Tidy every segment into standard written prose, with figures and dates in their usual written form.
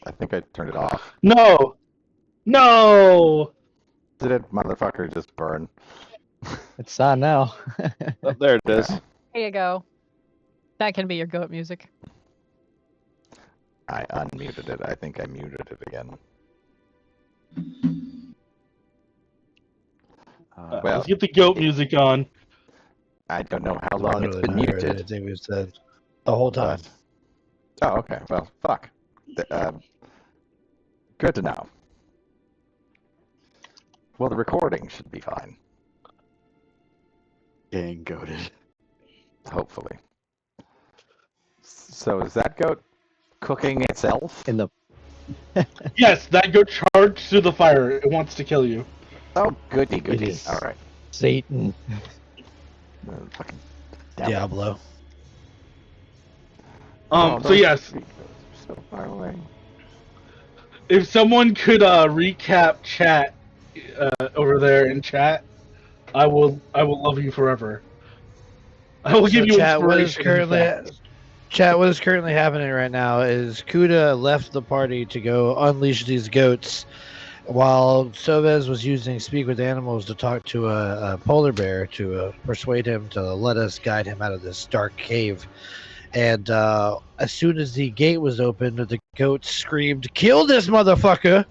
I think I turned it off. No! No! Did it, motherfucker, just burn? It's on now. Oh, there it is. Here you go. That can be your goat music. I unmuted it. I think I muted it again. Well, Let's get the goat music on. I don't know how long it's been muted. Anything we've said the whole time. Oh, okay. Well, fuck. Good to know. Well, the recording should be fine. Getting goated. Hopefully. So is that goat cooking itself? In the Yes, that goat charged through the fire. It wants to kill you. Oh, goody, goody. is. All right. Satan, Fucking devil. Diablo. Oh, So those yes, three goats are so far away. if someone could recap chat over there in chat, I will love you forever. I will give you Chat, what is inspiration. what is currently happening right now is Kuda left the party to go unleash these goats, while Sobez was using Speak with Animals to talk to a polar bear to persuade him to let us guide him out of this dark cave. And as soon as the gate was opened, the goats screamed, "Kill this motherfucker!"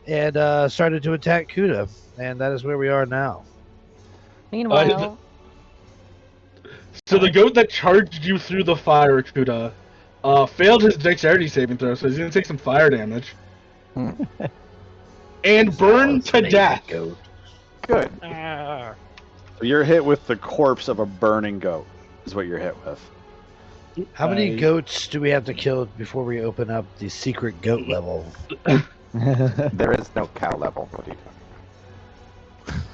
and started to attack Kuda. And that is where we are now. Meanwhile, So the goat that charged you through the fire, Kuda, failed his dexterity saving throw, so he's gonna take some fire damage. And burned to death. Goat. Good. So you're hit with the corpse of a burning goat, is what you're hit with. How many goats do we have to kill before we open up the secret goat level? There is no cow level. What are you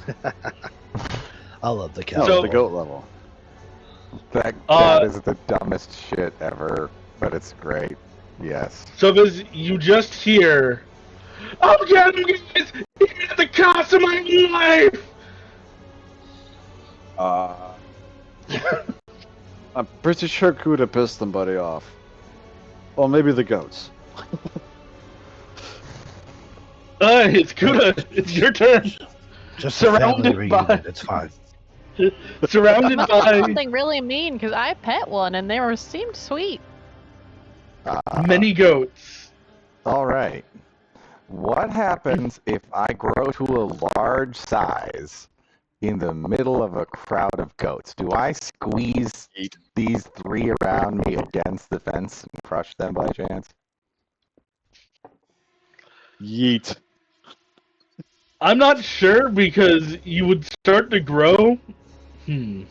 talking about? I love the cow. No, So- the goat level. That is the dumbest shit ever, but it's great. Yes. So as you just hear, "I'm getting guys! It's the cost of my life!" I'm pretty sure Kuda pissed somebody off. Well, maybe the goats. It's Kuda. It's your turn. Just a family surrounded reunion, by- it's fine. Surrounded must be by something really mean because I pet one and they seemed sweet. many goats. All right. What happens if I grow to a large size in the middle of a crowd of goats? Do I squeeze these three around me against the fence and crush them by chance? Yeet. I'm not sure because you would start to grow. I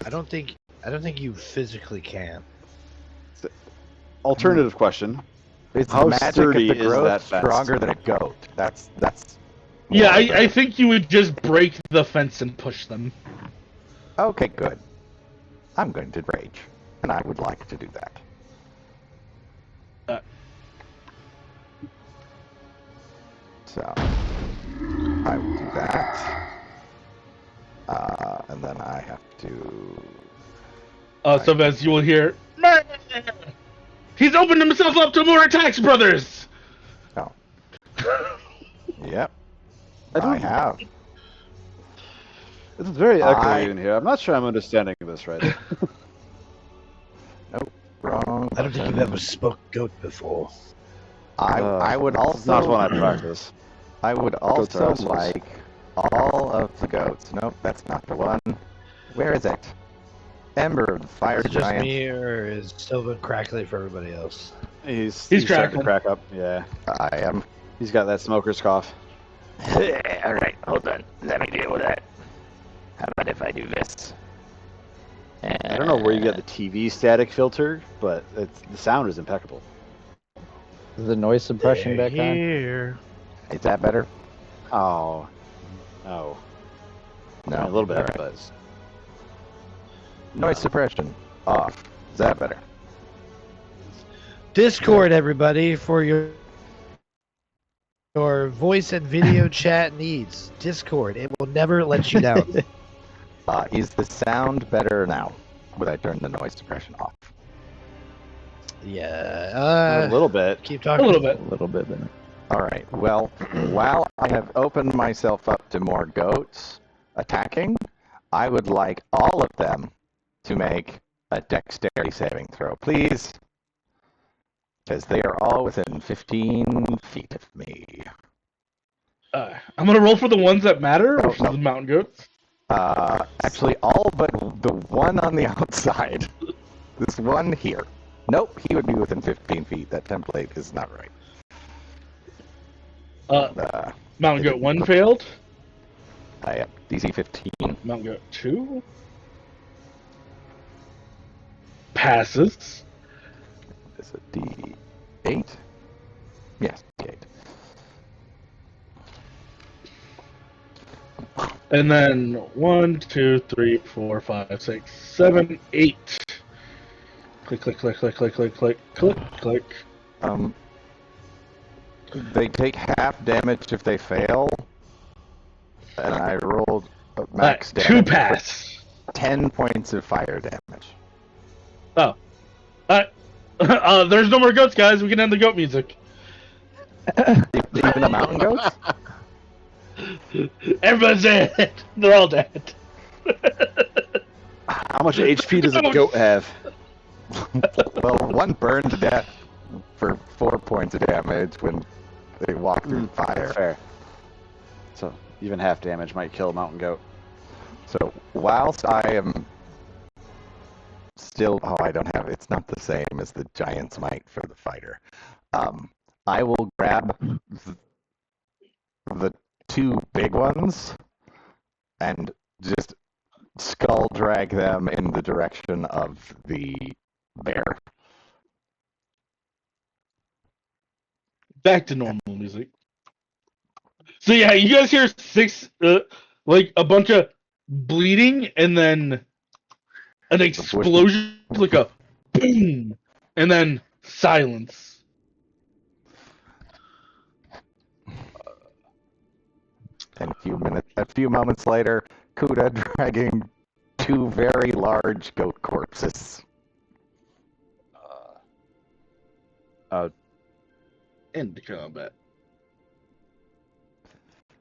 don't think you physically can. Alternative question. It's How magic sturdy if the is growth that fence? stronger than a goat. That's. Yeah, more of I it. think you would just break the fence and push them. Okay, good. I'm going to rage, and I would like to do that. So, I will do that. And then I have to... So as you will hear, "Meh! He's opened himself up to more attacks, brothers!" Oh. Yep. I don't- I have. It's very echoey I- in here. I'm not sure I'm understanding this right. Nope. Wrong. I don't think you've ever spoke goat before. I would It's also... not one I practice. I would Goats are also assholes. like all of the goats. Nope, that's not the one. Where is it? Ember of the Fire Is it just Giant. me, or is Sylvan crackly for everybody else? He's starting crackling. to crack up. Yeah. I am. He's got that smoker's cough. Alright, hold on. Let me deal with that. How about if I do this? I don't know where you get the TV static filter, but the sound is impeccable. Is the noise suppression back on? Here. Is that better? Oh. No. No. I mean, a little bit, Alright. but Noise suppression. Off. Is that better? Discord, everybody, for your voice and video chat needs. Discord, it will never let you down. Is the sound better now? Would I turn the noise suppression off? Yeah. A little bit. Keep A talking. little bit. A little bit better. All right. Well, while I have opened myself up to more goats attacking, I would like all of them to make a dexterity saving throw, please. Because they are all within 15 feet of me. I'm gonna roll for the ones that matter, No, which is no. the mountain goats. Actually, all but the one on the outside. This one here. Nope, he would be within 15 feet. That template is not right. Mountain goat 1 failed. I have DC 15. Mountain goat 2 passes. Is it D8? Yes, D8. And then 1, 2, 3, 4, 5, 6, 7, 8. Click, click, click, click, click, click, click, click, click. They take half damage if they fail. And I rolled max damage. 2 pass. 10 points of fire damage. Oh. There's no more goats, guys. We can end the goat music. Even the mountain goats? Everybody's dead. They're all dead. How much HP does a goat have? Well, one burned to death for 4 points of damage when they walk through fire. Fair. So even half damage might kill a mountain goat. So whilst I am still, I don't have, it's not the same as the giant's might for the fighter. I will grab the 2 big ones and just skull drag them in the direction of the bear. Back to normal music. So yeah, you guys hear 6, like a bunch of bleeding, and then an explosion, like a boom, and then silence. And a few moments later, Kuda dragging 2 very large goat corpses. End combat.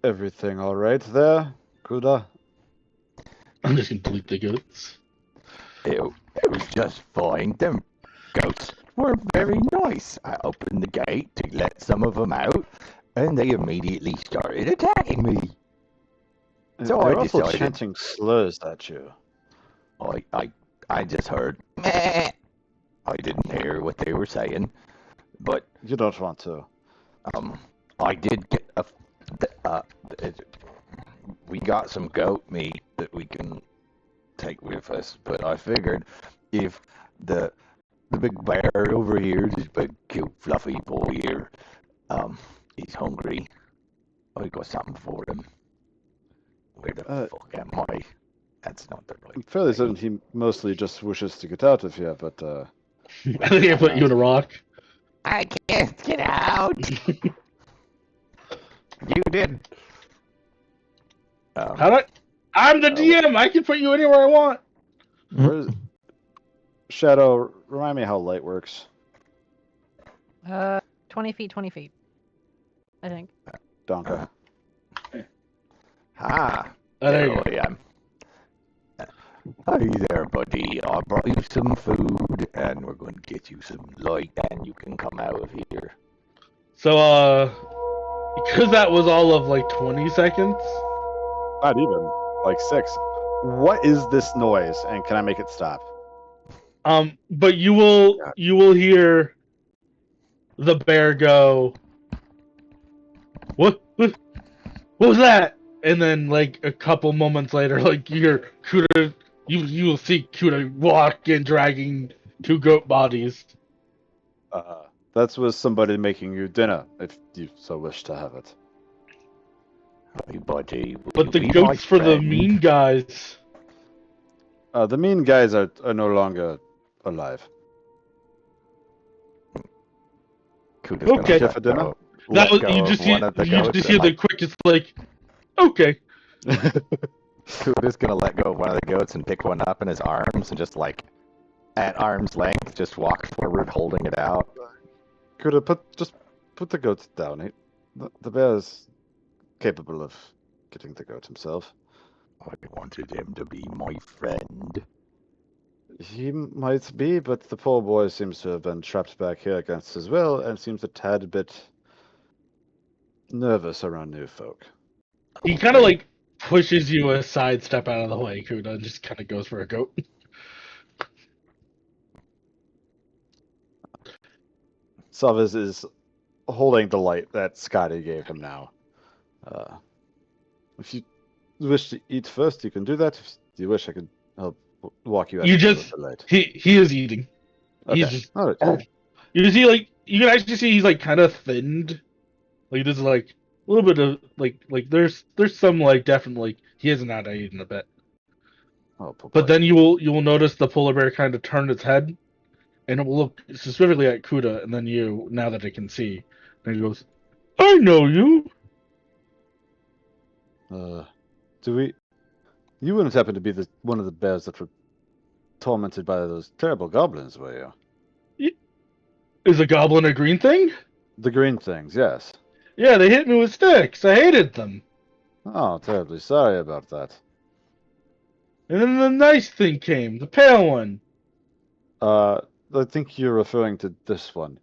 Everything all right there, Kuda? I'm just gonna delete the goats. It was just fine. Them goats were very nice. I opened the gate to let some of them out, and they immediately started attacking me. So They're I also decided- chanting slurs at you. I just heard, meh. I didn't hear what they were saying, but You don't want to. I did get we got some goat meat that we can take with us, but I figured if the big bear over here, this big cute fluffy boy here, he's hungry, I got something for him. Where the fuck am I? That's not the right I'm fairly thing. certain he mostly just wishes to get out of here, but I think I put you in a rock. I can't get out. You did. I'm the DM. I can put you anywhere I want. where's Shadow? Remind me how light works. 20 feet, 20 feet. I think. Donka. There you go. I am. Hi there, buddy. I brought you some food, and we're going to get you some light, and you can come out of here. So, because that was all of like 20 seconds. Not even like 6. What is this noise? And can I make it stop? But you will hear the bear go, what was that? And then like a couple moments later, like you hear Kuda, you will see Kuda walk in dragging 2 goat bodies. That's with somebody making you dinner, if you so wish to have it. Hey, buddy. will But you the be my goats for the friend? mean guys. The mean guys are no longer alive. Kuda's gonna Okay. let For dinner? go- That let was go you of just one of the you goats just and, hear the like, quickest like, okay. Kuda's gonna let go of one of the goats and pick one up in his arms and just like at arm's length, just walk forward holding it out. Could just put the goat down. The bear is capable of getting the goat himself. I wanted him to be my friend. He might be, but the poor boy seems to have been trapped back here against his will and seems a tad bit nervous around new folk. He kind of like pushes you a sidestep out of the way, Kuda, and just kind of goes for a goat. Savas is holding the light that Scotty gave him now. If you wish to eat first, you can do that. If you wish, I could help walk you out. You to just the light. he is eating. Okay. He's just All right. you see like you can actually see he's like kind of thinned. Like there's like a little bit of like there's some like definitely he has not eaten a bit. Oh, poor But boy. then you will notice the polar bear kind of turn its head, and it will look specifically at Kuda, and then you now that it can see, and it goes, "I know you." Do we? You wouldn't happen to be one of the bears that were tormented by those terrible goblins, were you? Is a goblin a green thing? The green things, yes. Yeah, they hit me with sticks. I hated them. Oh, terribly sorry about that. And then the nice thing came, the pale one. I think you're referring to this one.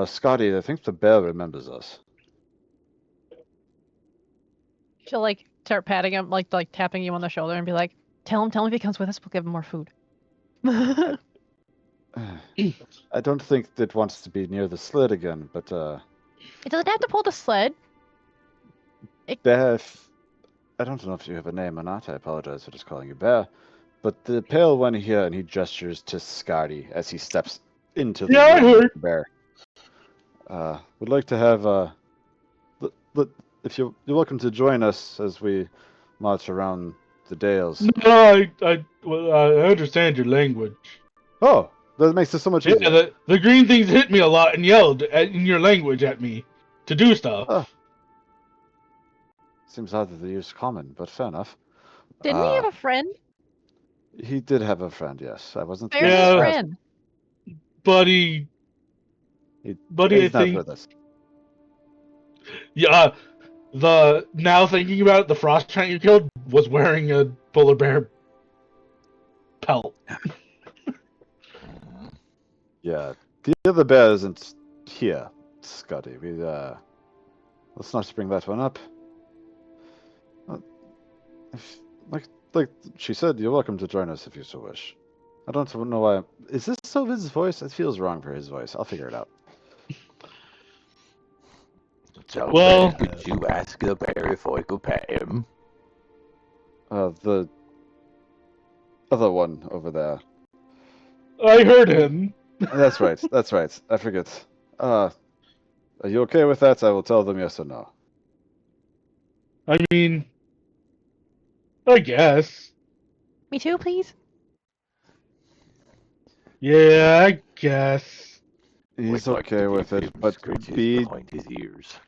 Scotty, I think the bear remembers us. She'll like start patting him, like tapping you on the shoulder, and be like, tell him if he comes with us, we'll give him more food." I don't think it wants to be near the sled again, but It doesn't have to pull the sled. Bear, I don't know if you have a name or not. I apologize for just calling you Bear. But the pale one here, and he gestures to Scotty as he steps into the Yeah, I room with heard. the bear. Would like to have if you're welcome to join us as we march around the dales. No, I understand your language. Oh, that makes it so much easier. Yeah, the green things hit me a lot and yelled in your language at me to do stuff. Oh. Seems odd that they use common, but fair enough. Didn't he have a friend? He did have a friend, yes. I wasn't. Where's Yeah. his friend? Buddy, He's I not think. with us. Yeah, now thinking about it, the frost giant you killed was wearing a polar bear pelt. Yeah, the other bear isn't here, Scotty. Let's not bring that one up. Like she said, you're welcome to join us if you so wish. I don't know why. Is this Sylvan's voice? It feels wrong for his voice. I'll figure it out. So, Well- could you ask the bear if I could pet him? The other one over there. I heard him. That's right. That's right. I forget. Are you okay with that? I will tell them yes or no. I mean, I guess. Me too, please. Yeah, I guess. He's We'd like to okay give with it, him but scritches be behind his ears.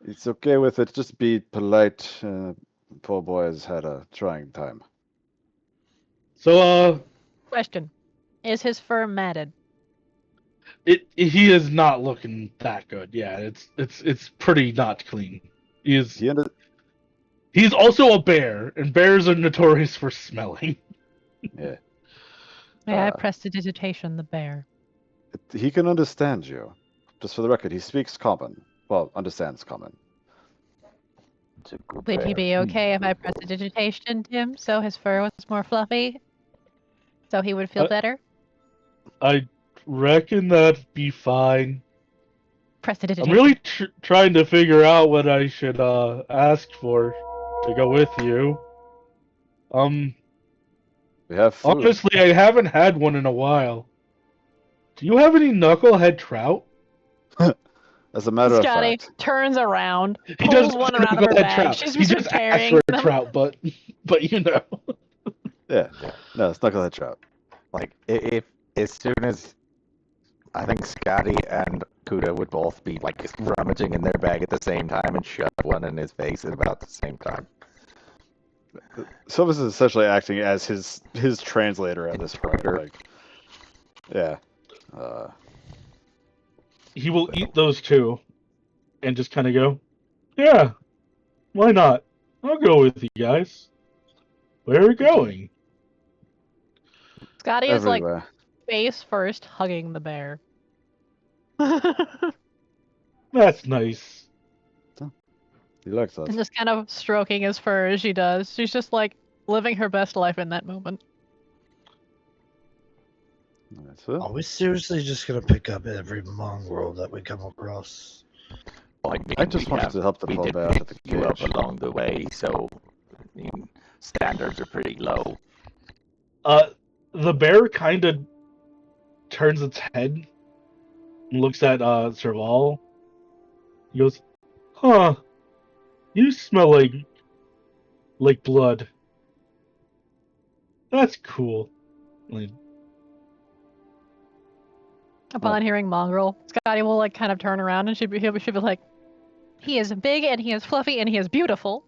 it's okay with it. Just be polite. Poor boy has had a trying time. So, Question: is his fur matted? he is not looking that good. Yeah, it's pretty not clean. He's also a bear, and bears are notorious for smelling. Yeah. May I prestidigitation the bear? He can understand you. Just for the record, he speaks common. Well, understands common. It's a good Would he bear. be okay if I prestidigitationed him so his fur was more fluffy? So he would feel better? I reckon that'd be fine. Prestidigitation. I'm really trying to figure out what I should ask for to go with you. We have food. Honestly, I haven't had one in a while. Do you have any knucklehead trout? As a matter Scotty of fact, turns around, He pulls doesn't one have out of her knucklehead bag. trout. She's He just just asked carrying for a them. trout, but you know. yeah. No, it's knucklehead trout. Like, if as soon as I think Scotty and Kuda would both be like rummaging in their bag at the same time and shove one in his face at about the same time. Silvus is essentially acting as his translator at this point. Like, Yeah. He will eat those two, and just kind of go, yeah, why not? I'll go with you guys. Where are we going? Scotty is like Everywhere. face first hugging the bear. That's nice. He likes that. And just kind of stroking his fur as she does. She's just like living her best life in that moment. That's it. Are we seriously just gonna pick up every mongrel that we come across? I mean, I just wanted to help the we poor did bear out of pick the you up cage. along the way, so I mean, standards are pretty low. The bear kind of turns its head and looks at Serval. He goes, huh, you smell like blood. That's cool. Like, Upon hearing mongrel, Scotty will like kind of turn around and she'll be like, he is big and he is fluffy and he is beautiful.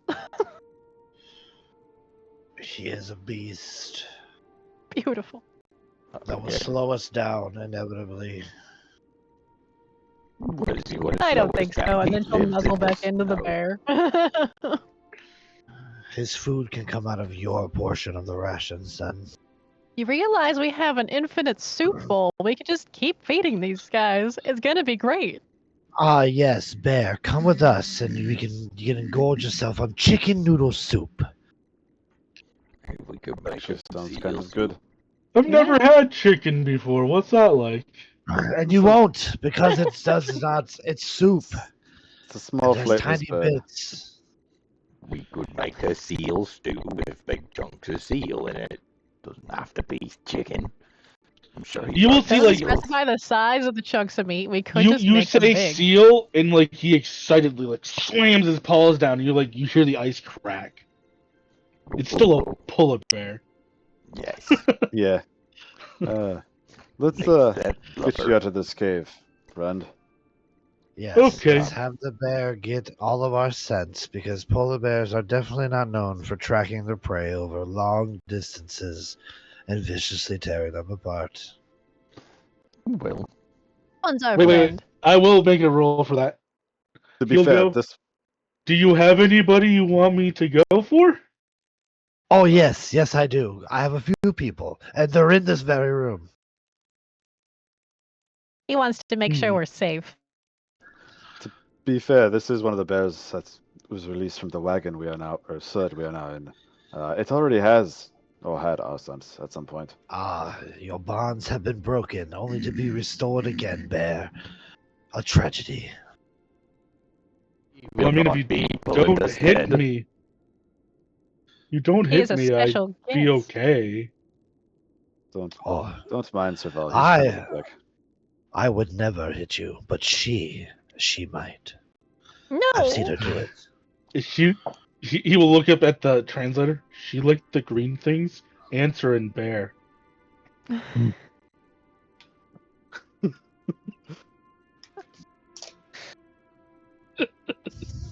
He is a beast. Beautiful. That will Yeah. slow us down inevitably. What is you want to I slow don't think us so. down? And He then she'll lives nuzzle in the back into the snow. bear. His food can come out of your portion of the rations, then. You realize we have an infinite soup bowl. We can just keep feeding these guys. It's gonna be great. Ah, yes, bear, come with us, and you can engorge yourself on chicken noodle soup. We could make Actually, some sounds seal kind of soup. good. I've never had chicken before. What's that like? And you won't, because it does not. It's soup. It's a small It has flavorless tiny bird. bits. We could make a seal stew with big chunks of seal in it. Doesn't have to be chicken. I'm sure he You will likes see, Doesn't like, seals. specify the size of the chunks of meat. We could you just you make them say big. seal, and like he excitedly like slams his paws down, and you hear the ice crack. It's still a polar bear. Yes. Yeah. Let's Makes that get you blubber. out of this cave, friend. Yes, Okay. let's have the bear get all of our scents, because polar bears are definitely not known for tracking their prey over long distances and viciously tearing them apart. Well, One's our Wait. friend. I will make a roll for that. To be He'll fair, go. this Do you have anybody you want me to go for? Oh, yes, I do. I have a few people, and they're in this very room. He wants to make sure we're safe. this is one of the bears that was released from the wagon we are now, or sled we are now in. It already has, or had our scents at some point. Ah, your bonds have been broken, only to be restored again, bear. A tragedy. Well, I mean, if not you be pulling don't us hit dead. me, you don't He is hit a me, I'd special be guest. okay. Oh, Don't mind Serval. He's kind of a dick. I would never hit you, but she might. No. I've seen her do it. He will look up at the translator. She liked the green things. Answer in bear.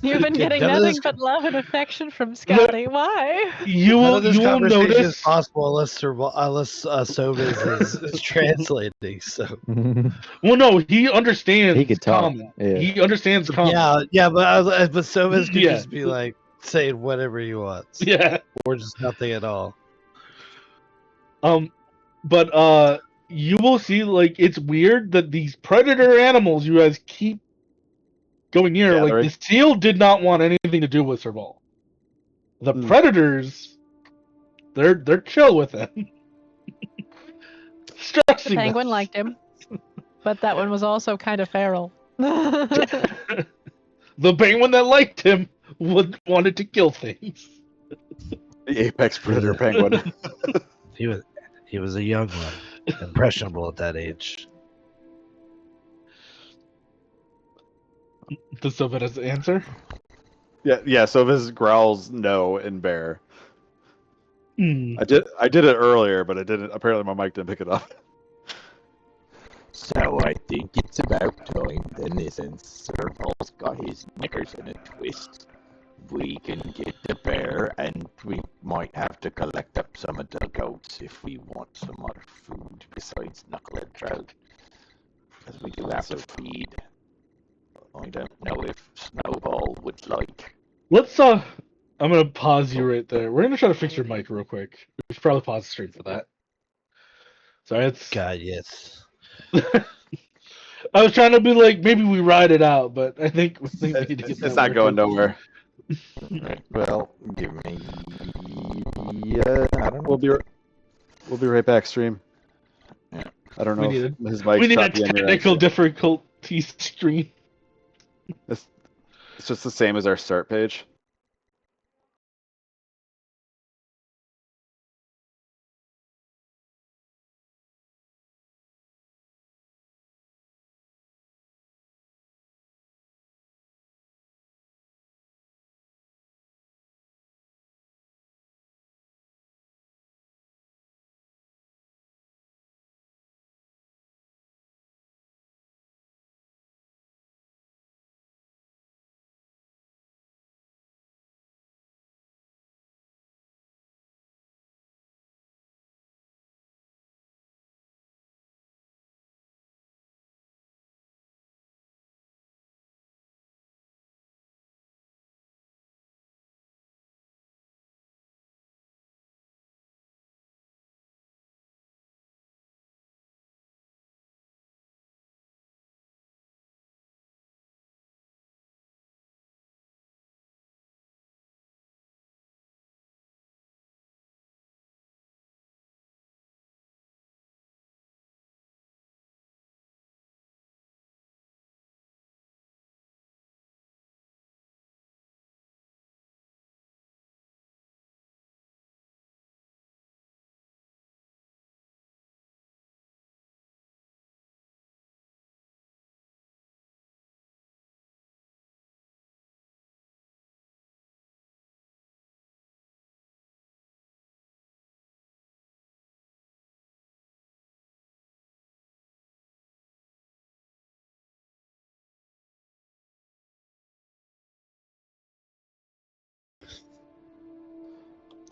You've been getting None of nothing this- but love and affection from Scotty. Why? None of this You will conversation is notice. possible unless Sobis is translating. So Well, no, he understands He could talk. common. Yeah. He understands common. yeah, but Sobis could Yeah. just be like saying whatever he wants, Yeah. or just nothing at all. But you will see, like, it's weird that these predator animals you guys keep going near, like, Gathering. the seal did not want anything to do with Serval. The predators, they're chill with him. The Stressing penguin us. liked him, but that one was also kind of feral. The penguin that liked him wanted to kill things. The apex predator penguin. He was a young one, impressionable at that age. Does someone has an answer? Yeah. So his growls no in bear. Hmm. I did it earlier, but I didn't. Apparently, my mic didn't pick it up. So I think it's about time then, since Serval's got his knickers in a twist. We can get the bear and we might have to collect up some of the goats if we want some other food besides knucklehead trout. Because we do have to feed. I don't know if Snowball would like. Let's I'm gonna pause you right there. We're gonna try to fix your mic real quick. We should probably pause the stream for that. Sorry, it's. God, yes. I was trying to be like, maybe we ride it out, but I think we need to get that. It's not going nowhere. Right, well, give me. I don't know. We'll be right back, stream. Yeah. I don't know We if need his mic's We need a choppy on your end, technical too. difficulty stream. It's just the same as our start page.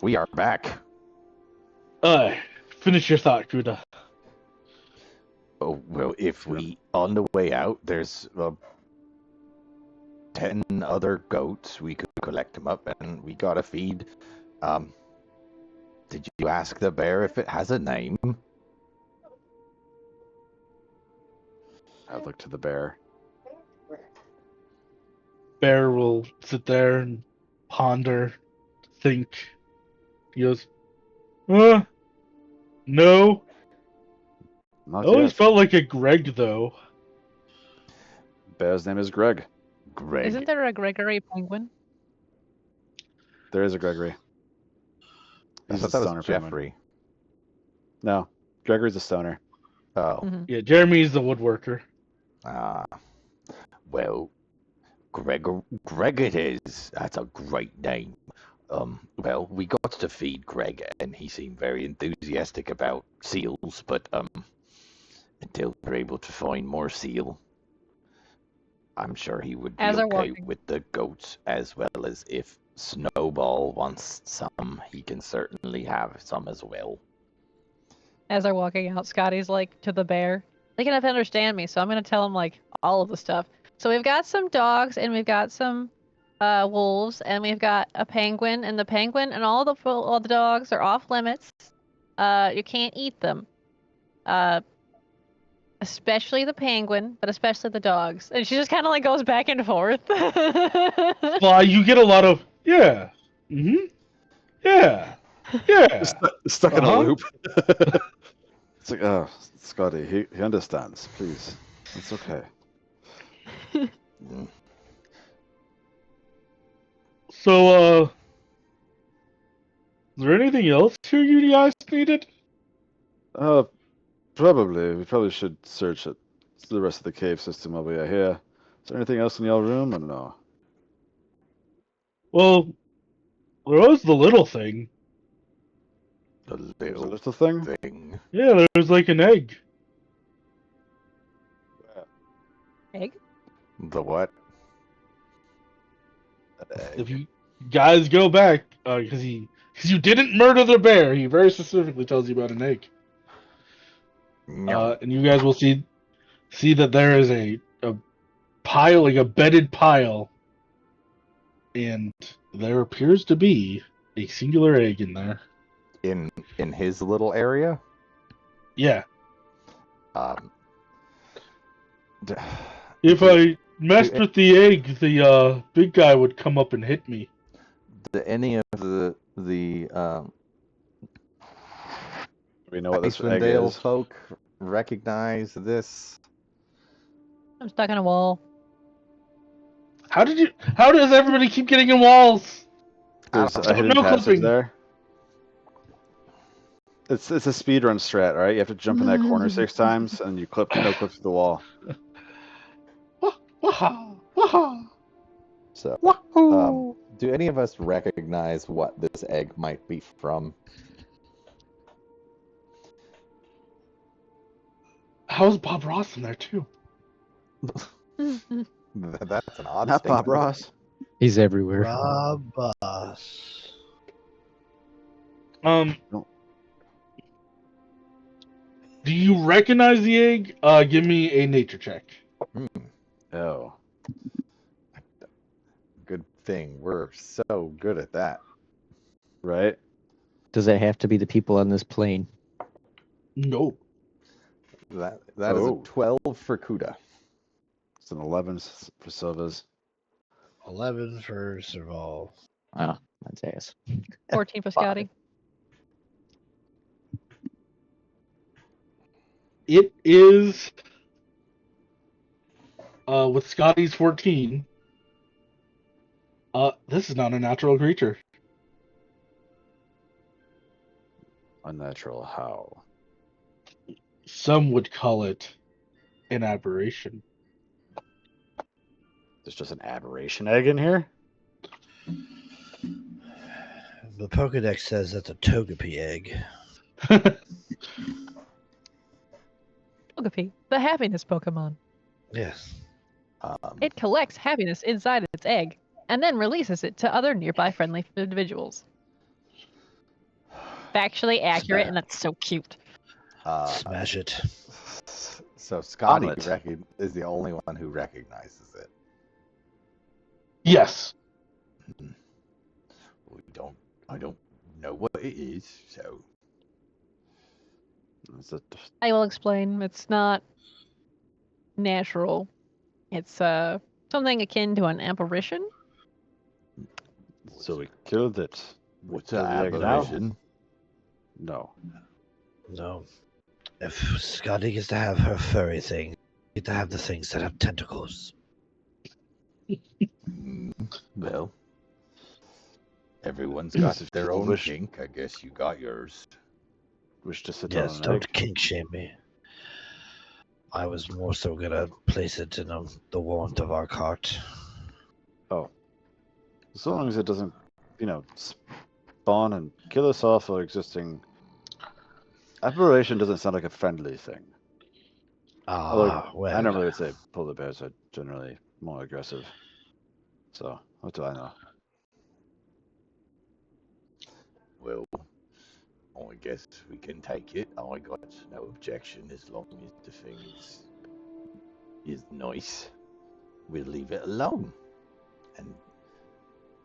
We are back. Finish your thought, Kuda. Oh, well, if we, on the way out, there's 10 other goats, we could collect them up and we gotta feed. Did you ask the bear if it has a name? I look to the bear. Bear will sit there and ponder, think. He goes, no. Not I always yet. felt like a Greg, though. Bear's name is Greg. Greg. Isn't there a Gregory penguin? There is a Gregory. I He's thought a that stoner was penguin. Jeffrey. No, Gregory's a stoner. Oh. Mhm. Yeah, Jeremy's the woodworker. Well, Greg it is. That's a great name. Well, we got to feed Greg, and he seemed very enthusiastic about seals, but, until we're able to find more seal, I'm sure he would be As they're okay walking. with the goats, as well as if Snowball wants some, he can certainly have some as well. As they're walking out, Scotty's like to the bear. They can have to understand me, so I'm gonna tell him like all of the stuff. So we've got some dogs, and we've got some wolves, and we've got a penguin, and the penguin and all the dogs are off limits. You can't eat them. Especially the penguin, but especially the dogs. And she just kind of like goes back and forth. Well, you get a lot of, yeah. Mm-hmm. Yeah. Yeah. Stuck in a Uh-huh. loop. It's like, oh, Scotty, he understands. Please, it's okay. Mm. So, is there anything else here you guys needed? Probably. We probably should search it. The rest of the cave system while we are here. Is there anything else in your room or no? Well, there was the little thing. The There's a little little thing. thing. Yeah, there's like an egg. Egg? The what? If you guys go back, because he Because you didn't murder the bear. He very specifically tells you about an egg. No. And you guys will see that there is a pile, like a bedded pile, and there appears to be a singular egg in there. In his little area. Yeah. Um. d- If do- I messed with the egg, the big guy would come up and hit me. do any of the We know what this egg Icewindale is. folk recognize this? I'm stuck in a wall. How does everybody keep getting in walls? There's I a don't hidden know, passage clipping. there. It's a speedrun strat, right? You have to jump in that corner 6 times, and you clip through the wall. Waha! Waha! So, Wahoo! do any of us recognize what this egg might be from? How's Bob Ross in there too? That's an odd Not Bob statement. Ross. He's everywhere. Rob Boss. Do you recognize the egg? Give me a nature check. Oh. Good thing we're so good at that. Right? Does it have to be the people on this plane? No. That is Oh. a 12 for Kuda. It's an 11 for Silvas. 11 for Serval. Oh, that's ass. 14 for Scotty. It is with Scotty's 14. This is not a natural creature. Unnatural how? Some would call it an aberration. There's just an aberration egg in here? The Pokedex says that's a Togepi egg. Togepi, the happiness Pokemon. Yes. It collects happiness inside its egg and then releases it to other nearby friendly individuals. Factually accurate, and that's so cute. Smash it. So Scotty Omelet. is the only one who recognizes it. Yes. I don't know what it is, so Is it I will explain. It's not natural. It's something akin to an apparition. so we killed it. what's Kill an the egg now? aberration? No. No. If Scotty gets to have her furry thing, get to have the things that have tentacles. Well, everyone's Yes, got if their people own wish- kink. I guess you got yours. Wish to sit Yes, on an don't egg. kink shame me. I was more so gonna place it in the warmth of our cart. Oh. As long as it doesn't, spawn and kill us off our existing... Aberration doesn't sound like a friendly thing. Although, Well. I normally would say polar bears are generally more aggressive. So, what do I know? Well, I guess we can take it. I got no objection as long as the thing is nice. We'll leave it alone,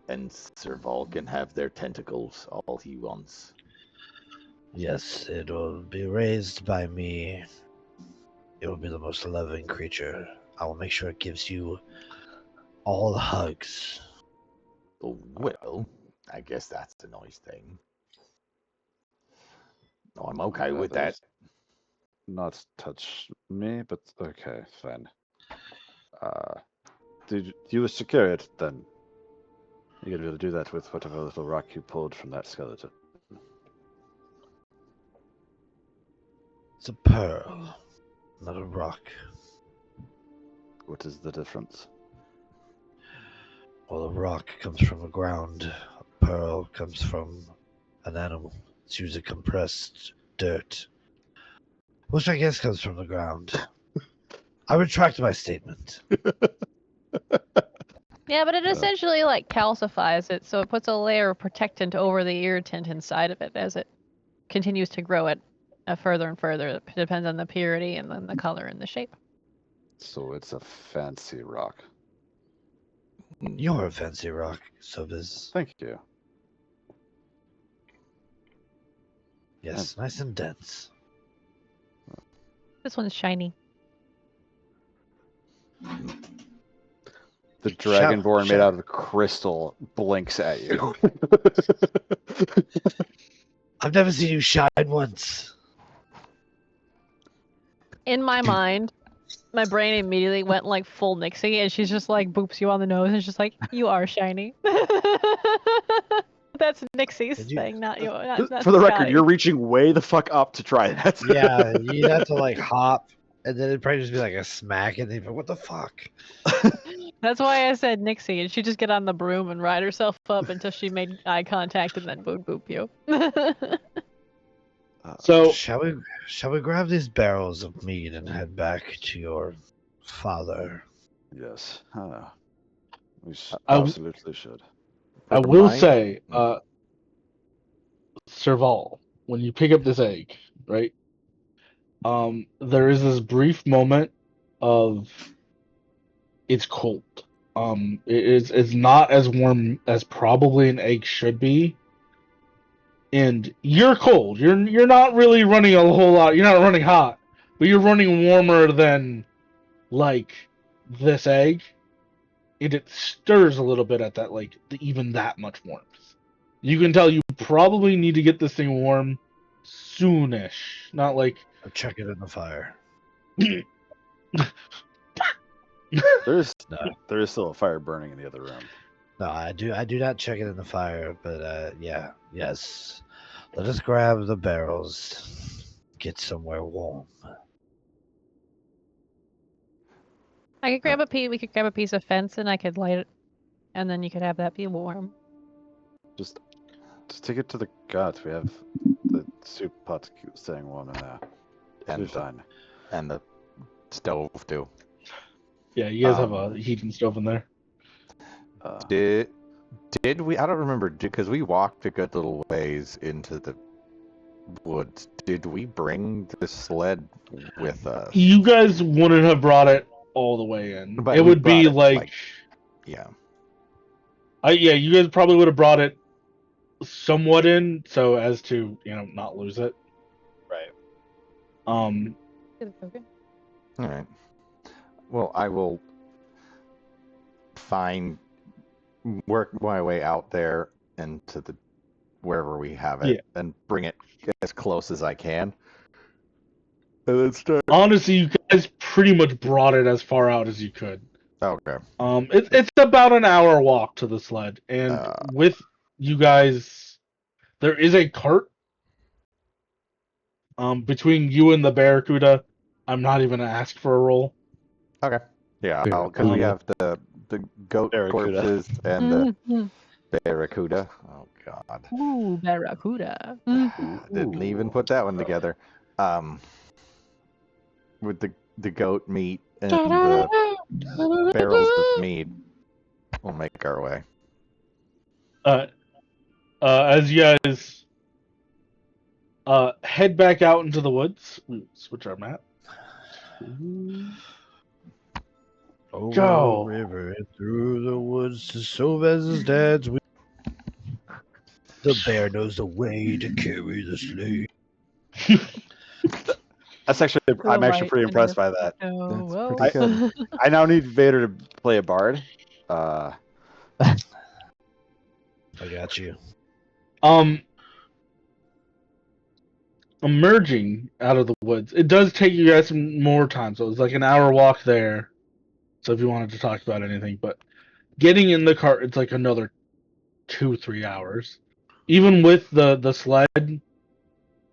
and Serval can have their tentacles all he wants. Yes, it will be raised by me. It will be the most loving creature. I will make sure it gives you all the hugs. Oh, well, I guess that's a nice thing. I'm okay with that. Not touch me, but okay, fine. Do you wish to carry it then? You're gonna be able to do that with whatever little rock you pulled from that skeleton. It's a pearl, not a rock. What is the difference? Well, a rock comes from the ground. A pearl comes from an animal. It's usually compressed dirt, which I guess comes from the ground. I retract my statement. Yeah, but it essentially like calcifies it, so it puts a layer of protectant over the irritant inside of it as it continues to grow it further and further. It depends on the purity and then the color and the shape. So it's a fancy rock. You're a fancy rock, Sobis. Thank you. Yes, nice and dense. This one's shiny. The dragonborn made shout. out of crystal blinks at you. I've never seen you shine once. In my mind, my brain immediately went like full Nixie, and she's just like boops you on the nose, and she's just like, "You are shiny." That's Nixie's Did you- thing, not you. Not For the record, Scotty. you're reaching way the fuck up to try that. Yeah, you'd have to like hop, and then it'd probably just be like a smack, and they'd be, what the fuck? That's why I said Nixie, and she'd just get on the broom and ride herself up until she made eye contact, and then boop you. So Shall we grab these barrels of mead and head back to your father? Yes. We I- absolutely should. I will Remind- say, Serval, when you pick up this egg, right? There is this brief moment of it's cold. It's not as warm as probably an egg should be. And you're cold. You're not really running a whole lot. You're not running hot, but you're running warmer than like this egg. And it stirs a little bit at that even that much warmth. You can tell you probably need to get this thing warm soonish. Not like Or check it in the fire. There is still a fire burning in the other room. No, I do not check it in the fire, but yes. Let us grab the barrels. Get somewhere warm. I could grab a piece. We could grab a piece of fence, and I could light it, and then you could have that be warm. Just take it to the gods. We have the soup pot staying warm in there. And Be fine. and the stove too. yeah, you guys have a heating stove in there. Did we? I don't remember because we walked a good little ways into the woods. Did we bring the sled with us? You guys wouldn't have brought it all the way in. But it we would be brought it, like Yeah. yeah, you guys probably would have brought it somewhat in so as to, not lose it. Right. All right. Well, I will work my way out there into the wherever we have it and bring it as close as I can. And then start. Honestly, you guys pretty much brought it as far out as you could. Okay. It's about an hour walk to the sled, and with you guys, there is a cart. Between you and the Barracuda, I'm not even gonna ask for a roll. Okay. Yeah, because we have the goat Barracuda. corpses and the barracuda. Oh God. Ooh, barracuda. Didn't even put that one together. With the goat meat and the barrels of meat, we'll make our way. As you guys head back out into the woods, switch our map. Over Go. the river and through the woods to Sovez's dad's. The bear knows the way to carry the sleigh. That's actually. I'm actually pretty impressed by that. Oh, That's pretty good. I now need Vader to play a bard. I got you. Emerging out of the woods, it does take you guys some more time. So it's like an hour walk there. So if you wanted to talk about anything, but getting in the cart, it's like another 2-3 hours. Even with the sled,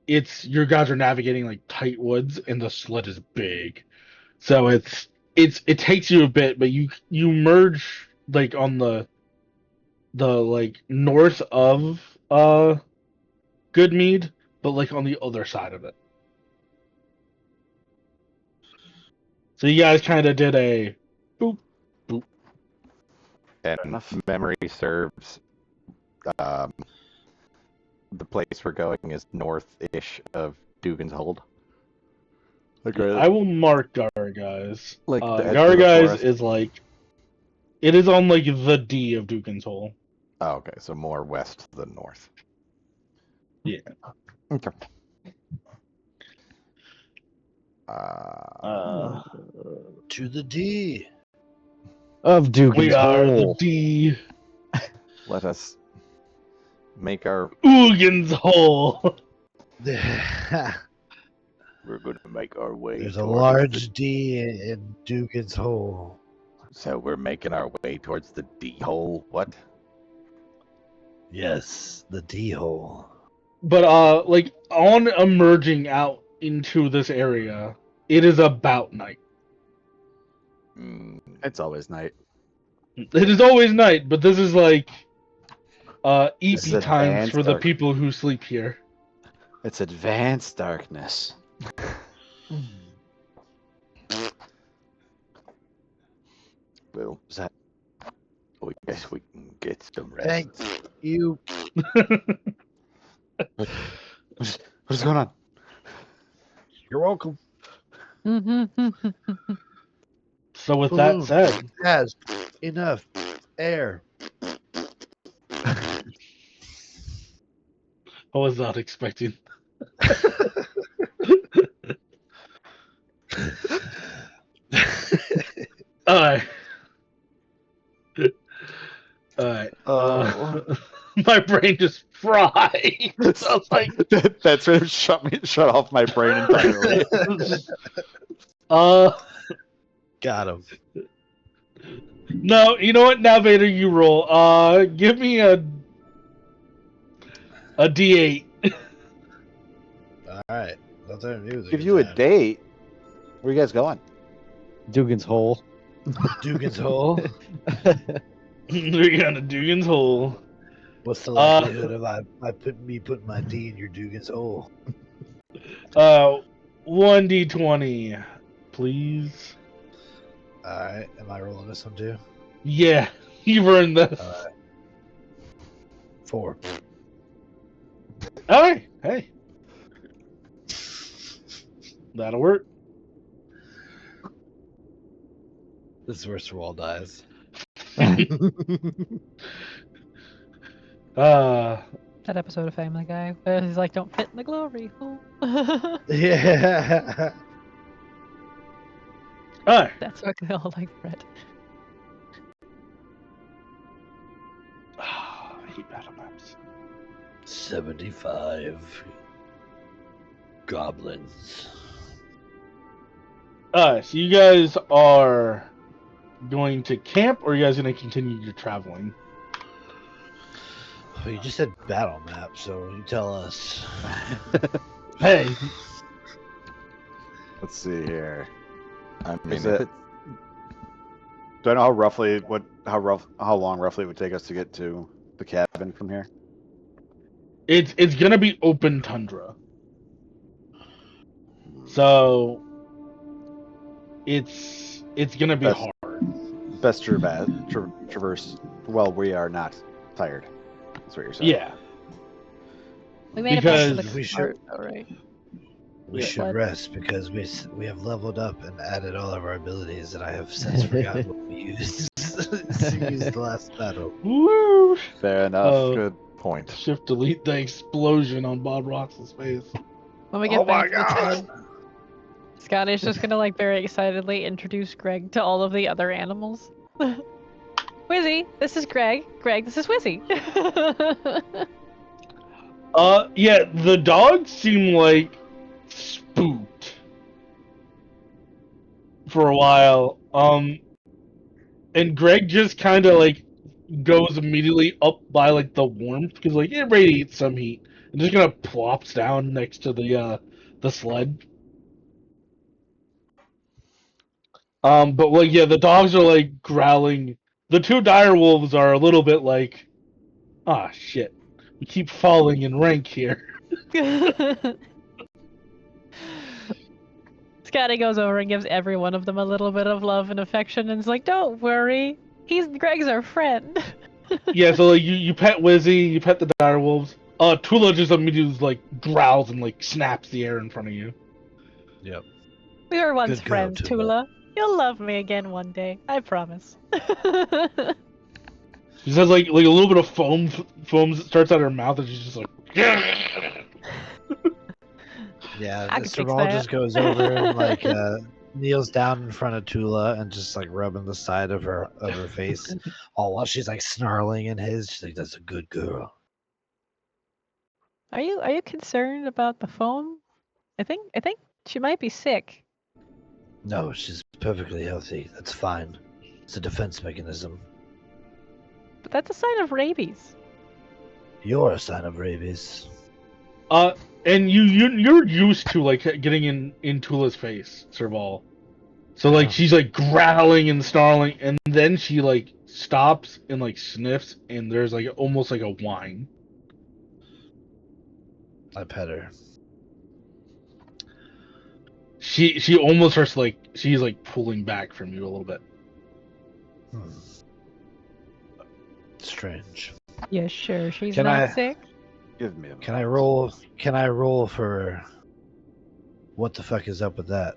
your guys are navigating like tight woods, and the sled is big, so it takes you a bit. But you merge like on the like north of Goodmead, but like on the other side of it. So you guys kind of did a boop boop. And enough. memory serves, the place we're going is north-ish of Dugan's Hold. I will mark Garguys. Like the edge of the Garguys forest? is like, it is on like the D of Dugan's Hole. Oh, okay, so more west than north. Yeah. Okay. To the D. Of Dugan's We are the Hole. D. Let us make our. Dugan's Hole. We're going to make our way. There's a towards large D in Dugan's Hole. So we're making our way towards the D hole. What? Yes, the D hole. But like on emerging out into this area, it is about night. It's always night. It is always night, but this is like This is EP times advanced for the dark. people who sleep here. It's advanced darkness. Well, Is that I guess we can get some rest. Thank you. what is going on? You're welcome. So with that Ooh. said, Yes, enough air. I was not expecting. Alright. Alright. My brain just fried. I was like, That's sort of shut off my brain entirely. Got him. No, you know what? Now, Vader, you roll. Give me a D8. All right. That's our music. Give you a date. Where you guys going? Dugan's Hole. Dugan's Hole. We're gonna Dugan's Hole. What's the likelihood of me putting my D in your Dugan's Hole? 1d20, please. All right. Am I rolling this one too? Yeah, you've earned this. All right. 4. Alright, hey. That'll work. This is where Sewall dies. That episode of Family Guy where he's like, "Don't fit in the glory hole." Yeah. Alright. That's what they all like Fred. I hate battle maps. 75 goblins. Alright, so you guys are going to camp, or are you guys going to continue your traveling? Well, you just said battle map, so you tell us. Hey, Let's see here. I mean, Is if it- Do I know how long roughly it would take us to get to the cabin from here? it's going to be open tundra. So it's going to be That's- hard. Best traverse. Well, we are not tired. That's what you're saying. Yeah. We made it back to Because the we should- cart, though, right? We Yeah. should What? rest because we have leveled up and added all of our abilities, and I have since forgotten what we used. Used the last battle. Woo! Fair enough. Oh. good point. Shift delete the explosion on Bob Ross's face. When we get Oh my back to the god! tent, Scotty's just gonna like very excitedly introduce Greg to all of the other animals. Wizzy, this is Greg. Greg, this is Wizzy. Yeah, the dogs seem like spooked for a while. And Greg just kind of like goes immediately up by like the warmth because like it radiates some heat, and just kind of plops down next to the sled. But like yeah, the dogs are like growling. The 2 dire wolves are a little bit like, ah shit, we keep falling in rank here. Scotty goes over and gives every one of them a little bit of love and affection and is like, "Don't worry, Greg's our friend. Yeah, so like you pet Wizzy, you pet the direwolves. Tula just immediately like growls and like snaps the air in front of you. Yep. We were once Good girl, friends, Tula. Tula. You'll love me again one day. I promise. She says like a little bit of foam starts out of her mouth, and she's just like. Yeah, I can fix Serval that. just goes over and like kneels down in front of Tula and just like rubbing the side of her face, all while she's like snarling in his. She's like, "That's a good girl." Are you concerned about the foam? I think she might be sick. No, she's perfectly healthy. That's fine. It's a defense mechanism. But that's a sign of rabies. You're a sign of rabies. And you're used to like getting in Tula's face, Serval. So like Yeah. she's like growling and snarling, and then she like stops and like sniffs, and there's like almost like a whine. I pet her. She almost starts like she's like pulling back from you a little bit. Strange. Yeah, sure. She's Can not I- sick. Give me a Can I roll? Can I roll for? What the fuck is up with that?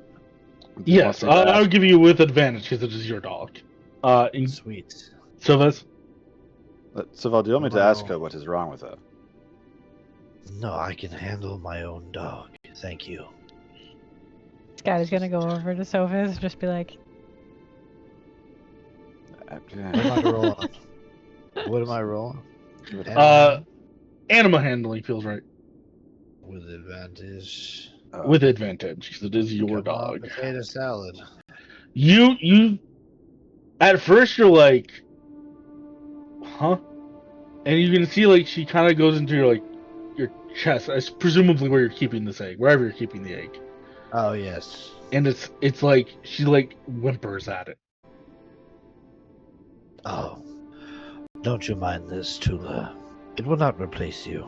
Yes, I'll give you with advantage because it is your dog. Sweet. Silvas? Serval, do you want me to Wow. ask her what is wrong with her? No, I can handle my own dog. Thank you. Scotty's gonna go over to Sophus and just be like, What am I rolling? What am I rolling? Animal handling feels right. With advantage. With advantage, because it is your Come on, dog. potato salad. You at first you're like, huh? And you can see like she kind of goes into your chest, presumably where you're keeping this egg, wherever you're keeping the egg. Oh yes. And it's like she like whimpers at it. Oh. Don't you mind this, Tula. It will not replace you.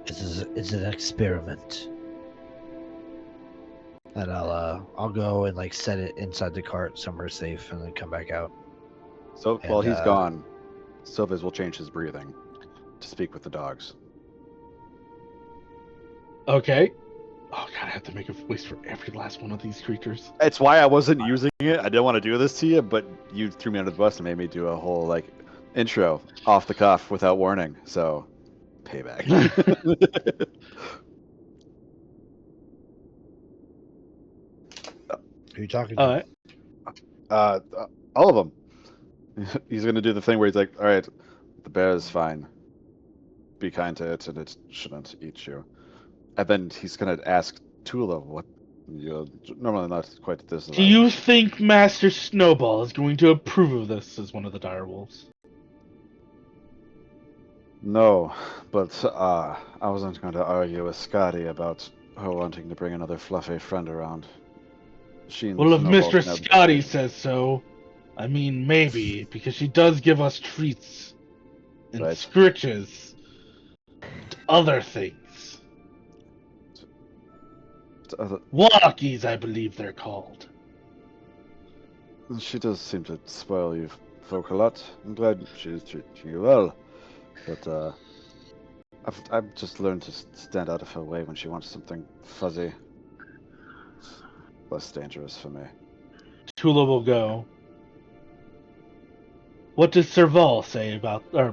It's an experiment. And I'll go and like set it inside the cart somewhere safe and then come back out. So while And, he's gone, Silvas will change his breathing to speak with the dogs. Okay. Oh god, I have to make a voice for every last one of these creatures. It's why I wasn't using it. I didn't want to do this to you, but you threw me under the bus and made me do a whole like intro off the cuff without warning. So, payback. Who are you talking to? All of them. He's gonna do the thing where he's like, "All right, the bear is fine. Be kind to it, and it shouldn't eat you." And then he's gonna ask Tula what you're normally not quite this. Do you think Master Snowball is going to approve of this? Says one of the direwolves. No, but I wasn't going to argue with Scotty about her wanting to bring another fluffy friend around. Well, if Mistress Scotty says so, I mean maybe, because she does give us treats and Right. scritches and other things. Walkies, I believe they're called. She does seem to spoil you folk a lot. I'm glad she's treating you well, but I've just learned to stand out of her way when she wants something fuzzy, less dangerous for me. Tula will go. What does Serval say about, or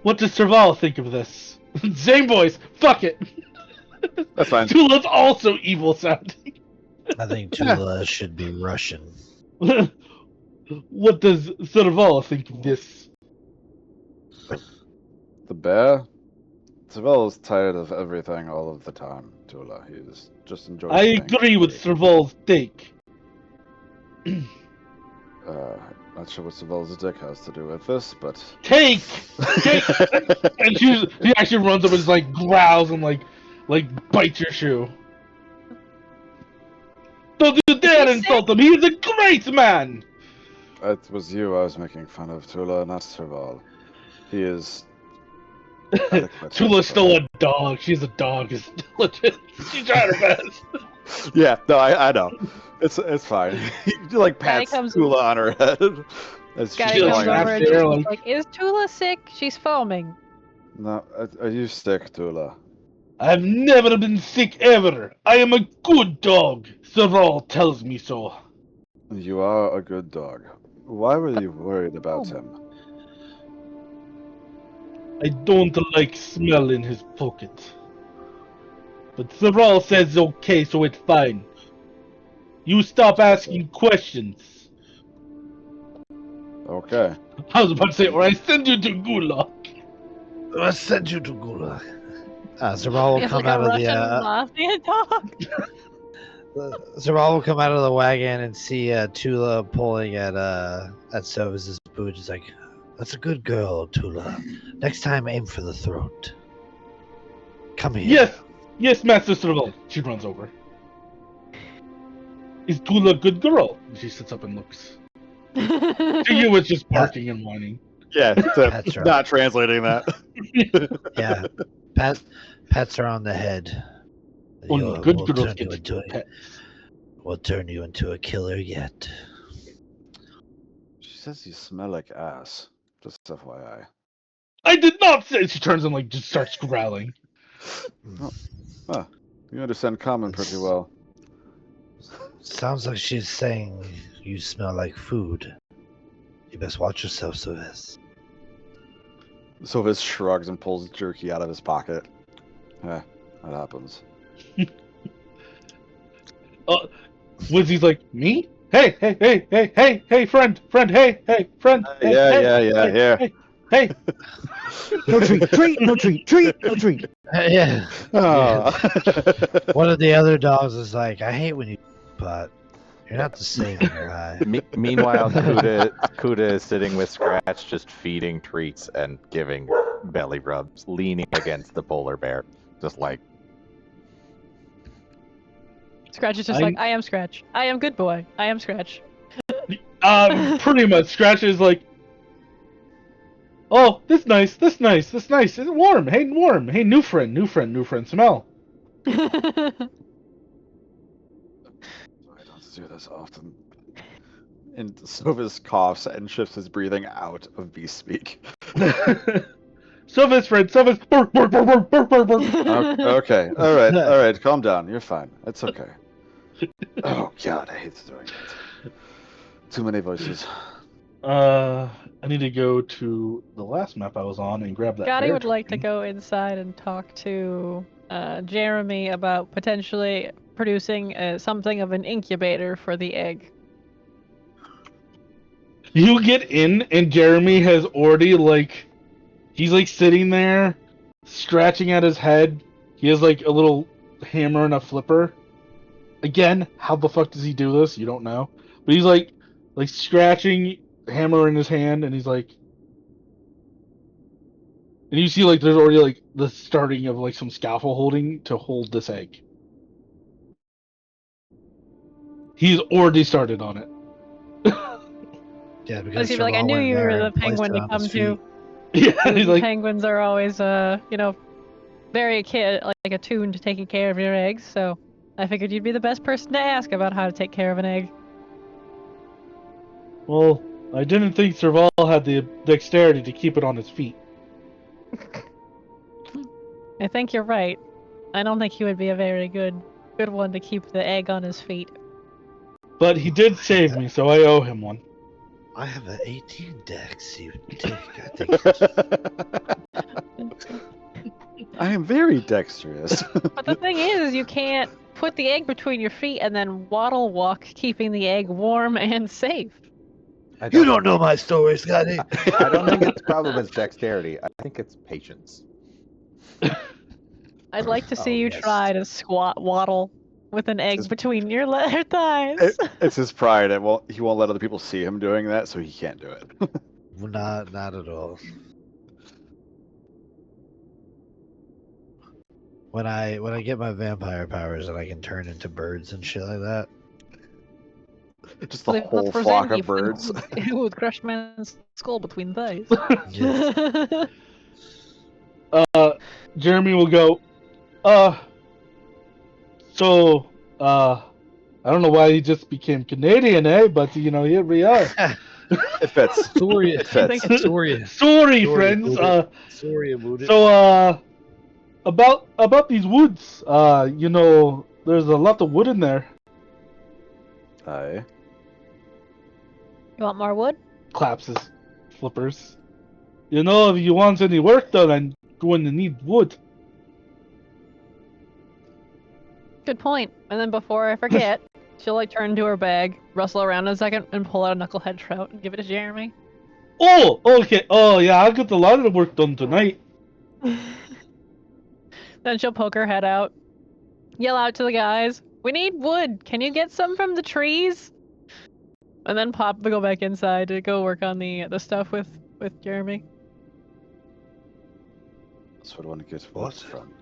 what does Serval think of this? Same voice. Fuck it. That's fine. Tula's also evil sounding. I think Tula should be Russian. What does Serval think of this? The bear? Serval is tired of everything all of the time, Tula. He just enjoys I being agree with free. Serval's take. Not sure what Serval's dick has to do with this, but... Take! And she actually runs up and just like growls and like bites your shoe. Don't you dare insult him! He's a great man! It was you I was making fun of, Tula, not Serval. He is... Tula's still a dog. She's a dog. Is legit. She tried her best. Yeah, no, I know. It's fine. You like pats comes- Tula on her head. As Scotty she's Just comes going over snaps and there, she's like- like, "Is Tula sick? She's foaming." No, are you sick, Tula? I've never been sick ever. I am a good dog. Serval tells me so. You are a good dog. Why were you worried about him? I don't like smell in his pocket. But Serval says okay, so it's fine. You stop asking questions. Okay. I was about to say, or I send you to Gulag. I sent you to Gulag. Zeral will It's come like a out of Russian the mafia dog. Zeral will come out of the wagon and see Tula pulling at Sovas' boot. He's like, "That's a good girl, Tula. Next time, aim for the throat. Come here." Yes, Master Serval. She runs over. Is Tula a good girl? She sits up and looks. To you, it's just barking and whining. Yeah, Pets are not translating that. Yeah, pets are on the head. Only good We'll girls turn you get into pets. We'll turn you into a killer yet. She says you smell like ass. Just FYI. I did not say. She turns and like just starts growling. Huh. You understand common pretty well. Sounds like she's saying you smell like food. You best watch yourself, Sylvester. Sylvis shrugs and pulls jerky out of his pocket. That happens. Wizzy's like, me? Hey, friend, hey, friend. Hey, Yeah, here. Hey. No treat, no treat. Yeah. Oh. One of the other dogs is like, "I hate when you pot. You're not the same in your eye." Meanwhile, Kuda is sitting with Scratch, just feeding treats and giving belly rubs, leaning against the polar bear, just like. Scratch is just like, "I am Scratch. I am good boy. I am Scratch." Pretty much. Scratch is like, oh, this nice. It's warm. Hey, new friend, smell. I don't do this often. And Sylvis coughs and shifts his breathing out of beast speak. Sylvis, friend, Sylvis. Okay, all right, calm down. You're fine. It's okay. Oh God, I hate doing that. Too many voices. I need to go to the last map I was on and grab that. Scotty bear would like to token. go inside and talk to Jeremy about potentially producing something of an incubator for the egg. You get in, and Jeremy has already he's sitting there, scratching at his head. He has a little hammer and a flipper. Again, how the fuck does he do this? You don't know. But he's like scratching, hammer in his hand, and he's like, and you see there's already the starting of some scaffolding to hold this egg. He's already started on it. Yeah, I because was gonna be like, "I Zeral knew went you there were the and placed penguin it to on come his to." feet. Yeah, he's like, Penguins are always, very attuned to taking care of your eggs. So I figured you'd be the best person to ask about how to take care of an egg. well, I didn't think Serval had the dexterity to keep it on his feet. I think you're right. I don't think he would be a very good one to keep the egg on his feet. But he did save me, so I owe him one. I have an 18 dex. You take. I think. I am very dexterous. But the thing is, you can't put the egg between your feet and then waddle walk, keeping the egg warm and safe. You don't know my story, Scotty. I don't think its problem is dexterity. I think it's patience. I'd like to see Oh, you yes. try to squat waddle with an egg Just- between your thighs. It's his pride. He won't let other people see him doing that, so he can't do it. Not at all. When I get my vampire powers and I can turn into birds and shit like that. Just the Let's whole present flock you of birds. Who would crush man's skull between thighs? Yes. Jeremy will go, I don't know why he just became Canadian, but here we are. It fits. Sorry, It fits. Sorry, Sorry, friends. Wooded. Sorry, Wooded. So about these woods. There's a lot of wood in there. Aye. You want more wood? Claps his flippers. If you want any work done, I'm going to need wood. Good point. And then before I forget, she'll like turn to her bag, rustle around a second, and pull out a knucklehead trout and give it to Jeremy. Oh, okay. Oh, yeah, I'll get a lot of the work done tonight. Then she'll poke her head out, yell out to the guys, "We need wood! Can you get some from the trees?" And then go back inside to go work on the stuff with Jeremy. That's what I want to get What? from.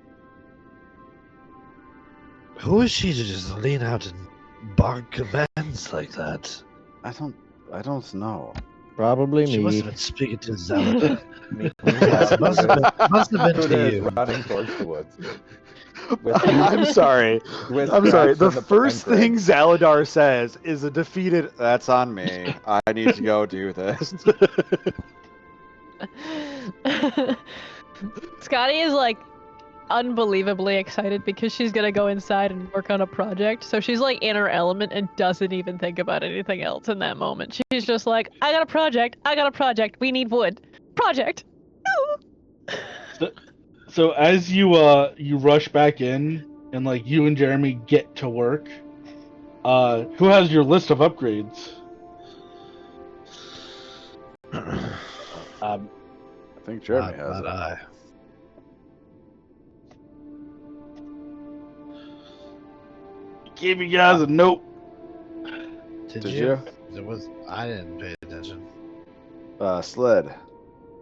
Who is she to just lean out and bark commands like that? I don't know. Probably She must me. have been speaking to Zelda. Yes, must have been to Kuda is you. running towards the woods. I'm sorry. With I'm sorry. Scraps The and first and Greg. thing Zaladar says is a defeated. That's on me. I need to go do this. Scotty is like unbelievably excited because she's gonna go inside and work on a project. So she's like in her element and doesn't even think about anything else in that moment. She's just like, I got a project, we need wood. Project! So as you rush back in and like you and Jeremy get to work, who has your list of upgrades? I think Jeremy has Not it. I. Gave you guys a note. Did Did you? you? I didn't pay attention. Sled.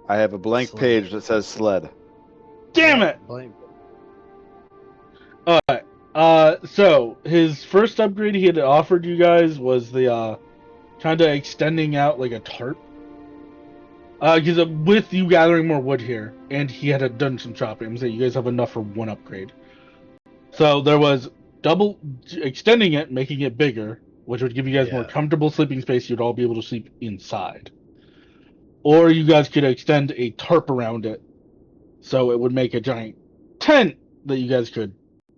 I have a blank Sled. page that says sled. Damn it! Blame. Alright. So his first upgrade he had offered you guys was the kind of extending out like a tarp. Because with you gathering more wood here, and he had done some chopping, so you guys have enough for one upgrade. So there was double extending it, making it bigger, which would give you guys more Yeah. comfortable sleeping space. You'd all be able to sleep inside. Or you guys could extend a tarp around it, so it would make a giant tent that you guys could,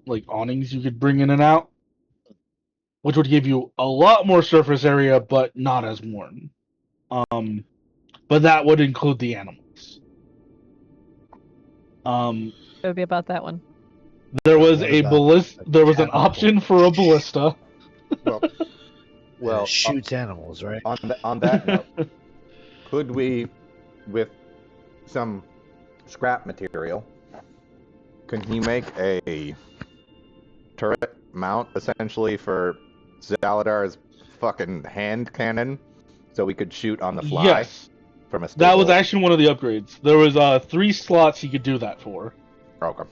like awnings you could bring in and out, which would give you a lot more surface area, but not as warm. But that would include the animals. It would be about that one. There was What a about ballista. There was an cannibal? option for a ballista. Well, It shoots animals, right? on that note, could we, with some scrap material, can he make a turret mount essentially for Zaladar's fucking hand cannon, so we could shoot on the fly Yes, from a that stable? was actually one of the upgrades. There was 3 slots he could do that for. Okay.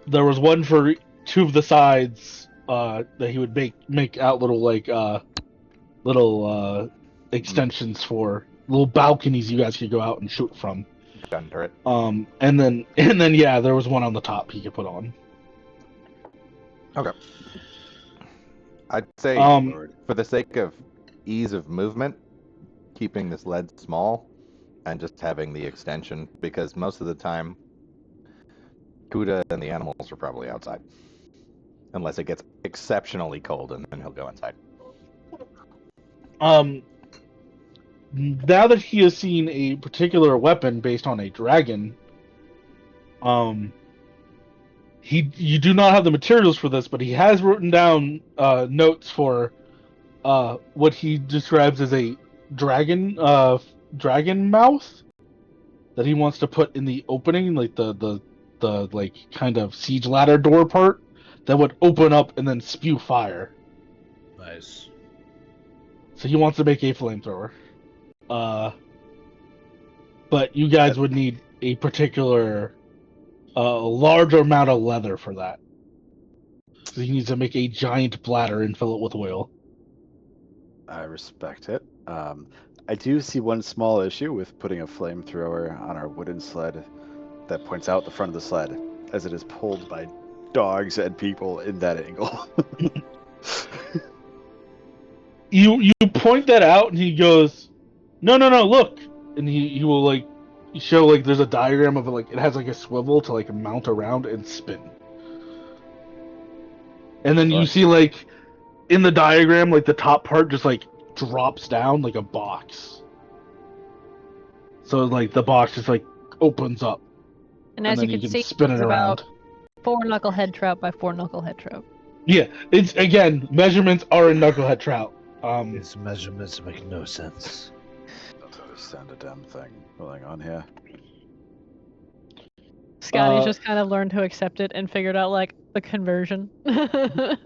There was one for 2 of the sides that he would make out little extensions for little balconies you guys could go out and shoot from. Gun turret. And then yeah, there was one on the top he could put on. Okay. I'd say for the sake of ease of movement, keeping this lead small and just having the extension, because most of the time Kuda and the animals are probably outside. Unless it gets exceptionally cold and then he'll go inside. Now that he has seen a particular weapon based on a dragon, you do not have the materials for this, but he has written down notes for what he describes as a dragon mouth that he wants to put in the opening, like the like kind of siege ladder door part that would open up and then spew fire. Nice. So he wants to make a flamethrower. But you guys would need a particular large amount of leather for that. So he needs to make a giant bladder and fill it with oil. I respect it. I do see one small issue with putting a flamethrower on our wooden sled that points out the front of the sled, as it is pulled by dogs and people in that angle. you point that out, and he goes, no, look, and he will like show like there's a diagram of it, like it has like a swivel to like mount around and spin, and then you see like in the diagram like the top part just like drops down like a box, so like the box just like opens up, And as then you you can can see, spin it it's around. about 4 knucklehead trout by 4 knucklehead trout. Yeah, it's again measurements are in knucklehead trout. These measurements make no sense. I don't understand a damn thing going on here. Scotty's just kind of learned to accept it and figured out like the conversion. I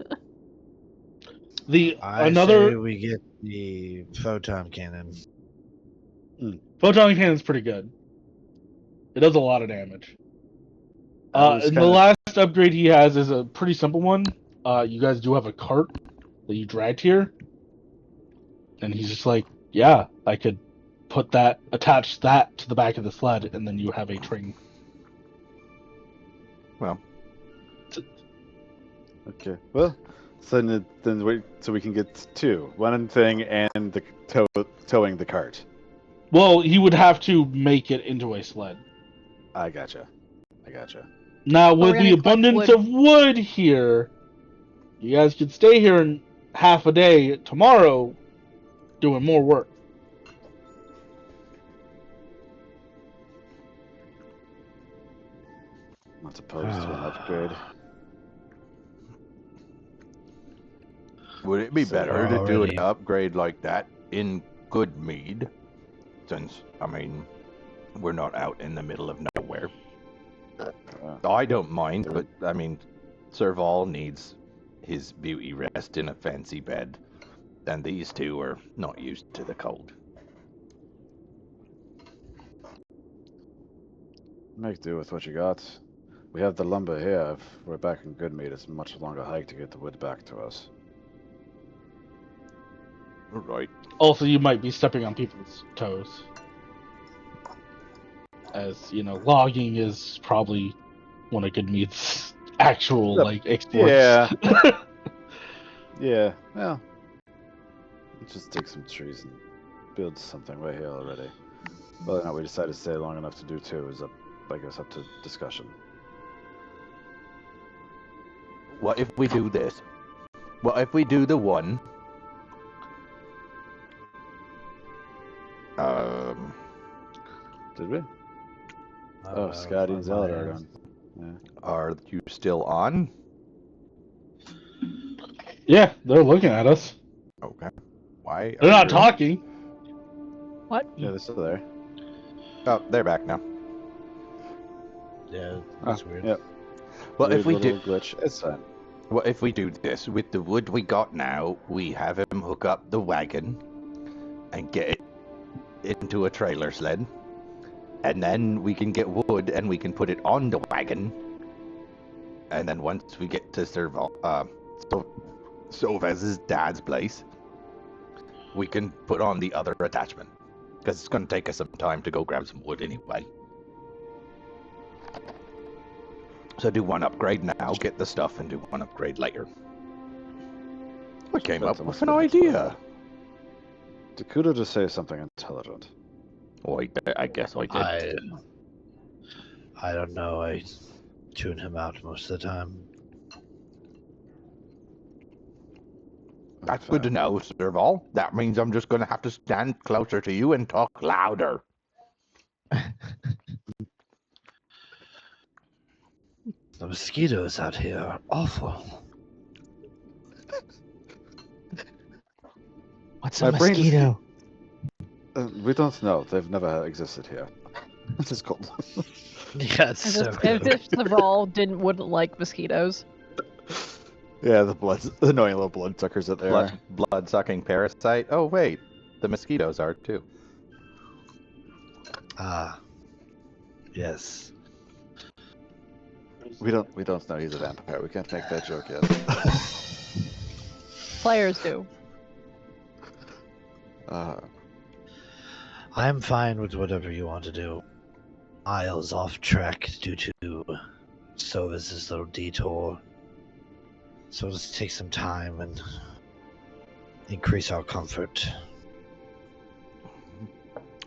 say we get the photon cannon. Photon cannon's pretty good. It does a lot of damage. was And the last upgrade he has is a pretty simple one. You guys do have a cart that you dragged here, and he's just like, yeah, I could attach that to the back of the sled, and then you have a train. Well, Okay. Well, so then wait, so we can get 2, one thing and the towing the cart. Well, he would have to make it into a sled. I gotcha. Now, we're with the gonna collect abundance wood. of wood here, you guys could stay here in half a day tomorrow doing more work. Not opposed to an upgrade. would it be So better to do already- an upgrade like that in good mead? Since, I mean, we're not out in the middle of nowhere. I don't mind, but, I mean, Serval needs his beauty rest in a fancy bed, and these two are not used to the cold. Make do with what you got. We have the lumber here. If we're back in Goodmead, it's a much longer hike to get the wood back to us. Right. Also, you might be stepping on people's toes. As, you know, logging is probably one of Goodmead's actual, Yep. like, exports. Yeah. Yeah, well. Let's just take some trees and build something right here already. Whether or not we decide to stay long enough to do 2 is up, I guess, up to discussion. What if we do this? What if we do the one? Did we? Oh, Scotty and Zealot are done. Yeah. Are you still on? Yeah, they're looking at us. Okay. Why? They're are not you- talking. What? Yeah, they're still there. Oh, they're back now. Yeah, that's weird. Yep. Well, if we Weird do, little glitch. It's fine. well, if we do this with the wood we got now, we have him hook up the wagon and get it into a trailer sled, and then we can get wood and we can put it on the wagon, and then once we get to Sovez's dad's place, we can put on the other attachment, because it's going to take us some time to go grab some wood anyway. So do one upgrade now, get the stuff, and do one upgrade later. I came up with an idea. Did Kudo just say something intelligent? Oh, I guess I did. I don't know. I tune him out most of the time. That's good to know, Serval. That means I'm just going to have to stand closer to you and talk louder. The mosquitoes out here are awful. What's My a brain is- mosquito? We don't know. They've never existed here. It's just cold. Yeah, it's As so if good. the Rawl wouldn't like mosquitoes. Yeah, the annoying little bloodsuckers that they are. Blood-sucking parasite. Oh, wait. The mosquitoes are, too. Ah, yes. We don't know he's a vampire. We can't make that joke yet. Players do. I'm fine with whatever you want to do. Miles off track due to Sovis's little detour. So let's take some time and increase our comfort.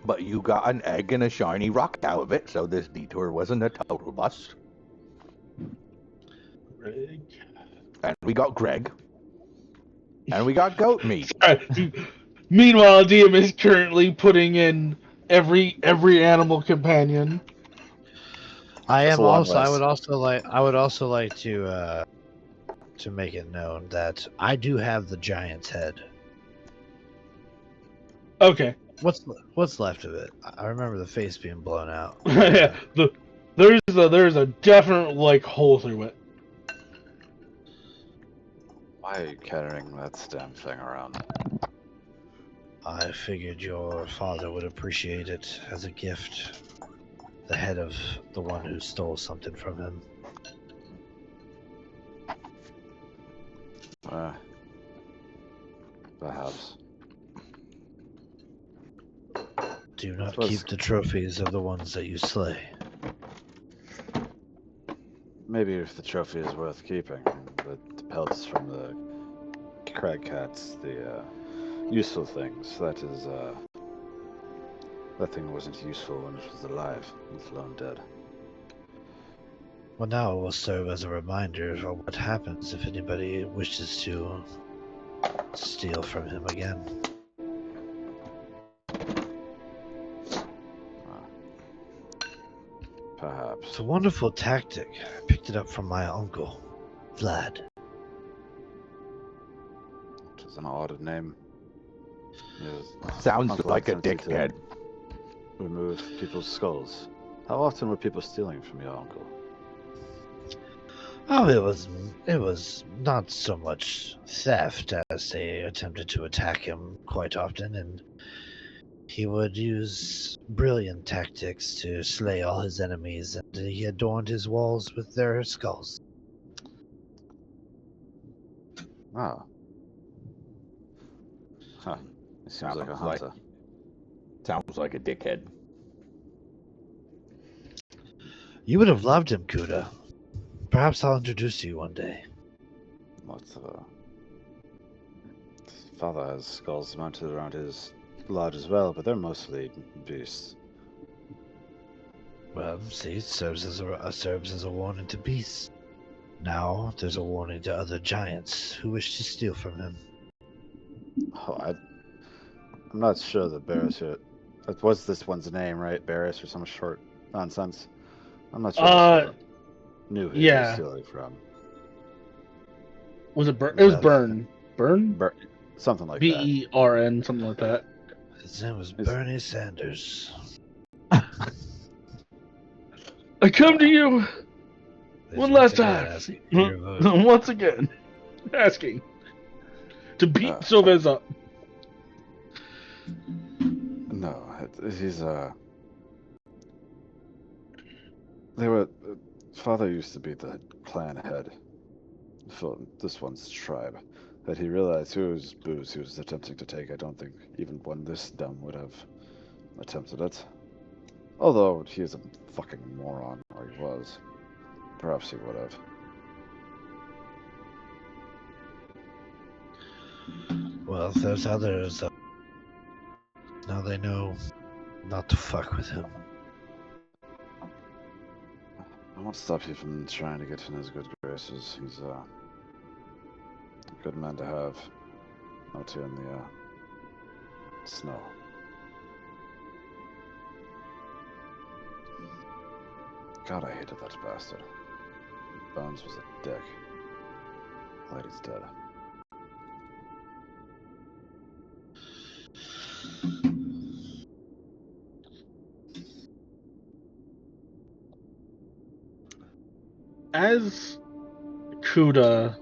But you got an egg and a shiny rock out of it, so this detour wasn't a total bust. Greg. And we got Greg. And we got goat meat. Meanwhile, DM is currently putting in every animal companion. That's a long list. I would also like to make it known that I do have the giant's head. Okay. What's left of it? I remember the face being blown out. Yeah. There's a definite hole through it. Why are you carrying that damn thing around? I figured your father would appreciate it as a gift. The head of the one who stole something from him. Perhaps. Do not Plus- keep the trophies of the ones that you slay. Maybe if the trophy is worth keeping, but the pelts from the crag cats, the useful things, that thing wasn't useful when it was alive, let alone dead. Well, now it will serve as a reminder of what happens if anybody wishes to steal from him again. Perhaps. It's a wonderful tactic. I picked it up from my uncle, Vlad. Which is an odd name. Sounds Uncle like a attempted to dickhead. Remove people's skulls. How often were people stealing from your uncle? Oh, it was not so much theft as they attempted to attack him quite often, and he would use brilliant tactics to slay all his enemies, and he adorned his walls with their skulls. Ah. Huh. He seems like a Sounds like- hunter. Sounds like a dickhead. You would have loved him, Kuda. Perhaps I'll introduce you one day. His father has skulls mounted around his lodge as well, but they're mostly beasts. Well, see, it serves as a warning to beasts. Now there's a warning to other giants who wish to steal from him. Oh, I'm not sure that Barris here. That was this one's name, right? Barris or some short nonsense. I'm not sure. Knew who he was stealing from. Was it Burn? It was Burn. Burn? Something like that. BERN, something like that. His name was Bernie Sanders. I come to you There's one once last again time. asking for your vote. Once again, asking to beat Sylvez up. No, he's They were. Father used to be the clan head for this one's tribe. That he realized whose booze he was attempting to take. I don't think even one this dumb would have attempted it. Although he is a fucking moron, or he was. Perhaps he would have. Well, if there's others, now they know not to fuck with him. I won't stop you from trying to get in his good graces. He's a good man to have out here in the snow. God, I hated that bastard. Bones was a dick. Glad he's dead. As Kuda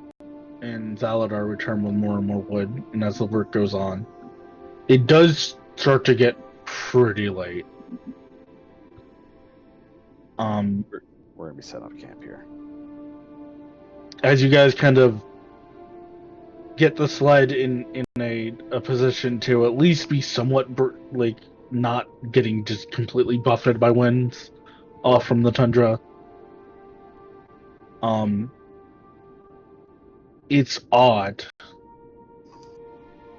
and Zaladar return with more and more wood, and as the work goes on, it does start to get pretty late. We're gonna be setting up camp here. As you guys kind of get the sled in a position to at least be somewhat not getting just completely buffeted by winds off from the tundra. It's odd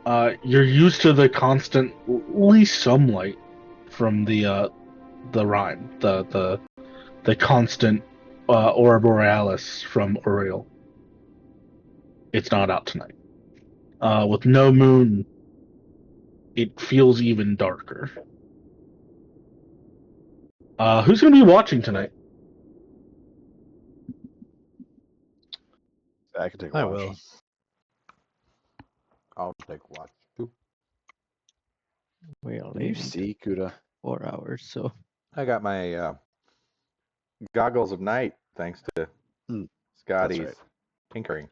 You're used to the constantly sunlight from the rhyme, the constant aurora borealis from Oriel. It's not out tonight. With no moon, it feels even darker. Who's going to be watching tonight? I can take a I watch. will. I'll take watch too. We Can only you need see Kuda? 4 hours, so I got my goggles of night thanks to Scotty's right. tinkering.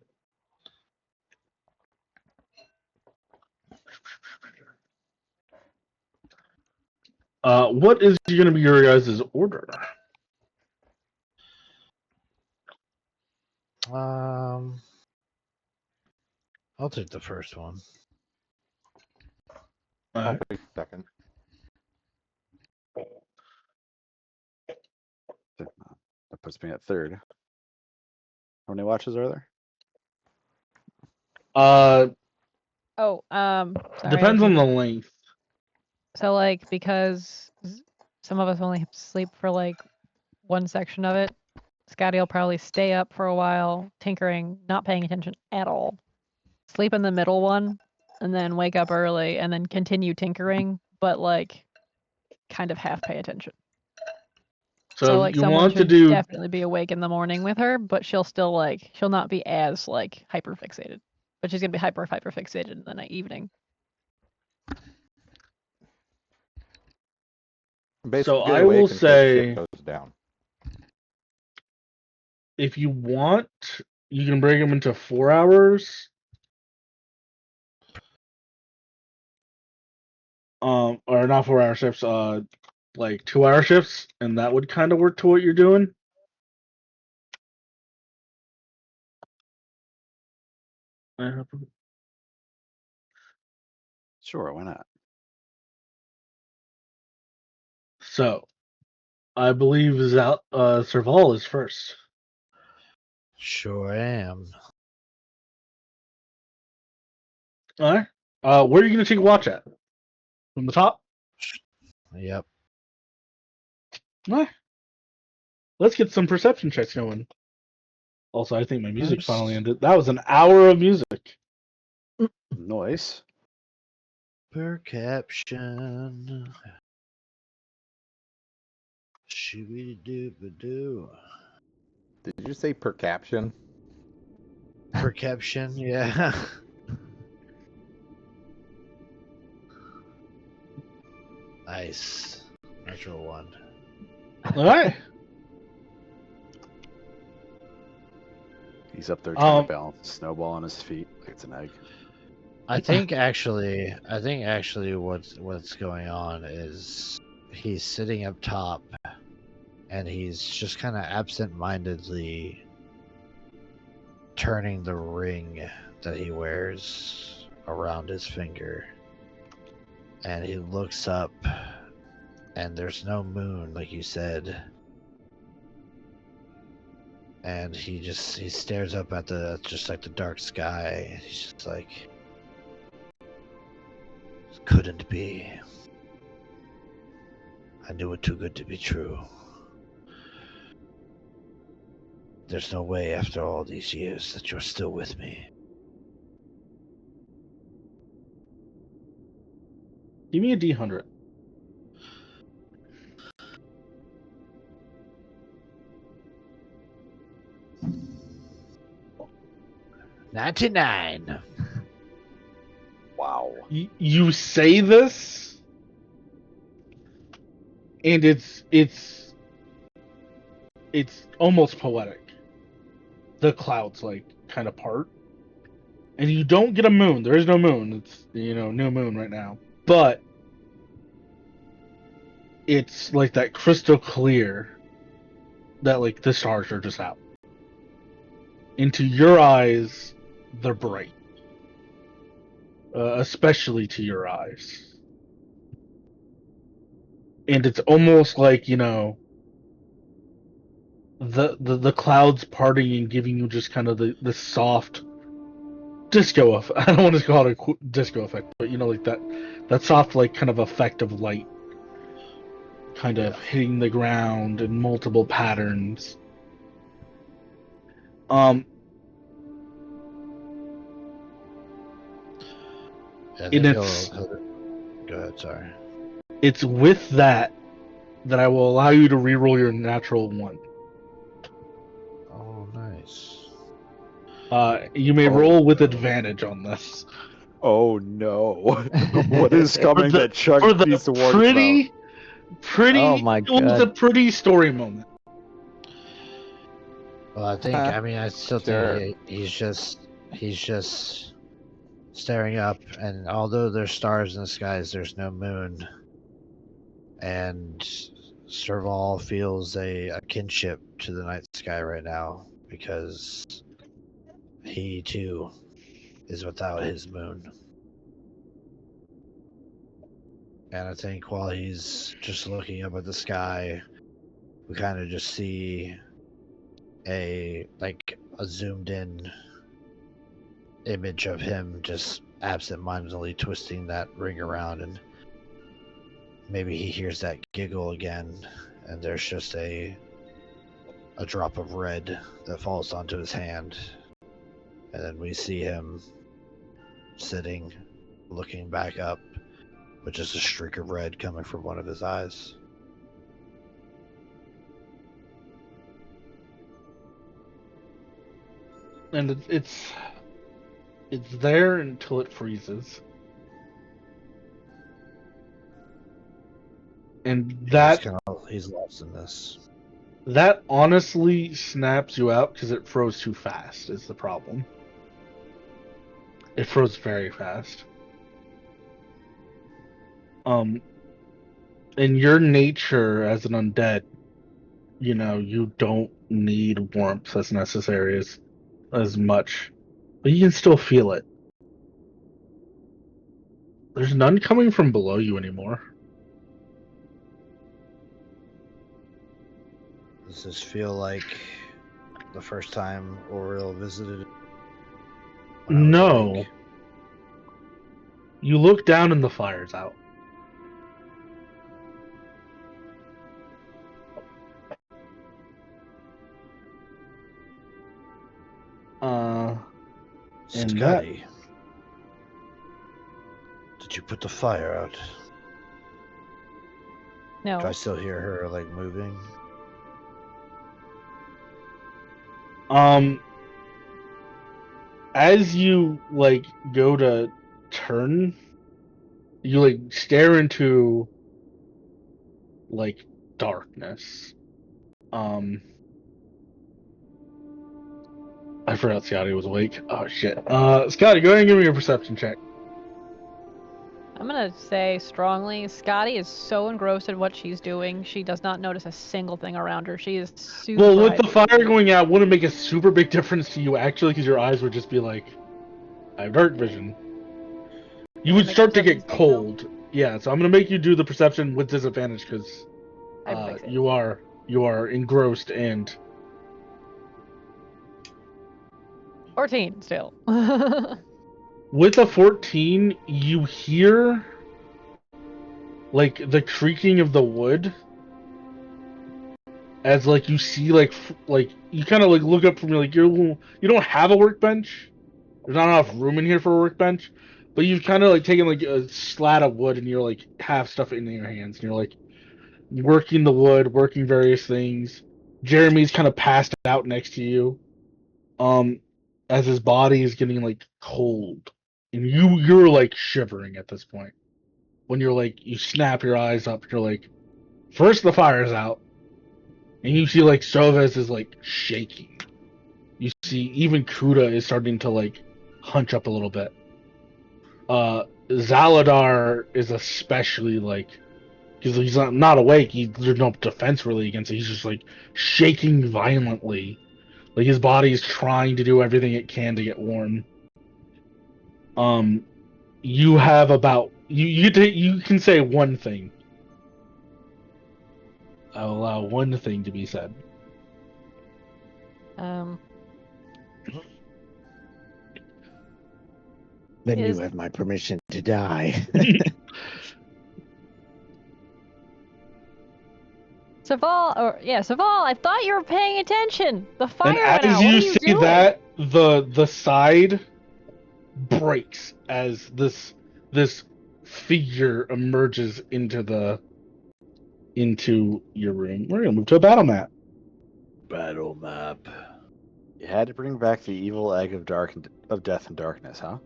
What is going to be your guys' order? I'll take the first one. I'll take second. That puts me at third. How many watches are there? Oh, sorry. Depends on the length. So, like, because some of us only have to sleep for, like, one section of it, Scotty will probably stay up for a while, tinkering, not paying attention at all. Sleep in the middle one, and then wake up early, and then continue tinkering, but, like, kind of half pay attention. So like, you someone want to should do definitely be awake in the morning with her, but she'll still, like, she'll not be as, like, hyper fixated. But she's gonna be hyper fixated in the evening. Basically, I awake will until say- shit goes down. if you want, you can break them into 4 hours. Or not 4-hour shifts, like 2-hour shifts, and that would kind of work to what you're doing. Sure, why not? So, I believe Serval is first. Sure am. All right. Where are you going to take a watch at? From the top? Yep. All right. Let's get some perception checks going. Also, I think my music Nice. finally ended. That was an hour of music. Noise. Perception. Shooby-doo-ba-doo. Did you say per caption? Perception, yeah. Nice. Natural one. All right. He's up there trying Um, to balance a snowball on his feet like it's an egg. I think actually what's going on is he's sitting up top and he's just kind of absent-mindedly turning the ring that he wears around his finger. And he looks up and there's no moon, like you said. And he stares up at the dark sky. He's just like, couldn't be. I knew it too good to be true. There's no way after all these years that you're still with me. give me a D100. 99. Wow. You say this, and it's almost poetic. The clouds like kind of part, and you don't get a moon. There is no moon. It's new moon right now, but it's like that crystal clear that like the stars are just out. Into your eyes, they're bright, especially to your eyes, and it's almost like the clouds parting and giving you just kind of the soft disco effect. I don't want to call it a disco effect, but like that soft, like kind of effect of light, kind of hitting the ground in multiple patterns. I And think it's Go ahead, sorry. it's with that I will allow you to reroll your natural one. Oh, nice. You may roll with advantage on this. Oh no! What is coming For that Chuck for the needs to warn us about? Oh my it was a God. pretty story moment. Well, I think, I still Sure. think he's just staring up, and although there's stars in the skies, there's no moon. And Serval feels a kinship to the night sky right now because he too is without his moon. And I think while he's just looking up at the sky, we kind of just see a zoomed in image of him just absent-mindedly twisting that ring around, and maybe he hears that giggle again, and there's just a drop of red that falls onto his hand, and then we see him sitting, looking back up, with just a streak of red coming from one of his eyes. And it's there until it freezes. And He's lost in this. that honestly snaps you out because it froze too fast is the problem. It froze very fast. In your nature as an undead, you don't need warmth as necessary as much, but you can still feel it. There's none coming from below you anymore. Does this feel like the first time Oriel visited? when I was No. awake? You look down and the fire's out. And Scotty, did you put the fire out? No. Do I still hear her moving? As you go to turn, you stare into darkness. I forgot Scotty was awake. Oh shit. Scotty, go ahead and give me a perception check. I'm gonna say strongly, Scotty is so engrossed in what she's doing, she does not notice a single thing around her. She is super. Well, with the fire going out, wouldn't make a super big difference to you actually, because your eyes would just be like, I have dark vision. You would start to get cold. Yeah, so I'm gonna make you do the perception with disadvantage because you are engrossed and 14 still. with a 14, you hear the creaking of the wood as you see you kind of look up from you don't have a workbench. There's not enough room in here for a workbench, but you've kind of taken a slat of wood and you're half stuff it in your hands and you're working the wood, working various things. Jeremy's kind of passed out next to you, as his body is getting cold, and you're shivering at this point. When you snap your eyes up, you're first the fire's out, and you see Sovez is shaking. You see even Kuda is starting to hunch up a little bit. Zaladar is especially because he's not awake. There's no defense really against it. He's just shaking violently, his body is trying to do everything it can to get warm. You have about you can say one thing. I'll allow one thing to be said. Then Is- you have my permission to die. Saval, I thought you were paying attention. The fire And went as out. What you are you say doing? that, the side breaks as this figure emerges into your room. We're gonna move to a battle map. Battle map. You had to bring back the evil egg of death and darkness, huh?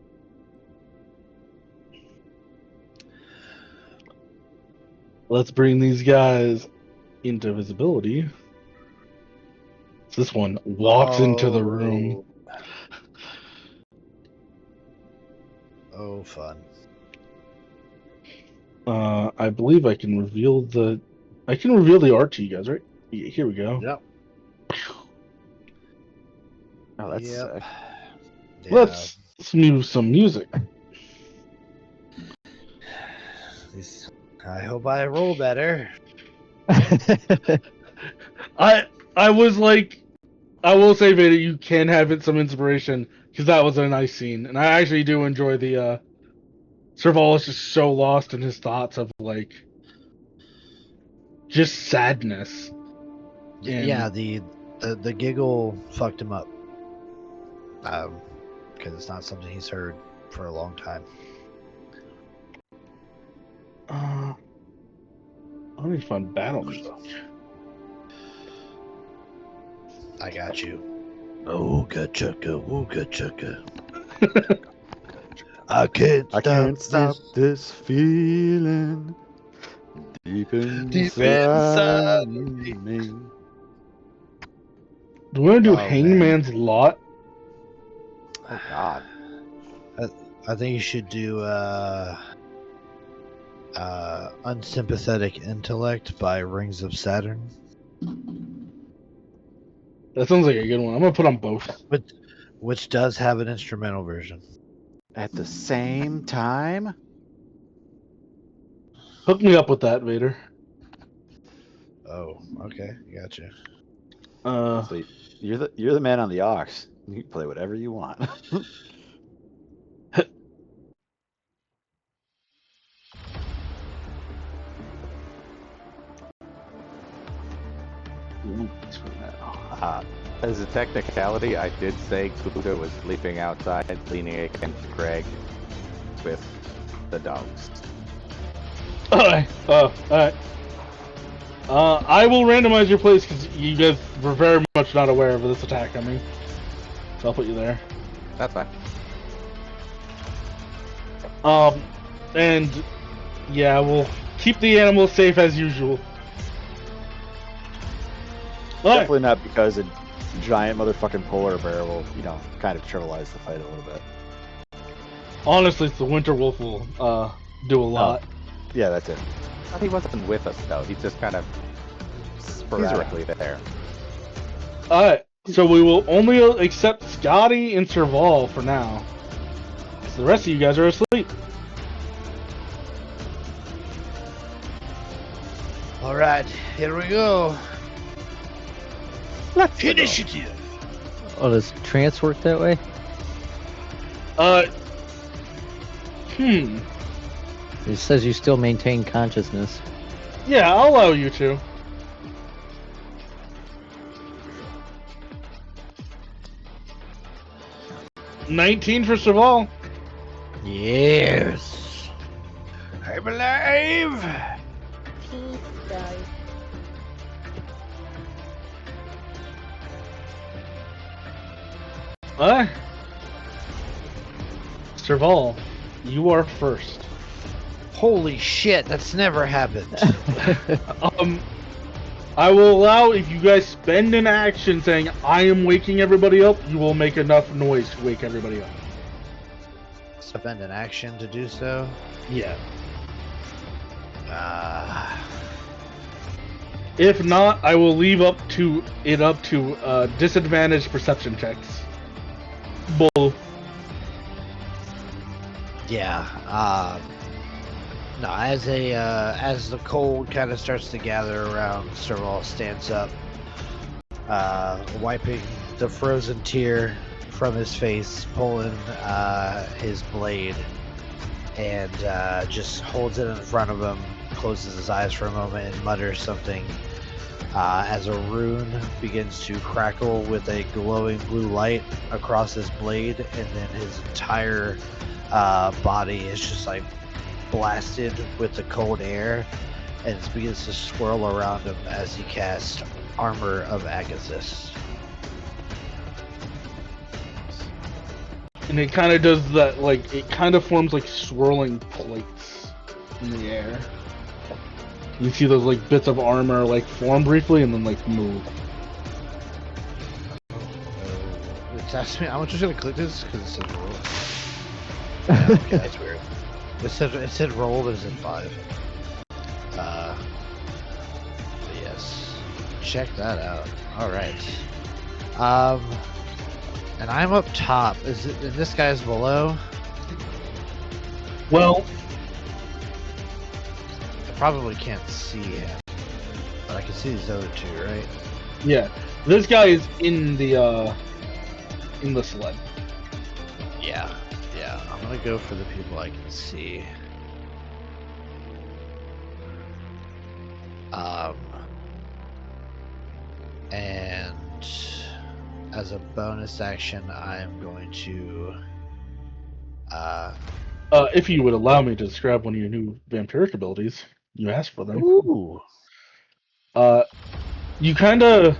Let's bring these guys into visibility. This one walks into the room. Oh, fun. I believe I can reveal the art to you guys, right? Here we go. Yep. Oh, that's sick. Yeah. Let's move some music. I hope I roll better. I was like, I will say, Vader, you can have some inspiration because that was a nice scene, and I actually do enjoy the. Serval is just so lost in his thoughts of like, just sadness. Yeah, the giggle fucked him up. Because it's not something he's heard for a long time. I need to find battle music. I got you. Ooga chugga, ooga chugga. I can't stop this feeling deep inside me. Do we want to do Oh, Hangman's Lot? Oh God. I think you should do Unsympathetic Intellect by Rings of Saturn. That sounds like a good one. I'm gonna put on both. Which does have an instrumental version. At the same time? Hook me up with that, Vader. Oh, okay, gotcha. So you're the man on the aux. You can play whatever you want. As a technicality, I did say Kuda was sleeping outside, leaning against Greg with the dogs. Alright. I will randomize your place because you guys were very much not aware of this attack coming. So I'll put you there. That's fine. And yeah, we'll keep the animals safe as usual. Alright. Definitely not because a giant motherfucking polar bear will, kind of trivialize the fight a little bit. Honestly, the winter wolf will do a lot. Yeah, that's it. But he wasn't with us though. He's just kind of sporadically there. Alright, so we will only accept Scotty and Serval for now. So the rest of you guys are asleep. Alright, here we go. Initiative. Oh, does trance work that way? It says you still maintain consciousness. Yeah, I'll allow you to. $19 for Serval. Yes. I'm alive. He died. Serval, you are first. Holy shit, that's never happened. I will allow if you guys spend an action saying I am waking everybody up, you will make enough noise to wake everybody up. Spend an action to do so? Yeah. Uh, If not, I will leave up to disadvantaged perception checks. Bull. yeah. No, as the cold kind of starts to gather around, Serval stands up, wiping the frozen tear from his face, pulling his blade, and just holds it in front of him, closes his eyes for a moment, and mutters something as a rune begins to crackle with a glowing blue light across his blade, and then his entire body is just like blasted with the cold air, and it begins to swirl around him as he casts Armor of Agathis. And it kind of does that, like, it kind of forms like swirling plates in the air. You see those, like, bits of armor, like, form briefly and then, like, move. It's asking me, I'm just gonna click this because it said roll. Yeah, okay, that's weird. It said roll, but it said 5. But yes, check that out. All right. And I'm up top. And this guy's below? Well, I probably can't see him, but I can see these other two, right? yeah. This guy is in the sled. Yeah. I'm gonna go for the people I can see. And as a bonus action, I'm going to If you would allow me to describe one of your new vampiric abilities, you asked for them. ooh. You kind of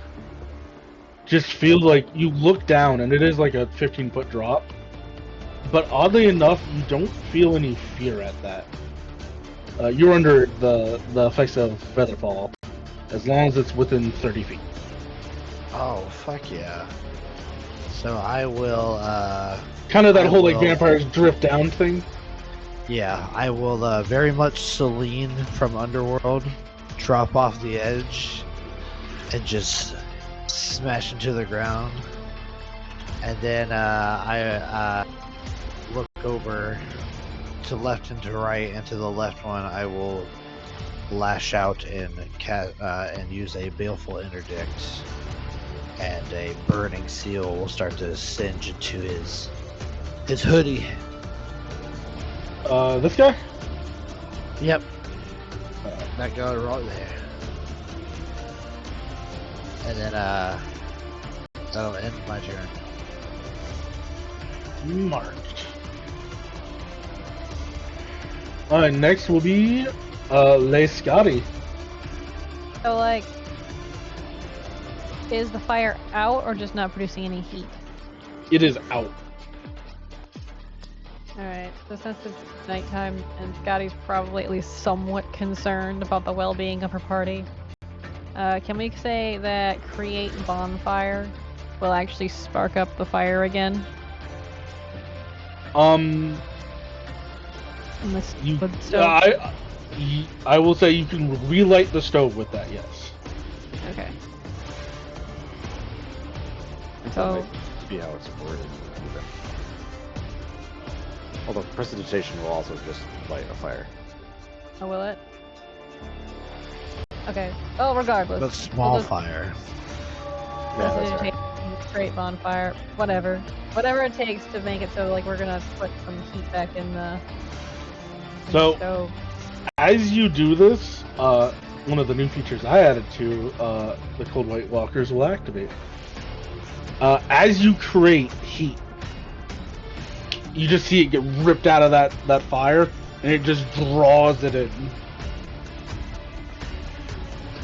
just feel like you look down, and it is like a 15-foot drop. But oddly enough, you don't feel any fear at that. You're under the effects of Featherfall, as long as it's within 30 feet. Oh, fuck yeah. So I will, Kind of that I whole like will- vampires drift down thing. yeah, I will very much Celine from Underworld drop off the edge and just smash into the ground. And then I look over to left and to right, and to the left one I will lash out and use a baleful interdict, and a burning seal will start to singe into his hoodie. This guy? Yep, that guy right there. And then that'll end my turn. Marked. Alright, next will be Le Scotti. So, like, is the fire out or just not producing any heat? It is out. Alright, so since it's nighttime and Scotty's probably at least somewhat concerned about the well-being of her party, can we say that create bonfire will actually spark up the fire again? In this wood stove? I will say you can relight the stove with that, yes. Okay. That So, might be how it's worded. Although precipitation will also just light a fire. oh, will it? Okay. Oh, regardless. But small We'll just- fire. Yeah, that's right. Great bonfire, whatever it takes to make it so like we're gonna put some heat back in the So- stove. As you do this, one of the new features I added to the Cold White Walkers will activate. As you create heat, you just see it get ripped out of that fire, and it just draws it in.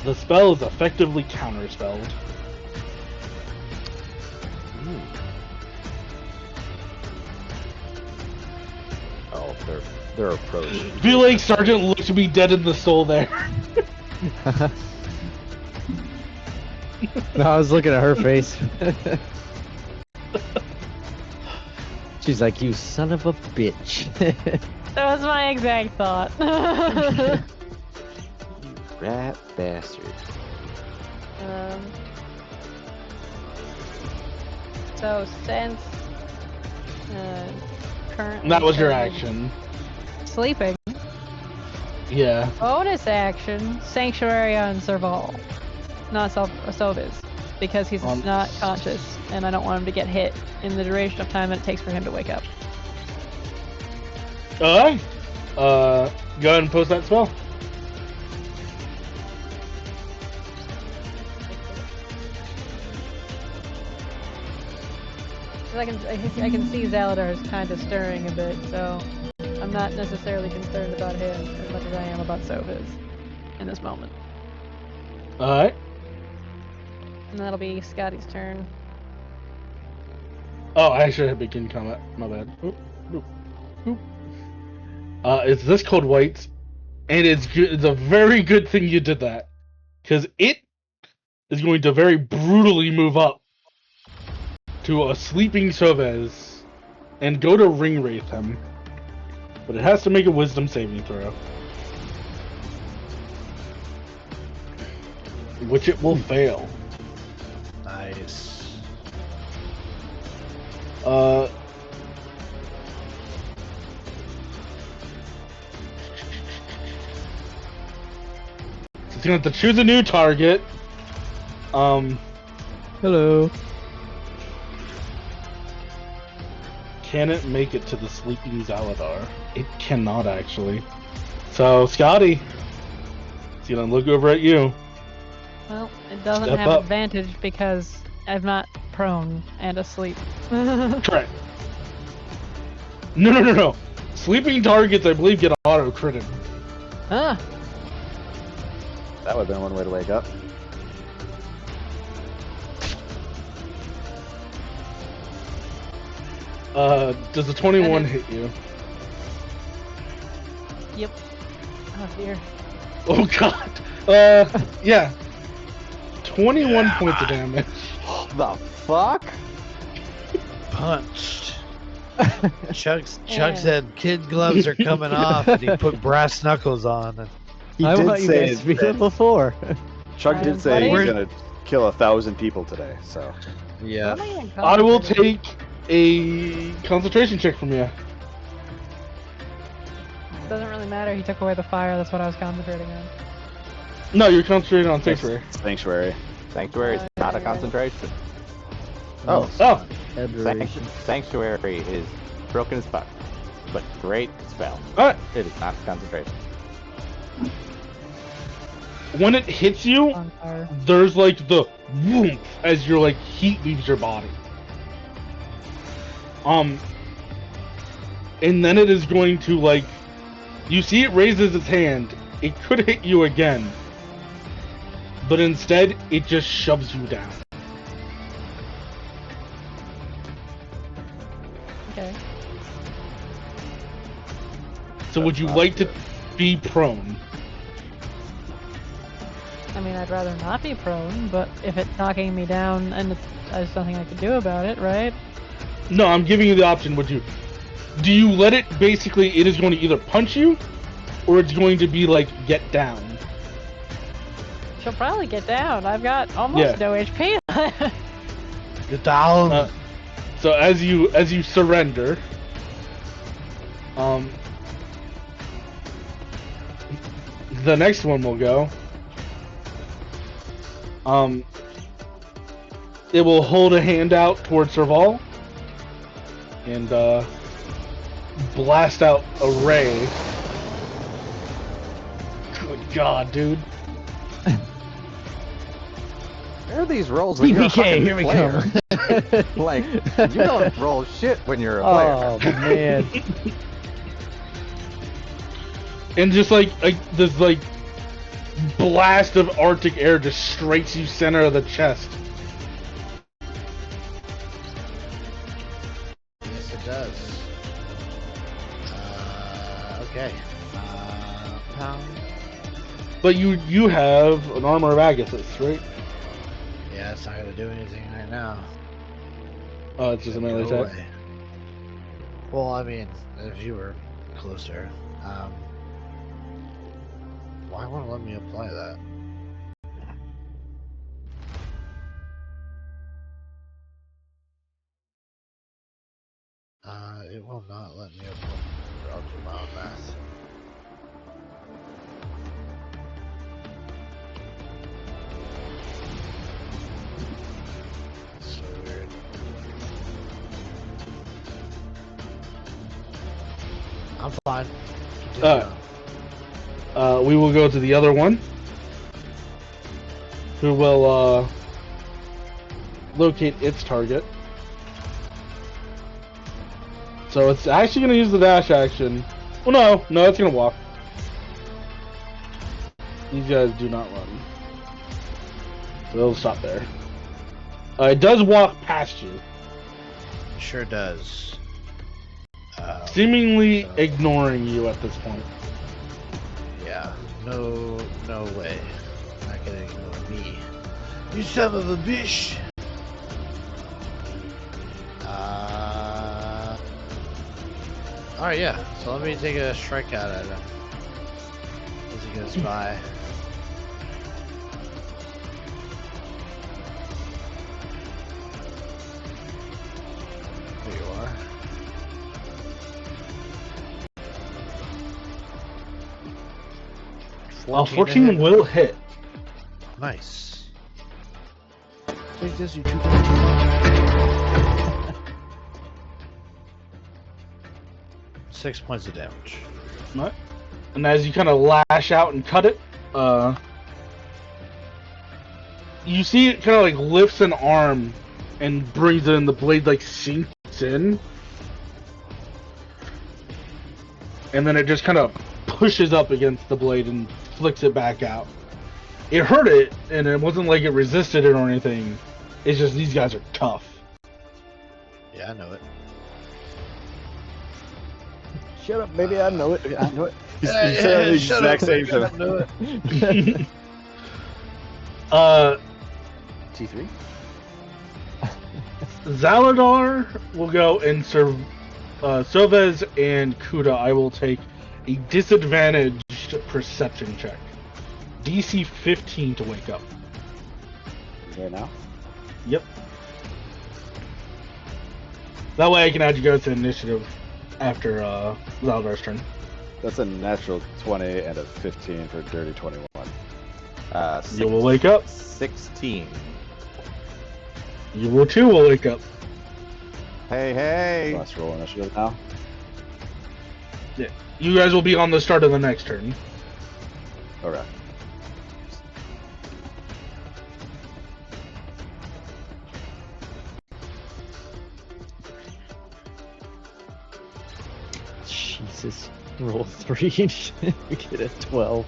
The spell is effectively counterspelled. Oh, their approach. Feel like Sergeant looks to be dead in the soul there. No, I was looking at her face. She's like, you son of a bitch. That was my exact thought. Rat bastard. So since currently And that was your started action. sleeping, Yeah. bonus action, Sanctuary on Serval. Not Soviz. because he's not conscious, and I don't want him to get hit in the duration of time that it takes for him to wake up. Alright. Go ahead and post that spell. I can see Zaladar is kind of stirring a bit, so I'm not necessarily concerned about him as much as I am about Soviz in this moment. Alright. And that'll be Scotty's turn. Oh, I should have begin combat. My bad. Oop, oop, oop. It's this cold white, and it's good. It's a very good thing you did that, because it is going to very brutally move up to a sleeping Soviz and go to ring wraith him, but it has to make a wisdom saving throw, which it will fail. Nice. It's gonna have to choose a new target. Hello. Can it make it to the sleeping Zaladar? It cannot, actually. So, Scotty, it's gonna look over at you. Well, it doesn't Step have up. advantage because I'm not prone and asleep. Correct. No. Sleeping targets, I believe, get auto-critted. Ah, That would have been one way to wake up. Does the 21 That hit you? yep. Oh dear. Oh god. Yeah. 21 points of damage. The fuck? Punched. Chuck Yeah. said kid gloves are coming off, and he put brass knuckles on. And He I did want you say guys to be that- level 4. Chuck did say buddy. he's gonna kill 1,000 people today. So yeah, I'm not even I will concentrating. take a concentration check from you. Doesn't really matter. He took away the fire. That's what I was concentrating on. No, you're concentrating on Sanctuary. Sanctuary. Sanctuary is not a Right. concentration. Oh, Oh, Aberration. Sanctuary is broken as fuck, but great spell. alright. It is not concentration. When it hits you, On fire. there's like the whoomp as your like heat leaves your body. And then it is going to like, you see it raises its hand. It could hit you again, but instead it just shoves you down. Okay. So would you like to be prone? I mean, I'd rather not be prone, but if it's knocking me down and there's nothing I can do about it, right? No, I'm giving you the option. Would you? Do you let it basically? It is going to either punch you, or it's going to be like get down. She'll probably get down. I've got almost Yeah. no HP. get down. So as you surrender, the next one will go. It will hold a hand out towards Serval and blast out a ray. Good God, dude! Where are these rolls when you're a TPK, fucking here we player? come. Like, you don't roll shit when you're a player. Oh man. And just like this like blast of Arctic air just strikes you center of the chest. Yes, it does. Okay. Pound. But you have an armor of Agathis, right? Yeah, it's not gonna do anything right now. Oh, it's just a melee Go attack. away. Well, I mean, if you were closer, why won't it let me apply that? It will not let me apply. I'll do my own math. I'm fine. We will go to the other one, who will locate its target. So it's actually going to use the dash action. Well, no, it's going to walk. These guys do not run. So it'll stop there. It does walk past you. Sure does. Seemingly ignoring you at this point. Yeah. No way. Not gonna ignore me. You son of a bitch. Alright, yeah. So let me take a strike out at him. As he goes by. There you are. Well, 14 will hit. Nice. Take this, you two. 6 points of damage. Right. And as you kind of lash out and cut it, you see it kind of like lifts an arm and brings it in. The blade like sinks in, and then it just kind of pushes up against the blade and flicks it back out. It hurt it, and it wasn't like it resisted it or anything. It's just these guys are tough. Yeah, I know it. Shut up, baby. I know it. I know it. He's saying the exact same thing. T3? Zaladar will go and serve Sovez and Kuda. I will take a disadvantaged perception check. DC 15 to wake up. Here now? Yep. That way I can add you guys to initiative after Zaldar's turn. That's a natural 20 and a 15 for dirty 21. You will wake up. 16. You will too will wake up. Hey. Let's roll initiative now. Yeah. You guys will be on the start of the next turn. Alright. Jesus. Roll 3. We get a 12.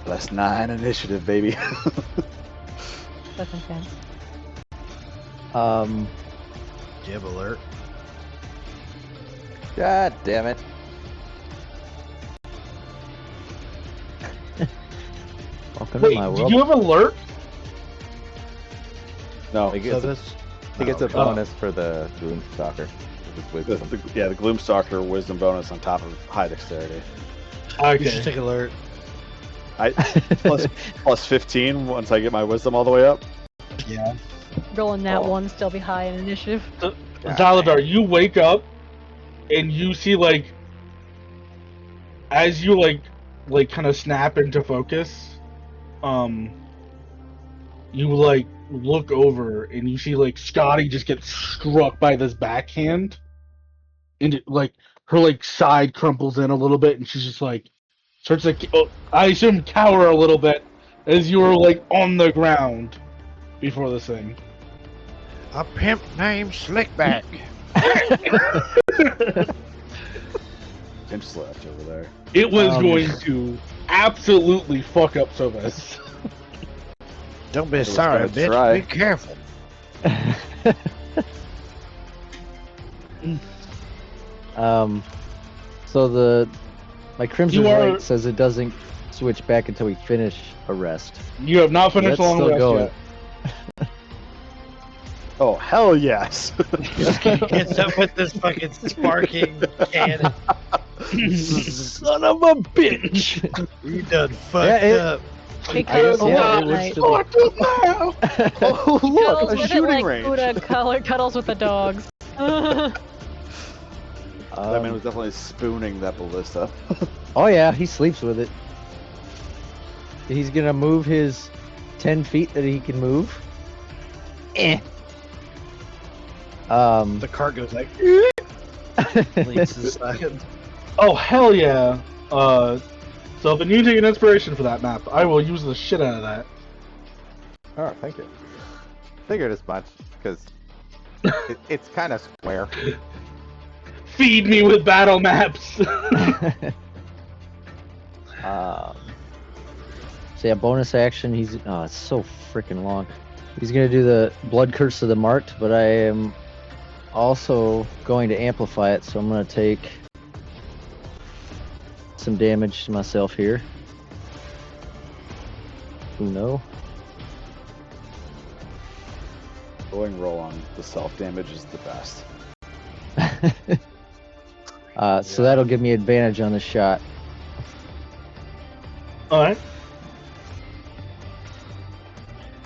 Plus 9 initiative, baby. That's intense. Jib alert. God damn it. Welcome Wait, to my did world. you have alert? No, He So gets, this. he gets a okay. bonus for the Gloom Stalker. the Gloomstalker wisdom bonus on top of high dexterity. You should Okay. take alert. Plus 15 once I get my wisdom all the way up. Yeah. Rolling that Oh. one, still be high in initiative. Zaladar, you wake up and you see like as you like kind of snap into focus, you like look over and you see like Scotty just get struck by this backhand, and it, like her like side crumples in a little bit, and she's just like starts like I assume cower a little bit as you were like on the ground before this thing. A pimp named Slickback. Pimp slapped over there. It was going to absolutely fuck up Sovas. Don't be was sorry, gonna bitch. try. Be careful. So my Crimson You are- Light says it doesn't switch back until we finish a rest. You have not finished Let's long still rest go. yet. Oh, hell yes. Gets up with this fucking sparking cannon. Son of a bitch! You done fucked Yeah, it- up. He I guess, cuddles yeah, with it it would like, still Oh, look, cuddles a with it shooting like range. Kuda cuddles with the dogs. That man Um, was definitely spooning that ballista. oh yeah, he sleeps with it. He's gonna move his 10 feet that he can move. The cart goes like leans aside. Oh hell yeah! So if you take an inspiration for that map, I will use the shit out of that. Oh, thank you. Figured as much because it's kind of square. Feed me with battle maps. So yeah, bonus action. He's it's so freaking long. He's gonna do the Blood Curse of the Marked, but I am also going to amplify it, so I'm gonna take some damage to myself here. No. Going roll on the self damage is the best. So that'll give me advantage on the shot. All right.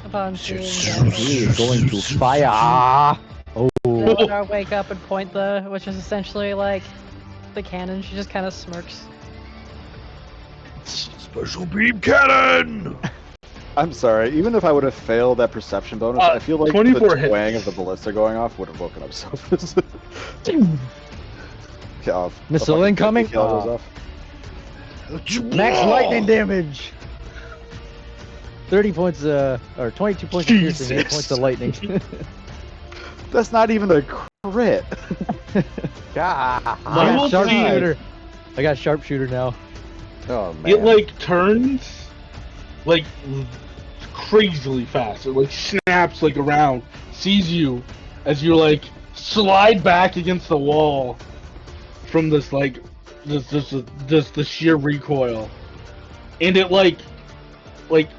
Upon seeing He damage. is going to fire. Oh. Eleanor wake up and point which is essentially like the cannon. She just kind of smirks. Special beam cannon. I'm sorry. Even if I would have failed that perception bonus, I feel like 24 the hits. twang of the ballista going off would have woken up Sophus. Missile incoming. Off. Max lightning damage. 30 points, or 22 points of piercing, 8 points of lightning. That's not even a crit. Ah, My whole team, Sharpshooter. I got sharpshooter now. oh man. it like turns like crazily fast. It like snaps like around, sees you as you like slide back against the wall from this like the sheer recoil, and it like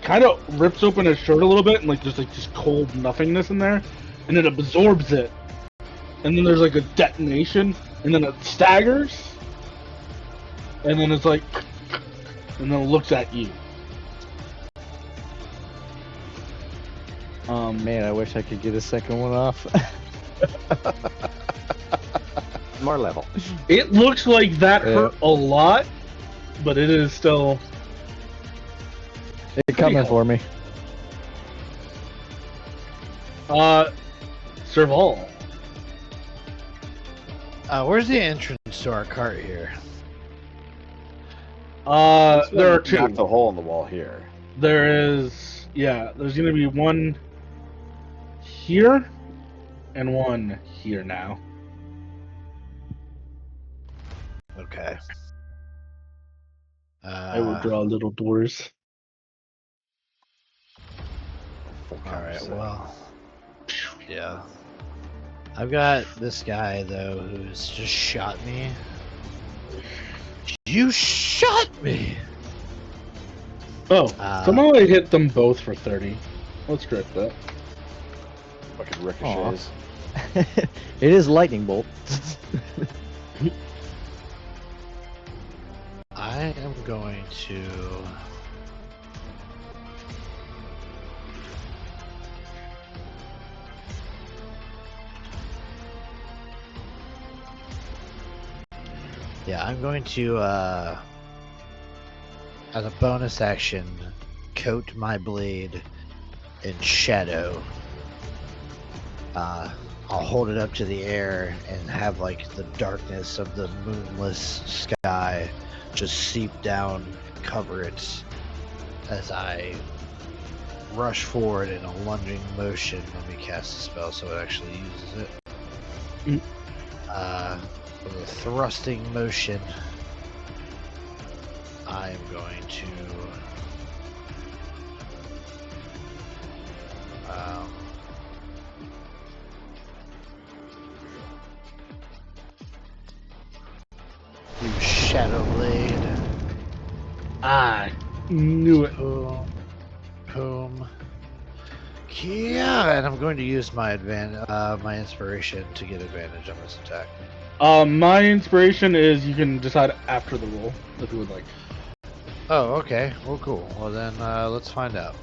kind of rips open his shirt a little bit, and like there's like just cold nothingness in there, and it absorbs it, and then there's like a detonation, and then it staggers, and then it's like, and then it looks at you. Man, I wish I could get a second one off. More level. It looks like that hurt a lot, but it is still. They're coming for me. Serval. Where's the entrance to our cart here? There are two. Knocked a hole in the wall here. There is, yeah. There's gonna be one here and one here now. Okay. I will draw little doors. Alright, well. Yeah. I've got this guy, though, who's just shot me. You shot me! Oh, somehow I hit them both for 30. Let's strip that. Fucking ricochets. It is lightning bolt. I am going to... Yeah, I'm going to, as a bonus action, coat my blade in shadow. I'll hold it up to the air and have like the darkness of the moonless sky just seep down, cover it as I rush forward in a lunging motion. Let me cast the spell so it actually uses it. With a thrusting motion, I am going to use Shadow Blade. I knew it. Boom. Yeah, and I'm going to use my my inspiration to get advantage on this attack. My inspiration is you can decide after the roll if you would like. Oh, okay. Well, cool. Well, then let's find out.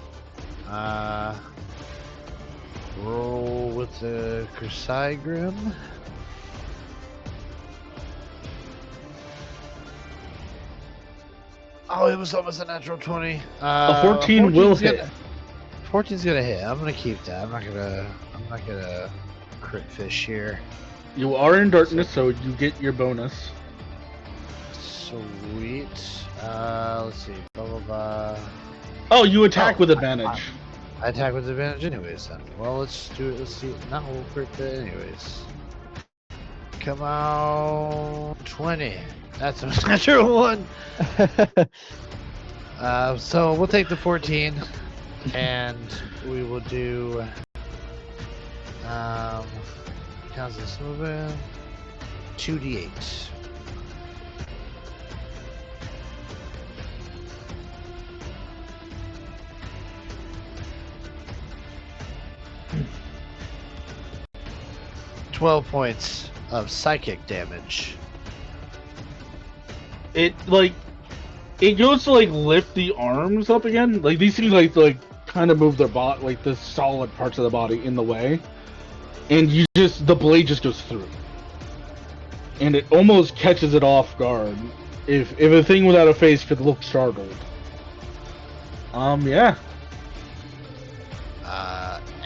Roll with the Crucigrim. Oh, it was almost a natural 20. A 14 will hit. 14's gonna hit. I'm gonna keep that. I'm not gonna crit fish here. You are in darkness, so you get your bonus. Sweet. Let's see. Blah blah blah. Oh, you attack Oh, with advantage. I attack with advantage anyways then. Well, let's do it. Let's see. Not we'll crit that anyways. Come on, 20. That's a natural one. So we'll take the 14, and we will do. How's this moving? 2d8. $12 points of psychic damage. It goes to lift the arms up again. Like these things kind of move their body, like the solid parts of the body in the way, and the blade just goes through, and it almost catches it off guard. If a thing without a face could look startled. Yeah.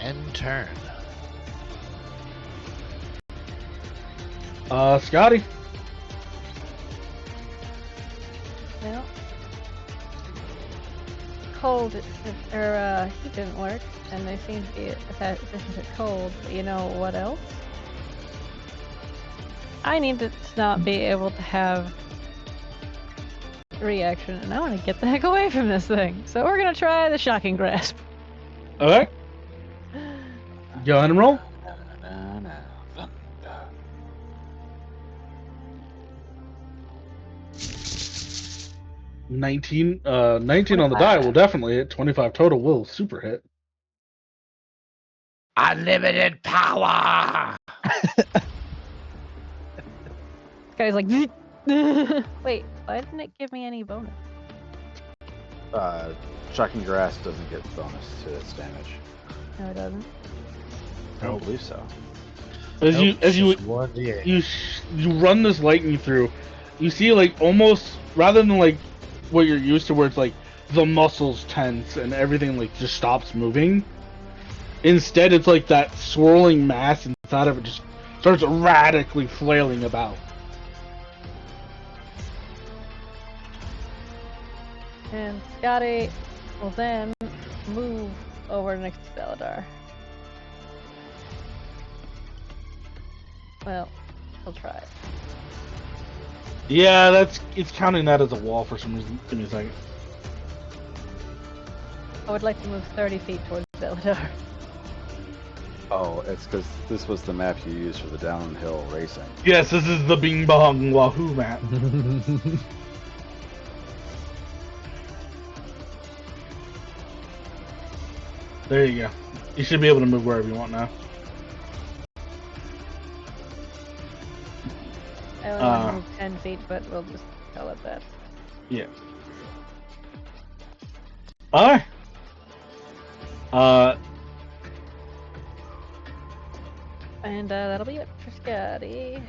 End turn. Scotty. Well, cold or heat didn't work, and they seem to be resistant to cold. But you know what else? I need to not be able to have reaction, and I want to get the heck away from this thing. So we're gonna try the shocking grasp. Okay. Go ahead and roll. 19 on the die will definitely hit. 25 total will super hit. Unlimited power. Guy's like, wait, why didn't it give me any bonus? Shocking Grasp doesn't get bonus to its damage. No, it doesn't. I don't believe so. As you run this lightning through, you see almost rather than what you're used to, where it's the muscles tense and everything just stops moving. Instead, it's that swirling mass inside of it just starts radically flailing about. And Scotty will then move over next to Saladar. Well, he'll try it. Yeah, it's counting that as a wall for some reason. Give me a second. I would like to move 30 feet towards Saladar. Oh, it's because this was the map you used for the downhill racing. Yes, this is the Bing Bong Wahoo map. There you go. You should be able to move wherever you want now. I only want to move 10 feet, but we'll just call it that. Yeah. Alright. And that'll be it for Scotty.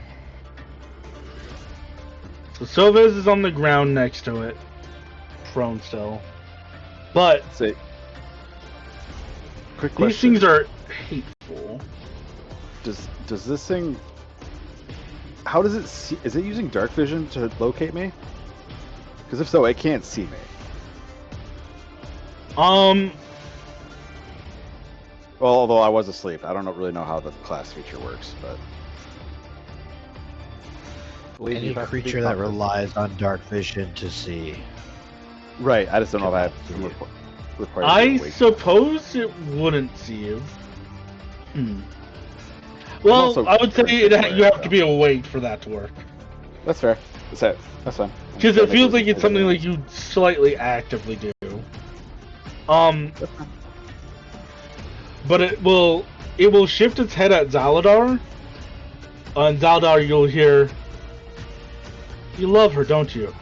So Silvez is on the ground next to it. Prone still. But Say, quick question. these things are hateful. Does this thing? How does it see? Is it using dark vision to locate me? Because if so, it can't see me. Well, although I was asleep, I don't really know how the class feature works, but Any creature that relies on dark vision to see. right. I just don't know if I have required. I suppose it wouldn't see you. Well, also I would say you have to though. be awake for that to work. That's fair. That's fine. Because it feels like it's something you slightly actively do. But it will shift its head at Zaladar. On Zaladar, you'll hear, "You love her, don't you?"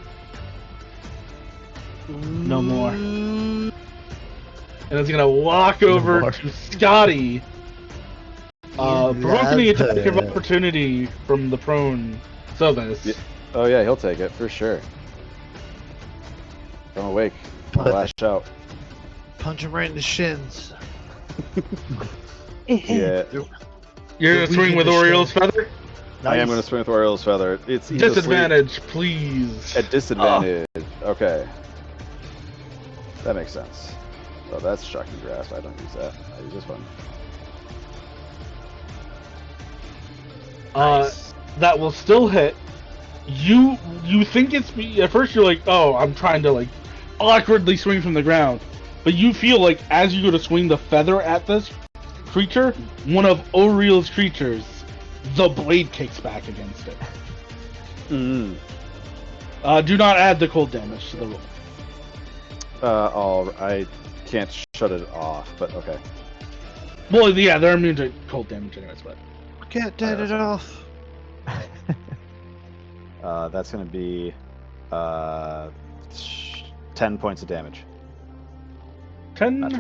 No more. And it's gonna walk over to Scotty, provoking the attack of opportunity from the prone Silvez. Yeah. Oh yeah, he'll take it for sure. I'm awake. I'll lash out. Punch him right in the shins. Yeah. You're gonna swing with Oriole's feather? I am going to swing with Oriole's Feather. It's he's asleep. Disadvantage, please. At disadvantage. Okay. That makes sense. Oh, that's Shocking Grasp. I don't use that. I use this one. That will still hit. You think it's me. At first, you're like, oh, I'm trying to like awkwardly swing from the ground, but you feel like as you go to swing the feather at this creature, one of Oriel's creatures, the blade kicks back against it. Mm. Do not add the cold damage to the roll. I can't shut it off, but okay. Well, yeah, they're immune to cold damage anyways, but Can't dead it off. That's going to be 10 points of damage. 10. Not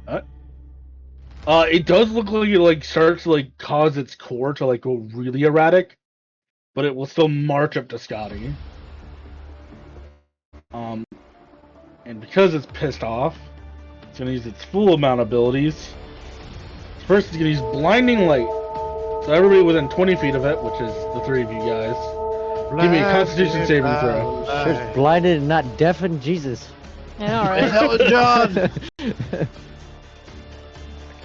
12. It does look like it like starts to like cause its core to like go really erratic, but it will still march up to Scotty. And because it's pissed off, it's gonna use its full amount of abilities. First, it's gonna use Blinding Light. So everybody within 20 feet of it, which is the three of you guys, give me a Constitution saving throw. Just blinded and not deafened, Jesus. I know, right? That was John.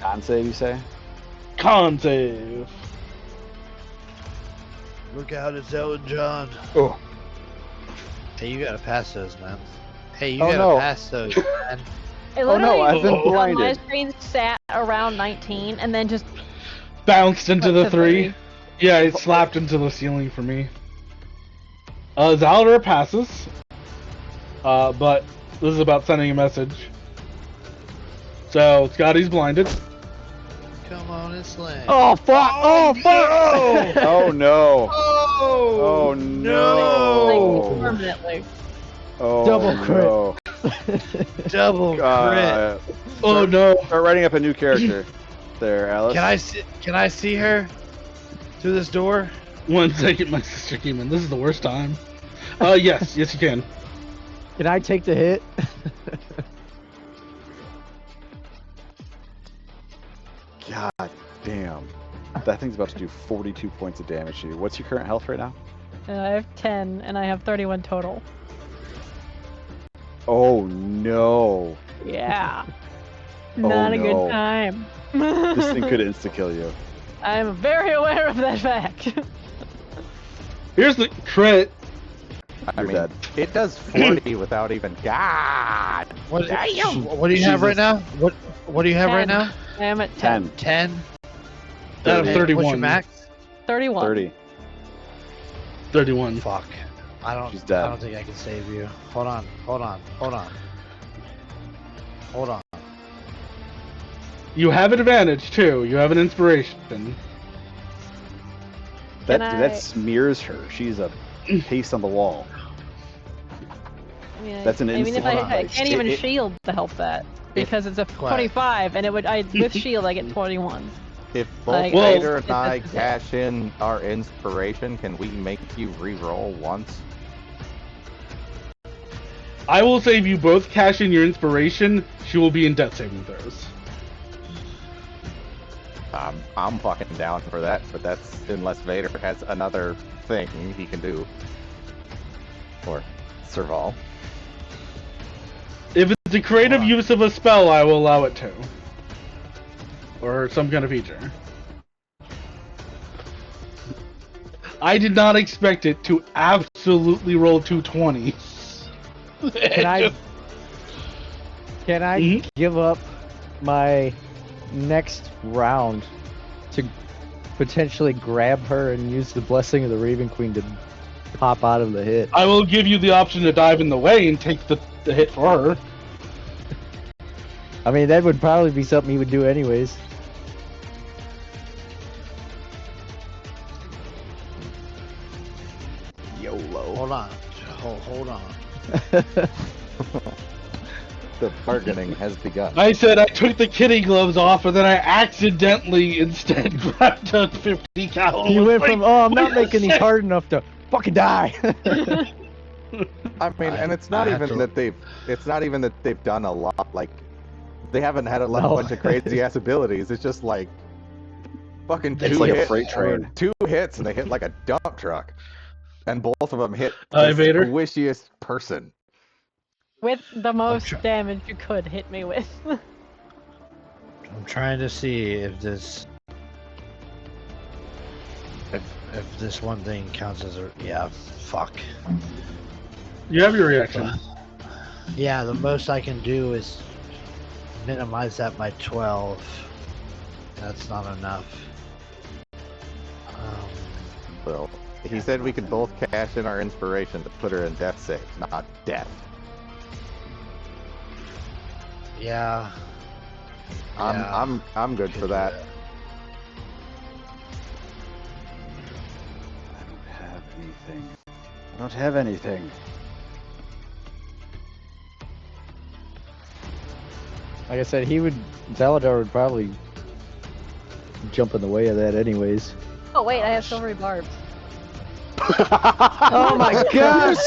Con save, you say? Con save. Look out, it's Elton John. Oh. Hey, you gotta pass those, man. Hey, you Oh, gotta no. pass those, man. It Oh, no, literally I've been on my blinded. screen sat around 19 and then just Bounced into went the to three. Yeah, it slapped into the ceiling for me. Zaldar passes. But this is about sending a message. So, Scotty's blinded. Come on and slam. Oh fuck! Oh fuck! Oh no! Oh, Oh no! like, permanently. Oh, Double crit. no. Double crit. Oh no. Start writing up a new character. There, Alice. Can I see her through this door? 1 second, my sister came in. This is the worst time. Yes, you can. Can I take the hit? God damn. That thing's about to do 42 points of damage to you. What's your current health right now? I have 10 and I have 31 total. Oh no. Yeah. Oh, Not a no. good time. This thing could insta-kill you. I'm very aware of that fact. Here's the crit. I You're mean, dead. it does 40 without even. God! What, Damn! what do you have right now? What do you have right 10. now? I am at 10. 10. 10? Out of What's 31. What's your max? 31. 30. 31. Fuck. She's dead. I don't think I can save you. Hold on. You have an advantage too. You have an inspiration. That, Can that I- smears her. She's a paste on the wall. I mean, That's an I mean, if instant I one. can't even It- shield to help that because it's a Quiet. 25 and it would with shield I get 21. If both Like, Well- Vader and I it's- cash in our inspiration, can we make you re-roll once? I will say if you both cash in your inspiration, she will be in death saving throws. I'm fucking down for that, but that's unless Vader has another thing he can do. Or Serval. If it's a creative Hold on. use of a spell, I will allow it to. Or some kind of feature. I did not expect it to absolutely roll 220s. Can I? Can I Mhm. give up my next round to potentially grab her and use the blessing of the Raven Queen to pop out of the hit? I will give you the option to dive in the way and take the hit for her. I mean, that would probably be something he would do anyways. YOLO. Hold on. Hold on. The bargaining has begun. I said I took the kitty gloves off, and then I accidentally instead grabbed a 50 cal. He went from, oh, I'm not wait a making these sec- hard enough to fucking die. I mean, and it's not I have even to- that it's not even that they've done a lot. Like, they haven't had a No. bunch of crazy ass abilities. It's just like, fucking It's like a freight train. 2 hits, and they hit like a dump truck. And both of them hit Hi, the Vader. squishiest person. With the most try- damage you could hit me with. I'm trying to see if this if this one thing counts as a fuck. You have your reaction. Yeah, the most I can do is minimize that by 12. That's not enough. Well, he said we could both cash in our inspiration to put her in death saves, not death. Yeah. I'm good for that. I don't have anything. I don't have anything. Like I said, Zaladar would probably jump in the way of that anyways. Oh wait, I have silvery barbs. Oh my gosh!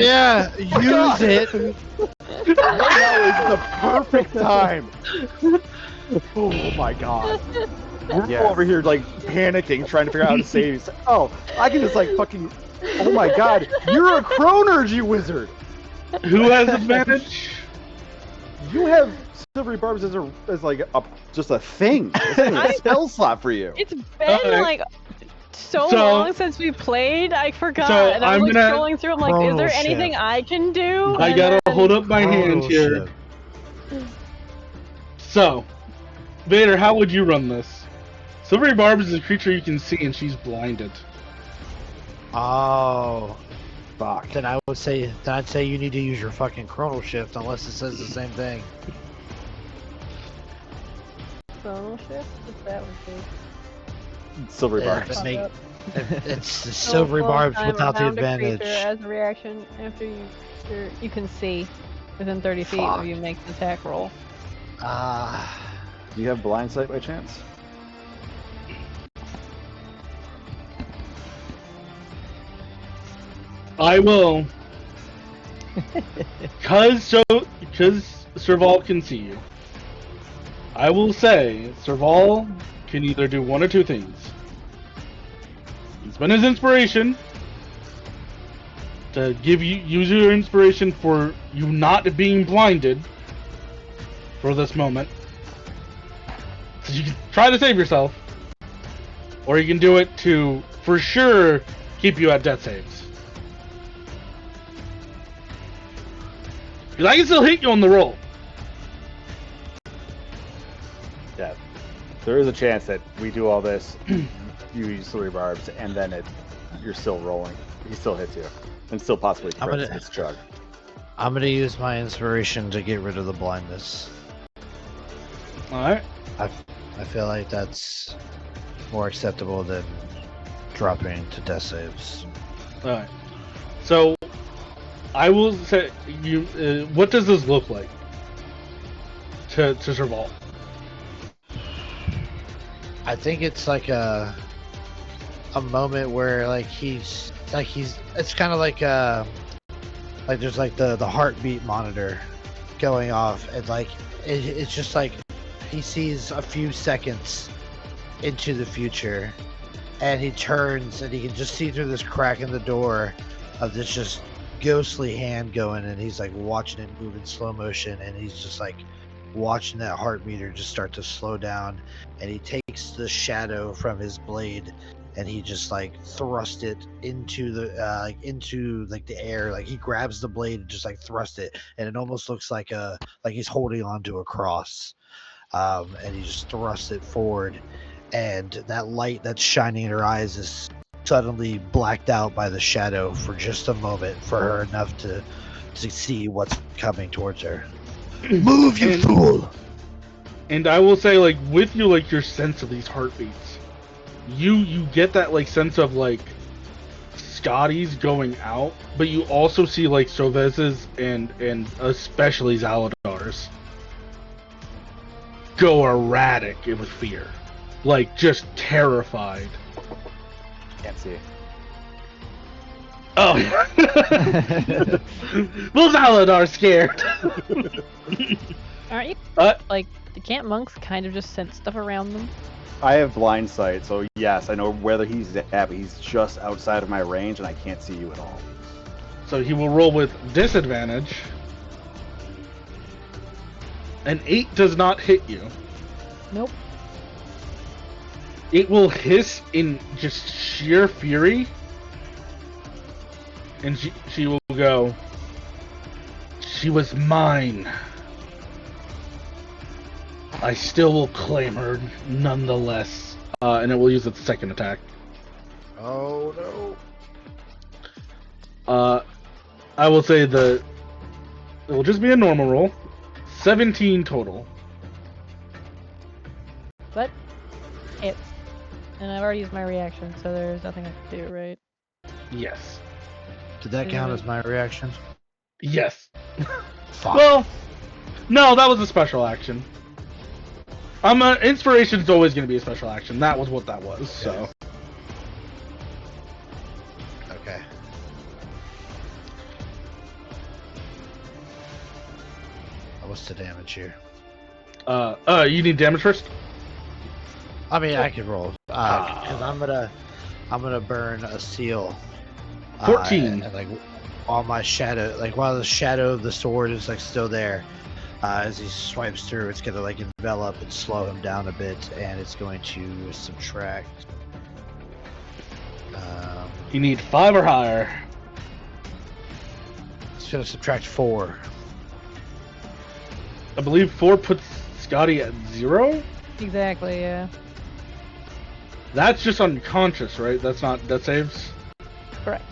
Yeah, use it. Now is the perfect time. Oh my god. We're Yes. over here like panicking, trying to figure out how to save. It's like, oh, I can just like fucking. Oh my god, you're a Chronergy, you wizard. Who has advantage? You have silvery barbs as like just a thing. It's like a spell slot for you. It's been Alright. like so So- long since we played, I forgot. So and I'm I'm like gonna- scrolling through, I'm like, is there Chrono anything shift. I can do? I And gotta then- hold up my hand here. So, Vader, how would you run this? Silvery Barbs is a creature you can see, and she's blinded. Oh, Fuck. then I'd say you need to use your fucking chrono shift unless it says the same thing. Chrono shift? What's that one? Silvery Yeah, barbs. but make- Up. It's the So silvery full barbs time without the around a creature advantage. As a reaction, after you can see within 30 feet Fuck. of you make the attack roll. Ah, Do you have blind sight by chance? I will. Because Serval can see you. I will say Serval can either do one or two things. Spend his inspiration to use your inspiration for you not being blinded for this moment. So you can try to save yourself. Or you can do it to, for sure, keep you at death saves. Because I can still hit you on the roll. Yeah. There is a chance that we do all this, you use silvery barbs, and then you're still rolling. He still hits you. And still possibly I'm crits gonna- his chug. I'm gonna use my inspiration to get rid of the blindness. Alright. I feel like that's more acceptable than dropping to death saves. Alright. So, I will say, what does this look like to Serval? I think it's like a moment where it's kind of like there's like the heartbeat monitor going off, and like it's just like he sees a few seconds into the future, and he turns and he can just see through this crack in the door of this just ghostly hand going, and he's like watching it move in slow motion, and he's just like watching that heart meter just start to slow down, and he takes the shadow from his blade and he just like thrust it into the air. Like he grabs the blade and just like thrust it, and it almost looks like he's holding onto a cross, and he just thrusts it forward, and that light that's shining in her eyes is suddenly blacked out by the shadow for just a moment, for her enough to see what's coming towards her. Move, you fool! And I will say, like, with your sense of these heartbeats, you get that, like, sense of, like, Scotty's going out, but you also see, like, Sovez's and especially Zaladar's go erratic with fear. Like, just terrified. Can't see. Oh, well, Zaladar's scared. Aren't you Uh, like, can't monks kind of just sense stuff around them? I have blind sight, so yes, I know whether he's at, but he's just outside of my range, and I can't see you at all. So he will roll with disadvantage. An 8 does not hit you. Nope. It will hiss in just sheer fury. And she will go, "She was mine. I still will claim her nonetheless." And it will use its second attack. Oh no. I will say it will just be a normal roll. 17 total. But it's. And I've already used my reaction, so there's nothing I can do, right? Yes. Did that count as my reaction? Yes. Fuck. Well, no, that was a special action. Inspiration is always going to be a special action. That was what that was, so. Okay. What's the damage here? You need damage first? I mean, I could roll because I'm gonna burn a seal. 14. And, like while my shadow, like while the shadow of the sword is like still there, as he swipes through, it's gonna like envelop and slow him down a bit, and it's going to subtract. You need 5 or higher. It's gonna subtract 4. I believe 4 puts Scotty at 0? Exactly, yeah. That's just unconscious, right? That's not death saves? Correct.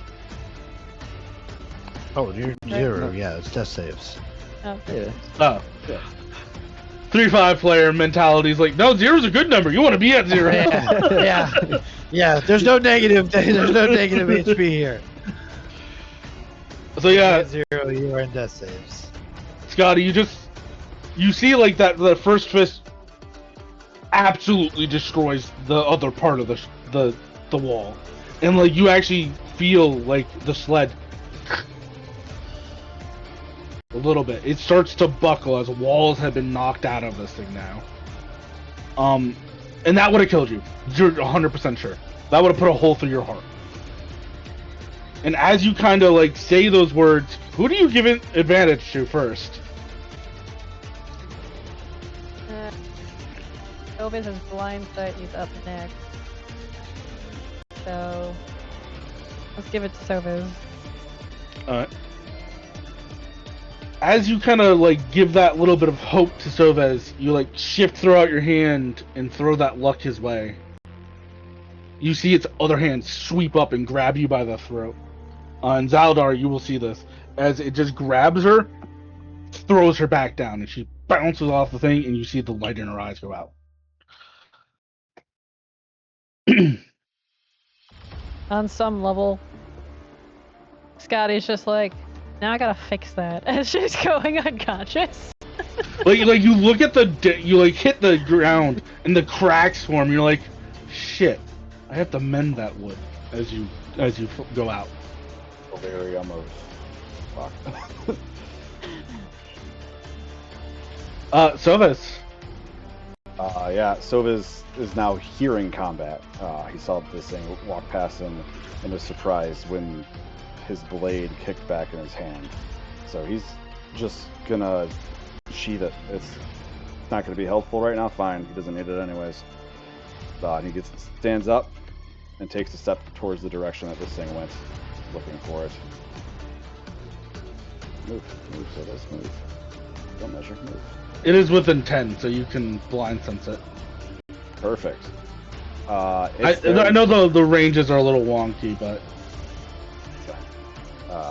Oh, you're 0. Yeah, it's death saves. Oh. Yeah. Oh. 3-5 player mentality is like, no, 0's a good number. You want to be at 0. Yeah. There's no negative. There's no negative HP here. So yeah, At 0, you are in death saves. Scotty, you see like that the first fist absolutely destroys the other part of the wall, and like you actually feel like the sled a little bit. It starts to buckle as walls have been knocked out of this thing now. And that would have killed you. You're 100% sure. That would have put a hole through your heart. And as you kind of like say those words, who do you give it advantage to first? Ovis is blind sight, he's up next. So let's give it to Soviz. Alright. As you kind of like give that little bit of hope to Sovez, you like shift throughout your hand and throw that luck his way. You see its other hand sweep up and grab you by the throat. And Zaldar, you will see this as it just grabs her, throws her back down, and she bounces off the thing, and you see the light in her eyes go out. On some level, Scotty's just like, now I gotta fix that as she's going unconscious. like you look at you like hit the ground and the cracks form. You're like, shit, I have to mend that wood as you go out. Delirium of fuck. Sovis. Yeah, Sovis is now hearing combat. He saw this thing walk past him and was surprised when his blade kicked back in his hand. So he's just gonna sheath it. It's not gonna be helpful right now. Fine, he doesn't need it anyways. And he stands up and takes a step towards the direction that this thing went, looking for it. Move, Sovis, move. Don't measure, move. It is within 10, so you can blind sense it. Perfect. I know the ranges are a little wonky, but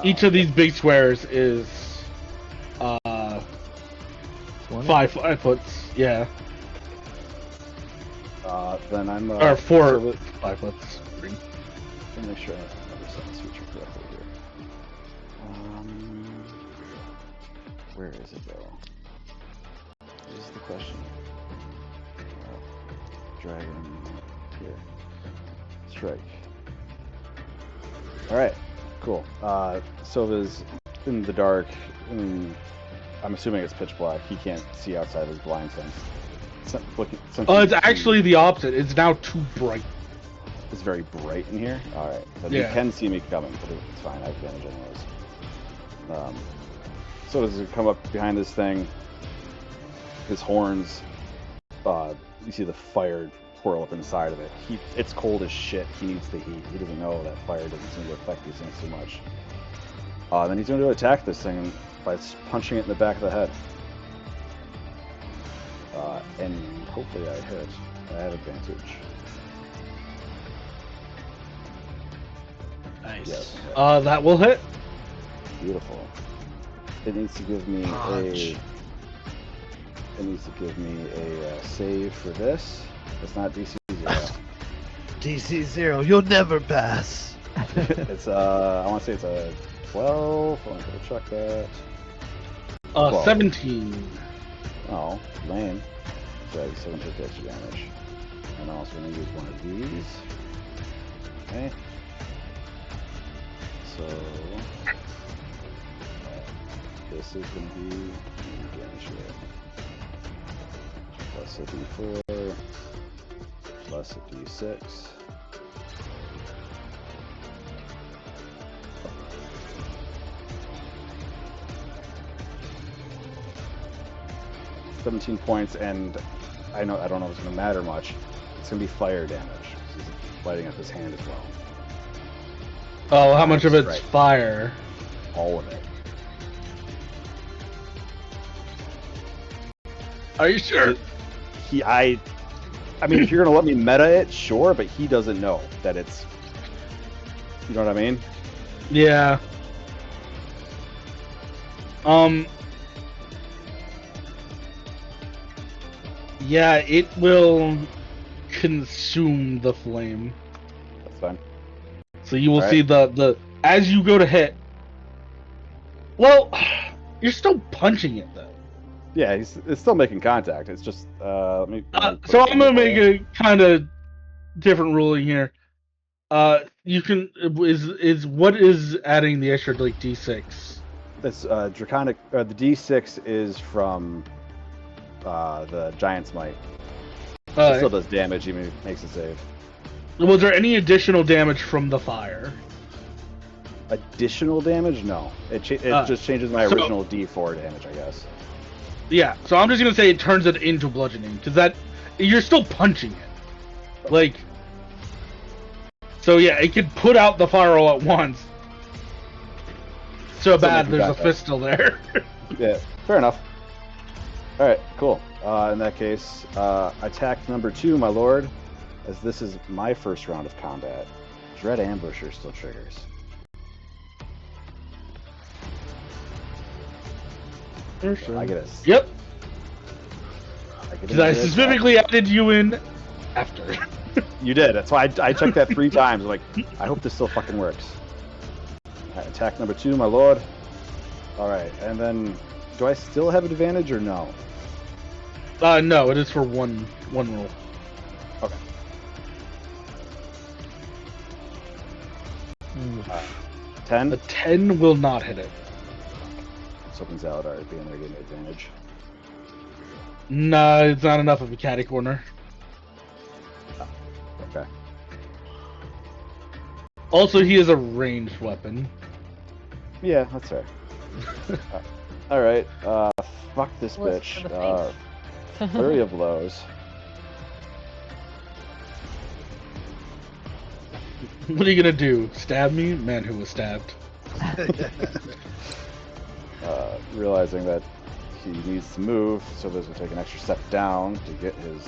each of these big squares is 5 foot. Yeah. Then I'm Or 4 5 foot. Let me make sure I understand this feature correctly here. Where is it though? This is the question. Dragon here. Strike. Alright, cool. Silva's in the dark. I'm assuming it's pitch black. He can't see outside his blind sense. It's actually the opposite. It's now too bright. It's very bright in here. All right, but Yeah. you can see me coming, but it's fine. I have advantage anyways. So as you come up behind this thing, his horns, you see the fire whirl up inside of it. It's cold as shit. He needs the heat. He doesn't know that fire doesn't seem to affect these things too much. Then he's going to attack this thing by punching it in the back of the head. And hopefully I hit. I have advantage. Nice. Yes. That will hit. Beautiful. It needs to give me Punch. It needs to give me a save for this. It's not DC 0. DC 0, you'll never pass. It's I want to say it's a 12. I want to double check that. 17. Oh, lame. So 17 extra damage. And I'm also going to use one of these. Okay. So this is going to be damage here. Plus a d4, plus a d6. $17 points, and I don't know if it's going to matter much. It's going to be fire damage. He's lighting up his hand as well. Oh, how much of That's it's right. fire? All of it. Are you sure? I mean, if you're gonna let me meta it, sure, but he doesn't know that it's. You know what I mean? Yeah. Yeah, it will consume the flame. That's fine. So you will Alright. see the as you go to hit. Well, you're still punching it though. Yeah, it's still making contact. It's just let me put So it I'm gonna in make the- a kind of different ruling here. You can is what is adding the extra like d6? That's draconic. The D6 is from the Giant's Might. It still does damage, even if it makes a save. Was there any additional damage from the fire? Additional damage? No. It just changes my so- original D4 damage, I guess. Yeah, so I'm just gonna say it turns it into bludgeoning because that you're still punching it, like. So yeah, it could put out the fire all at once. So Still bad, making there's a contact. fist still there. Yeah, fair enough. All right, cool. In that case, attack number 2, my lord, as this is my first round of combat. Dread Ambusher still triggers. I get a. Yep, I get because I another specifically added you in after. attack. You did. That's why I checked that 3 times. Like, I hope this still fucking works. All right, attack number 2, my lord. All right, and then do I still have an advantage or no? No, it is for one roll. Okay. 10. A 10 will not hit it. Something Zaladar would be in there getting advantage. Nah, it's not enough of a catty corner. Okay. Also, he is a ranged weapon. Yeah, that's fair. All right. Fuck this Well, it's for bitch. the face. Flurry of blows. What are you gonna do? Stab me? Man who was stabbed. Realizing that he needs to move, so there's gonna take an extra step down to get his.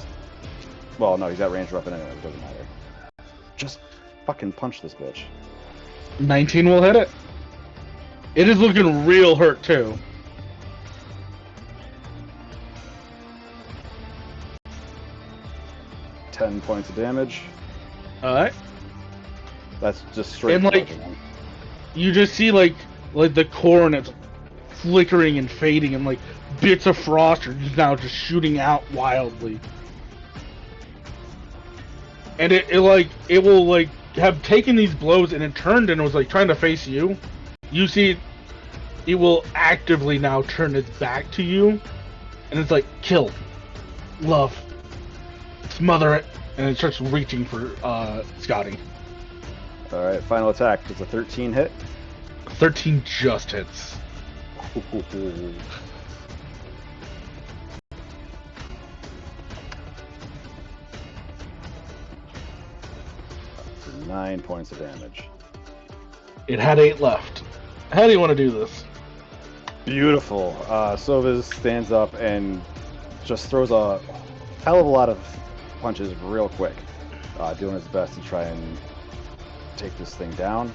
Well, no, he's got ranged weapon anyway. It doesn't matter. Just fucking punch this bitch. 19 will hit it. It is looking real hurt too. $10 points of damage. Alright. That's just straight. And, like, bludgeoning. You just see like the core and it's flickering and fading and like bits of frost are just now just shooting out wildly. And it will like have taken these blows and it turned and it was like trying to face you. You see it will actively now turn its back to you and it's like kill. Love. smother it, and it starts reaching for Scotty. All right, final attack. Does a 13 hit? 13 just hits. For 9 points of damage. It had 8 left. How do you want to do this? Beautiful. Soviz stands up and just throws a hell of a lot of punches real quick, doing his best to try and take this thing down.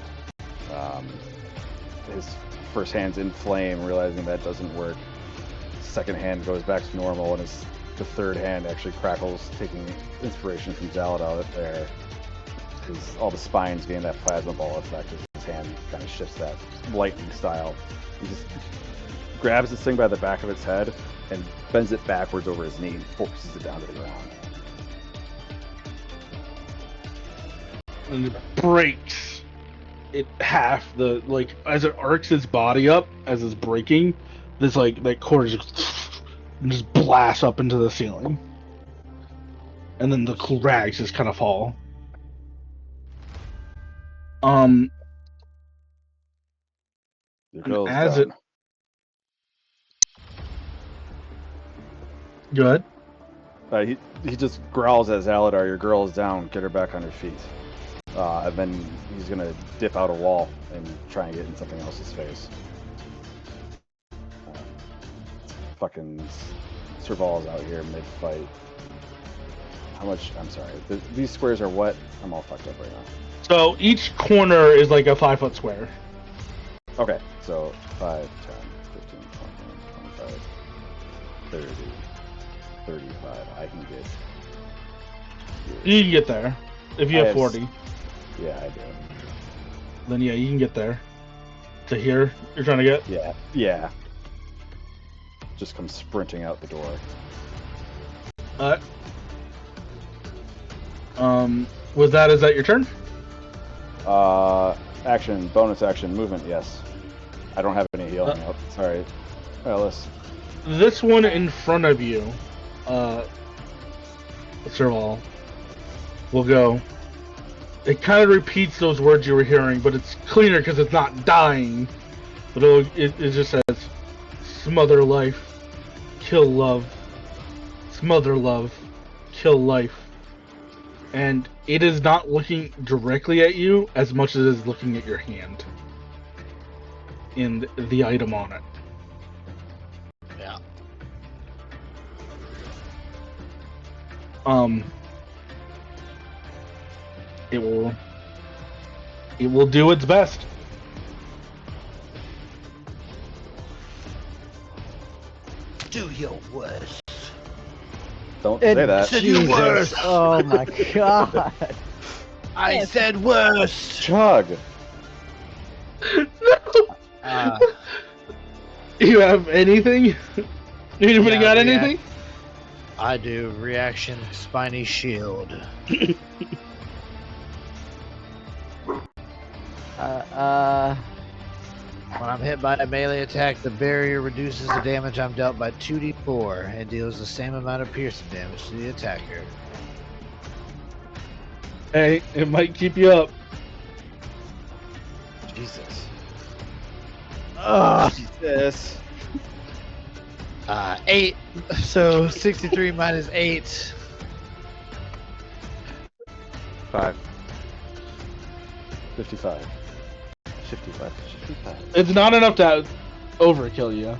His first hand's in flame, realizing that doesn't work. Second hand goes back to normal, and the third hand actually crackles, taking inspiration from Zalad out there. All the spines gain that plasma ball effect as his hand kind of shifts that lightning style. He just grabs this thing by the back of its head and bends it backwards over his knee and forces it down to the ground. And it breaks it half. As it arcs its body up as it's breaking, this that cord just blasts up into the ceiling, and then the rags just kind of fall. Your girl's as down. Good. He just growls at Zaladar, your girl is down, get her back on her feet. And then he's going to dip out a wall and try and get in something else's face. Fucking Serval's out here mid-fight. How much? I'm sorry. These squares are what? I'm all fucked up right now. So each corner is like a 5-foot square. Okay, so 5, 10, 15, 20, 25, 30, 35. I can get here. You can get there. If you have 40. Yeah, I do. Then yeah, you can get there. To here, you're trying to get? Yeah. Just come sprinting out the door. Is that your turn? Action, bonus action, movement, yes. I don't have any healing up. Sorry. Alice. This one in front of you, Serval, will go. It kind of repeats those words you were hearing, but it's cleaner because it's not dying. But it just says, smother life, kill love. Smother love, kill life. And it is not looking directly at you as much as it is looking at your hand. And the item on it. Yeah. It will do its best. Do your worst. Don't say that. Do your worst. Oh my god. I said worst. Chug. No. You have anything? Anybody Yeah, got anything? I do. Reaction, spiny shield. When I'm hit by a melee attack, the barrier reduces the damage I'm dealt by 2d4 and deals the same amount of piercing damage to the attacker. Hey, it might keep you up. Jesus. Oh, Jesus. 8. So 63 minus 8. 5. 55. 55. 55. It's not enough to overkill you.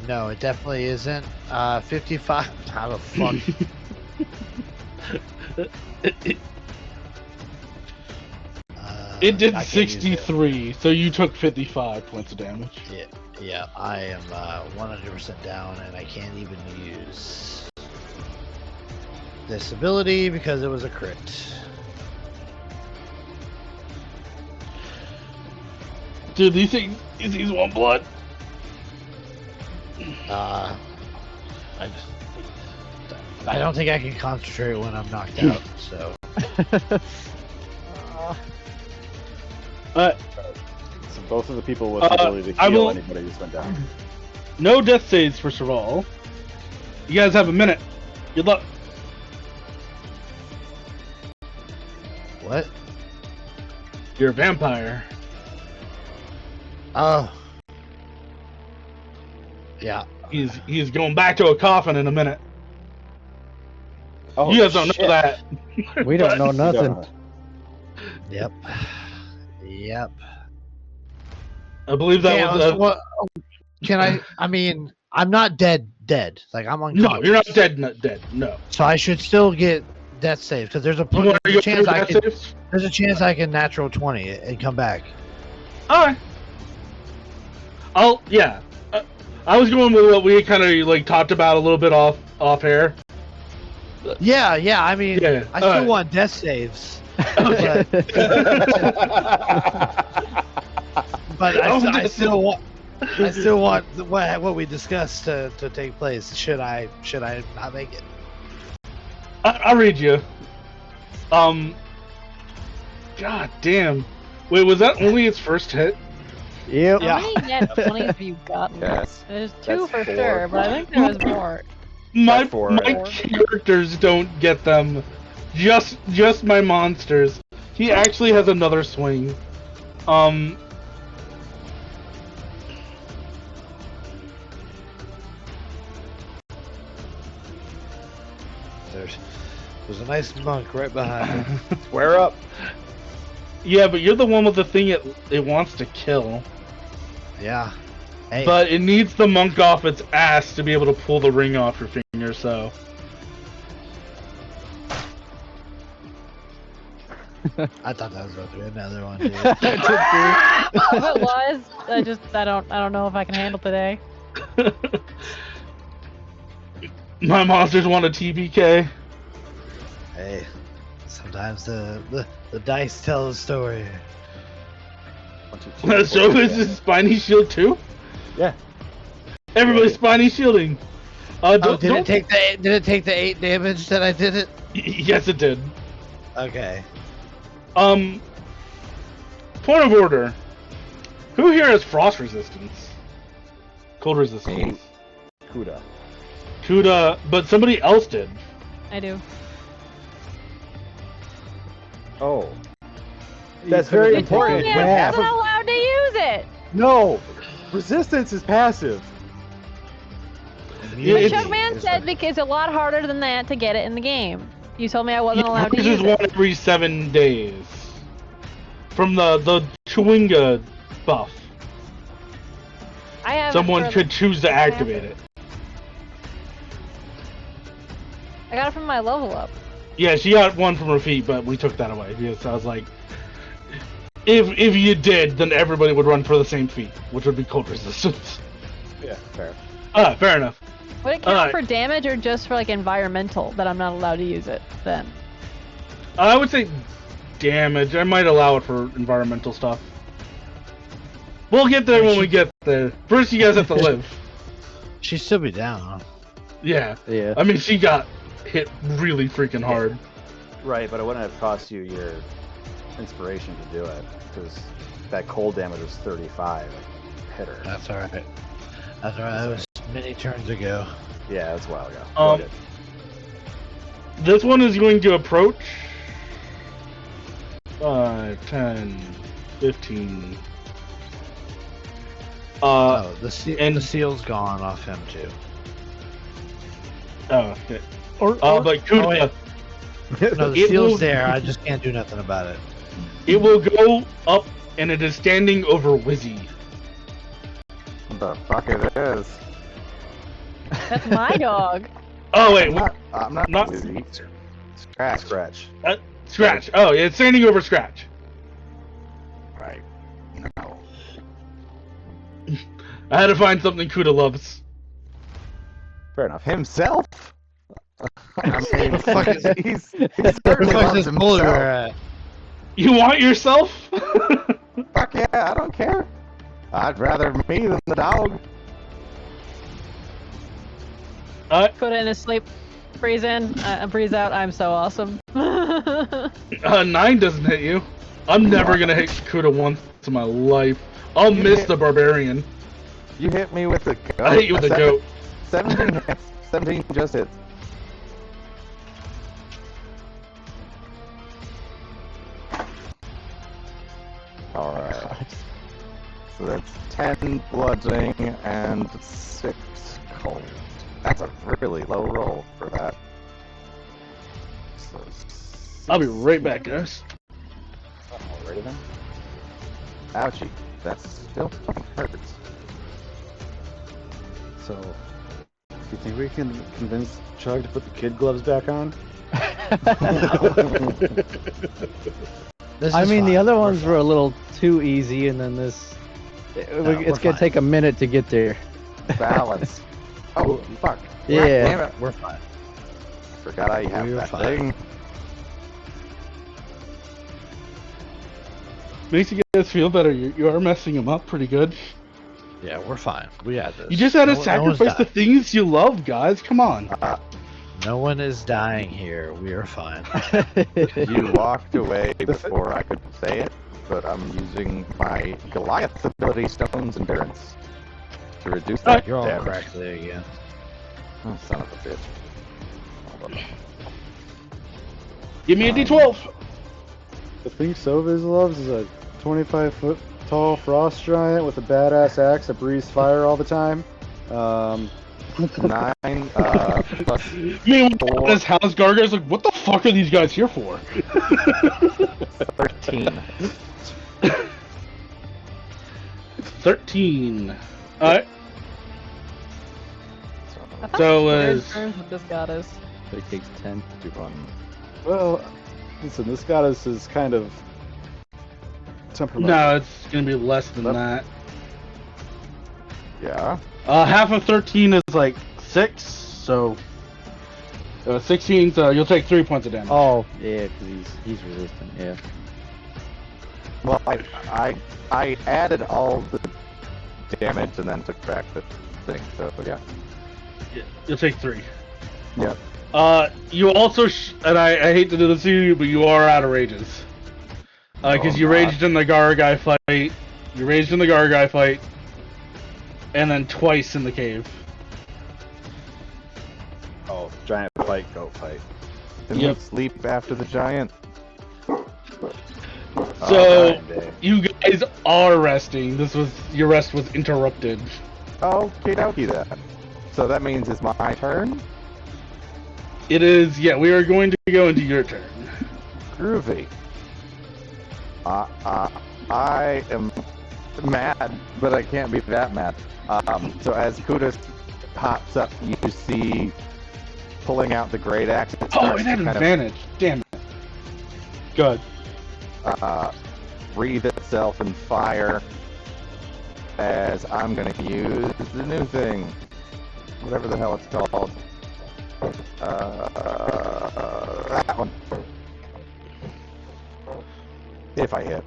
No, it definitely isn't. 55. How the fuck? It did I can't use it. 63, so you took 55 points of damage. Yeah, I am 100% down, and I can't even use this ability because it was a crit. Dude, these things want blood. I don't think I can concentrate when I'm knocked out, so. So both of the people with the ability to heal anybody who's been down. No death saves for Serval. You guys have a minute. Good luck. What? You're a vampire. Oh. Yeah. He's going back to a coffin in a minute. Oh, You guys don't know shit. that. We don't know You don't nothing. know. Yep. Yep. I believe that Yeah, was. so what, can I mean, I'm not dead. Like, I'm unconscious. No, you're not dead. Not dead. No. So I should still get death save because there's a You want to go through chance I that can. saves? There's a chance I can natural 20 and come back. Alright. Yeah. I was going with what we kind of like talked about a little bit off air. Yeah. I mean, Yeah, I still alright. want death saves, Okay. but I still want. I still want what we discussed to take place. Should I not make it? I'll read you. God damn. Wait, was that only its first hit? Yep. How many net 20s have you gotten? Yes. There's two That's for 4. sure, but I think there was more. My That's 4, my right? characters don't get them. Just my monsters. He actually has another swing. There's a nice monk right behind me. Square up. Yeah, but you're the one with the thing it wants to kill. Yeah. Hey. But it needs the monk off its ass to be able to pull the ring off your finger, so. I thought that was about to be another one, dude. If it was, I don't know if I can handle today. My monsters want a TBK. Hey. Sometimes the dice tell the story. 1, 2, 3, So 4, is this spiny shield too? Yeah. Everybody's spiny shielding. Did it take the 8 damage that I did it? Yes, it did. Okay. Point of order. Who here has frost resistance? Cold resistance. Kuda. Kuda, but somebody else did. I do. Oh. That's very You told important. me I When half wasn't of... allowed to use it. No! Resistance is passive. Yeah, But it's- Chuckman said because it's a lot harder than that to get it in the game. You told me I wasn't allowed to Hers use is it. one every 7 days. From the Chewinga buff. I have Someone could choose to activate it. I got it from my level up. Yeah, she got one from her feet, but we took that away because I was like, if you did, then everybody would run for the same feat, which would be cold resistance. Yeah, fair. Fair enough. Would it count Alright. for damage or just for like environmental that I'm not allowed to use it then? I would say damage. I might allow it for environmental stuff. We'll get there when we get there. First, you guys have to live. She'd still be down, huh? Yeah. Yeah. I mean, she got hit really freaking hard. Right, but it wouldn't have cost you your inspiration to do it, because that cold damage was 35. Hit her. That's alright. That's alright. That was many turns ago. Yeah, that's a while ago. Um, Go ahead. This one is going to approach 5, 10, 15. Oh, And the seal's gone off him too. oh, okay. But Oh, wait. Kuda, No, the It seal's will- there. I just can't do nothing about it. it will go up, and it is standing over Wizzy. What the fuck it is? That's my dog. Oh wait, I'm not not- busy. Scratch. Scratch. Scratch. Oh, yeah, it's standing over Scratch. Right. No. I had to find something Kuda loves. Fair enough. Himself? I mean, The fuck is- he's Where the certainly fuck's loves this himself. polar bear at? You want yourself? Fuck yeah, I don't care. I'd rather me than the dog. Put in his sleep. Breeze in, breeze out. I'm so awesome. 9 doesn't hit you. I'm never gonna hit Kuda once in my life. I'll You miss hit- the barbarian. You hit me with the goat. I hit you with the goat. 17 hits. 17 just hits. Alright. So that's 10 bludgeoning and 6 cold. That's a really low roll for that. So I'll be right back, guys. Alrighty then. ouchie. That still fucking hurts. So, do you think we can convince Chug to put the kid gloves back on? I mean, the other ones were a little too easy, and then this. It's gonna take a minute to get there. Balance. Oh, fuck. Yeah. Damn it. We're fine. I forgot I have We're that fine. thing. Makes you guys feel better. You are messing them up pretty good. Yeah, we're fine. We got this. You just had to No one's sacrifice the dying. things you love, guys. Come on. No one is dying here. We are fine. You walked away before I could say it, but I'm using my Goliath ability, Stone's Endurance, to reduce that You're all damage. crackly again. Oh, son of a bitch. Hold on. Give me a D12. The thing Soviz loves is a 25-foot tall frost giant with a badass axe that breathes fire all the time. 9 plus Meanwhile, this house Garga's like, what the fuck are these guys here for? 13. 13. Alright, I thought So, it was is- turns with this goddess. So it takes 10. Well, listen, this goddess is kind of temperamental. no, it's gonna be less than that. Yeah. Half of 13 is like 6, so 16, so you'll take 3 points of damage. Oh, yeah, because he's resistant. Yeah. Well, I added all the damage and then took back the thing, so yeah. You'll take 3. Yep. You also, and I hate to do this to you, but you are out of rages. Because No, you I'm raged in the Gargai fight, and then twice in the cave. Oh, giant fight, goat fight. Didn't Yep. we sleep after the giant? So, Fine day. you guys are resting. Your rest was interrupted. Okie dokie then. So that means it's my turn? It is, yeah, we are going to go into your turn. Groovy. I am mad, but I can't be that mad. So as Kudos hops up, you see pulling out the great axe. It Oh, starts it had to advantage. Damn it. Good. wreathe itself in fire as I'm going to use the new thing. Whatever the hell it's called. That one. If I hit.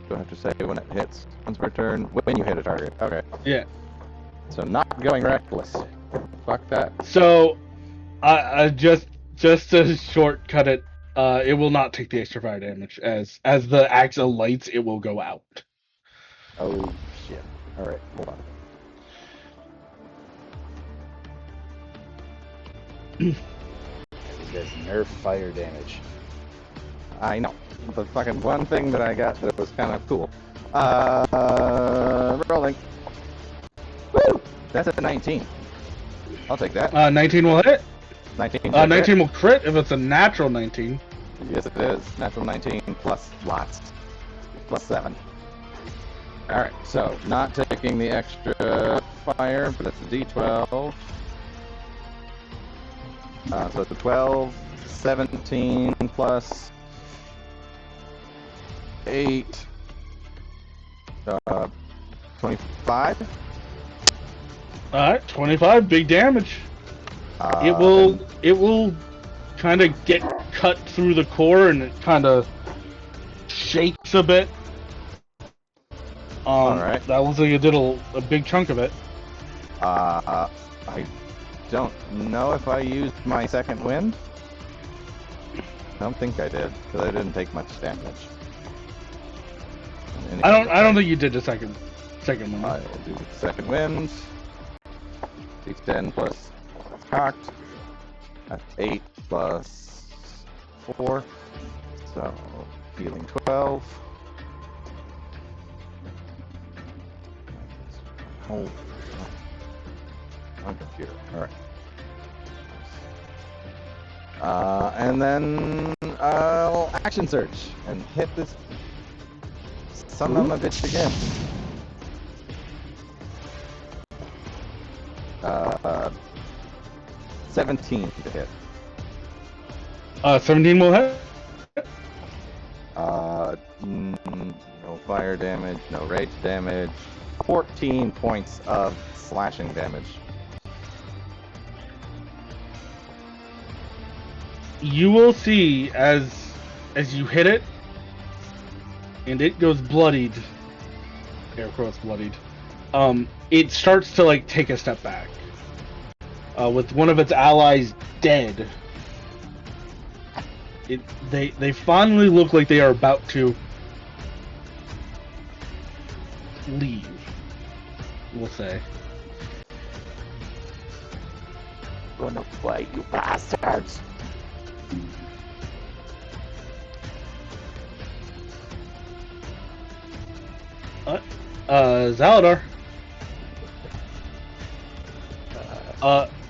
Do I have to say when it hits? Once per turn, when you hit a target. Okay. Yeah. So not going reckless. Fuck that. So, I just to shortcut it, it will not take the extra fire damage. As the axe alights, it will go out. Oh shit. Alright, hold on. These guys nerf fire damage. I know. The fucking one thing that I got that was kind of cool. Rolling. Woo! That's a 19. I'll take that. 19 will hit. 19. 19 will crit if it's a natural 19. Yes, it is. Natural 19 plus lots. Plus 7. Alright, so not taking the extra fire, but it's a d12. So it's a 12, 17 plus 8, 25. Alright, 25, big damage. It will kind of get cut through the core and it kind of shakes a bit. Alright. That looks like it did a big chunk of it. I don't know if I used my second wind. I don't think I did, because I didn't take much damage. I don't think you did the second one. I will do the second wind. D10 plus cocked. That's 8 plus 4. So healing 12. Oh. On computer. All right. And then I'll action search and hit this son of a bitch again. 17 to hit. 17 will hit. No fire damage, no rage damage. 14 points of slashing damage. You will see as you hit it, and it goes bloodied. Air quotes bloodied. It starts to like take a step back. With one of its allies dead. They finally look like they are about to leave. We'll say. Gonna fight you bastards. Zaladar.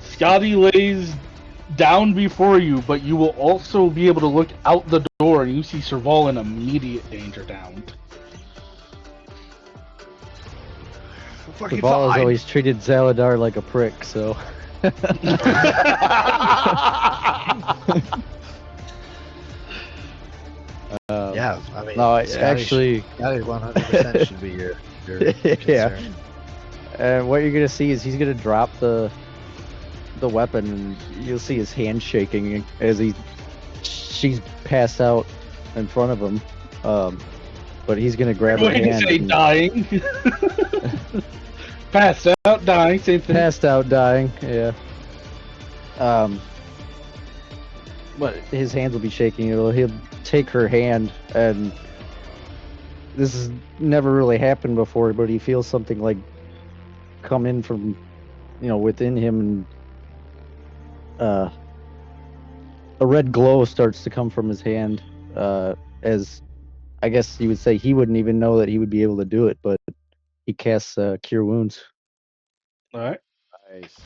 Scotty lays down before you, but you will also be able to look out the door and you see Serval in immediate danger down. The ball has always treated Zaladar like a prick, so. Yeah, I mean, no, Scotty actually, Scotty 100% should be your yeah. concern. And what you're gonna see is he's gonna drop the weapon, and you'll see his hand shaking as she's passed out in front of him. But he's gonna grab her What did you hand. say? Dying. Passed out, dying, same thing. Passed out, dying. Yeah. But his hands will be shaking. He'll take her hand, and this has never really happened before. But he feels something like come in from, within him, and a red glow starts to come from his hand. As I guess you would say, he wouldn't even know that he would be able to do it, but he casts Cure Wounds. All right. Nice.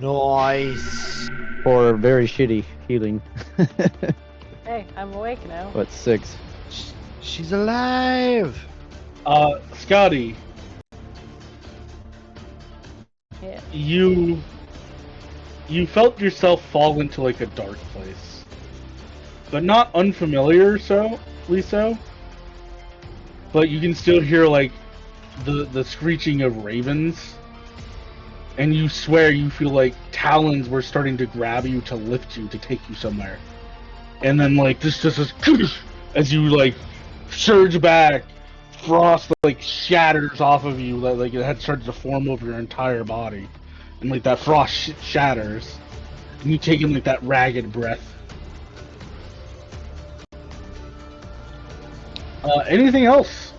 Nice. For very shitty healing. Hey, I'm awake now. But 6. She's alive. Scotty. Yeah. You felt yourself fall into like a dark place, but not unfamiliar so. But you can still hear like the screeching of ravens, and you swear you feel like talons were starting to grab you to lift you to take you somewhere, and then like this just as you like surge back, frost like shatters off of you, like it had started to form over your entire body, and like that frost shatters, and you take in like that ragged breath. Anything else?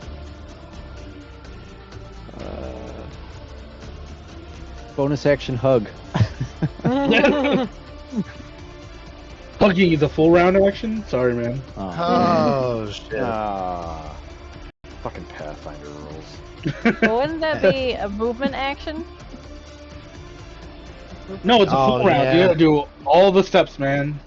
Bonus action hug. Hugging is a full round action? Sorry, man. Oh shit. Fucking Pathfinder rules. Well, wouldn't that be a movement action? No, it's a full round. Yeah. You gotta do all the steps, man.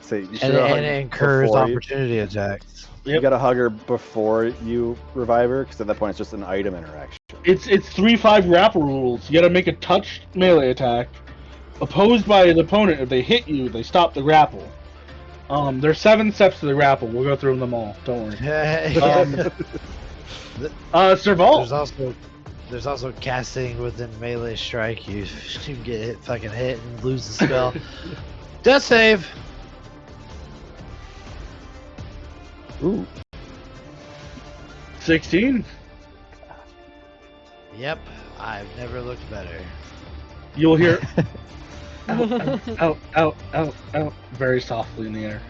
Say you should And, have and it incurs before you, opportunity attacks. Yep. you gotta hug her before you revive her, because at that point it's just an item interaction. It's 3-5 grapple rules. You gotta make a touched melee attack, opposed by an opponent. If they hit you, they stop the grapple. There's 7 steps to the grapple. We'll go through them all. Don't worry. Serval. There's also casting within melee strike. You get fucking hit and lose the spell. Death save. Ooh. 16. Yep, I've never looked better. You'll hear out, very softly in the air.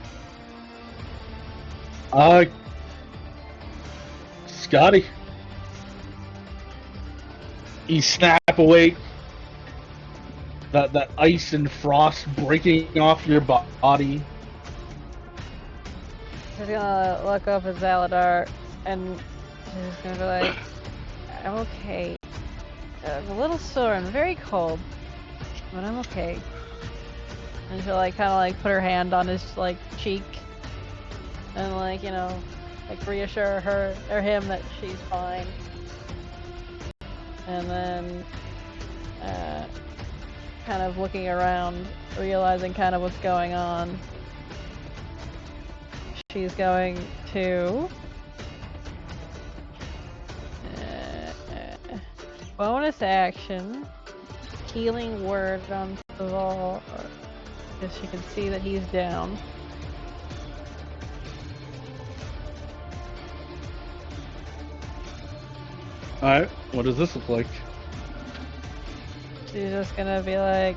Scotty. You snap awake. That ice and frost breaking off your body. She's gonna look up at Zaladar, and she's gonna be like, "I'm okay. I'm a little sore and very cold, but I'm okay. And she'll like kind of like put her hand on his like cheek, and like like reassure her or him that she's fine. And then, kind of looking around, realizing kind of what's going on, she's going to bonus action healing word on Saval, because she can see that he's down. Alright, what does this look like? She's just gonna be like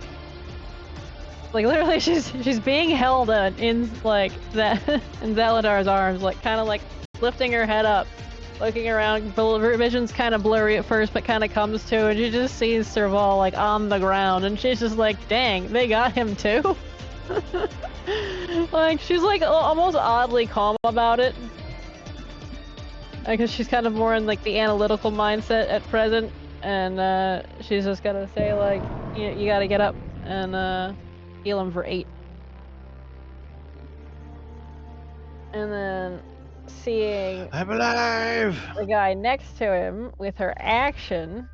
literally she's being held in like that in Zaladar's arms, like kind of like lifting her head up, looking around. Her vision's kind of blurry at first, but kind of comes to, and she just sees Serval like on the ground, and she's just like, "Dang, they got him too." Like she's like almost oddly calm about it, because she's kind of more in like the analytical mindset at present, and she's just gonna say like, "You gotta get up and heal him for 8." And then seeing I'm alive! the guy next to him with her action,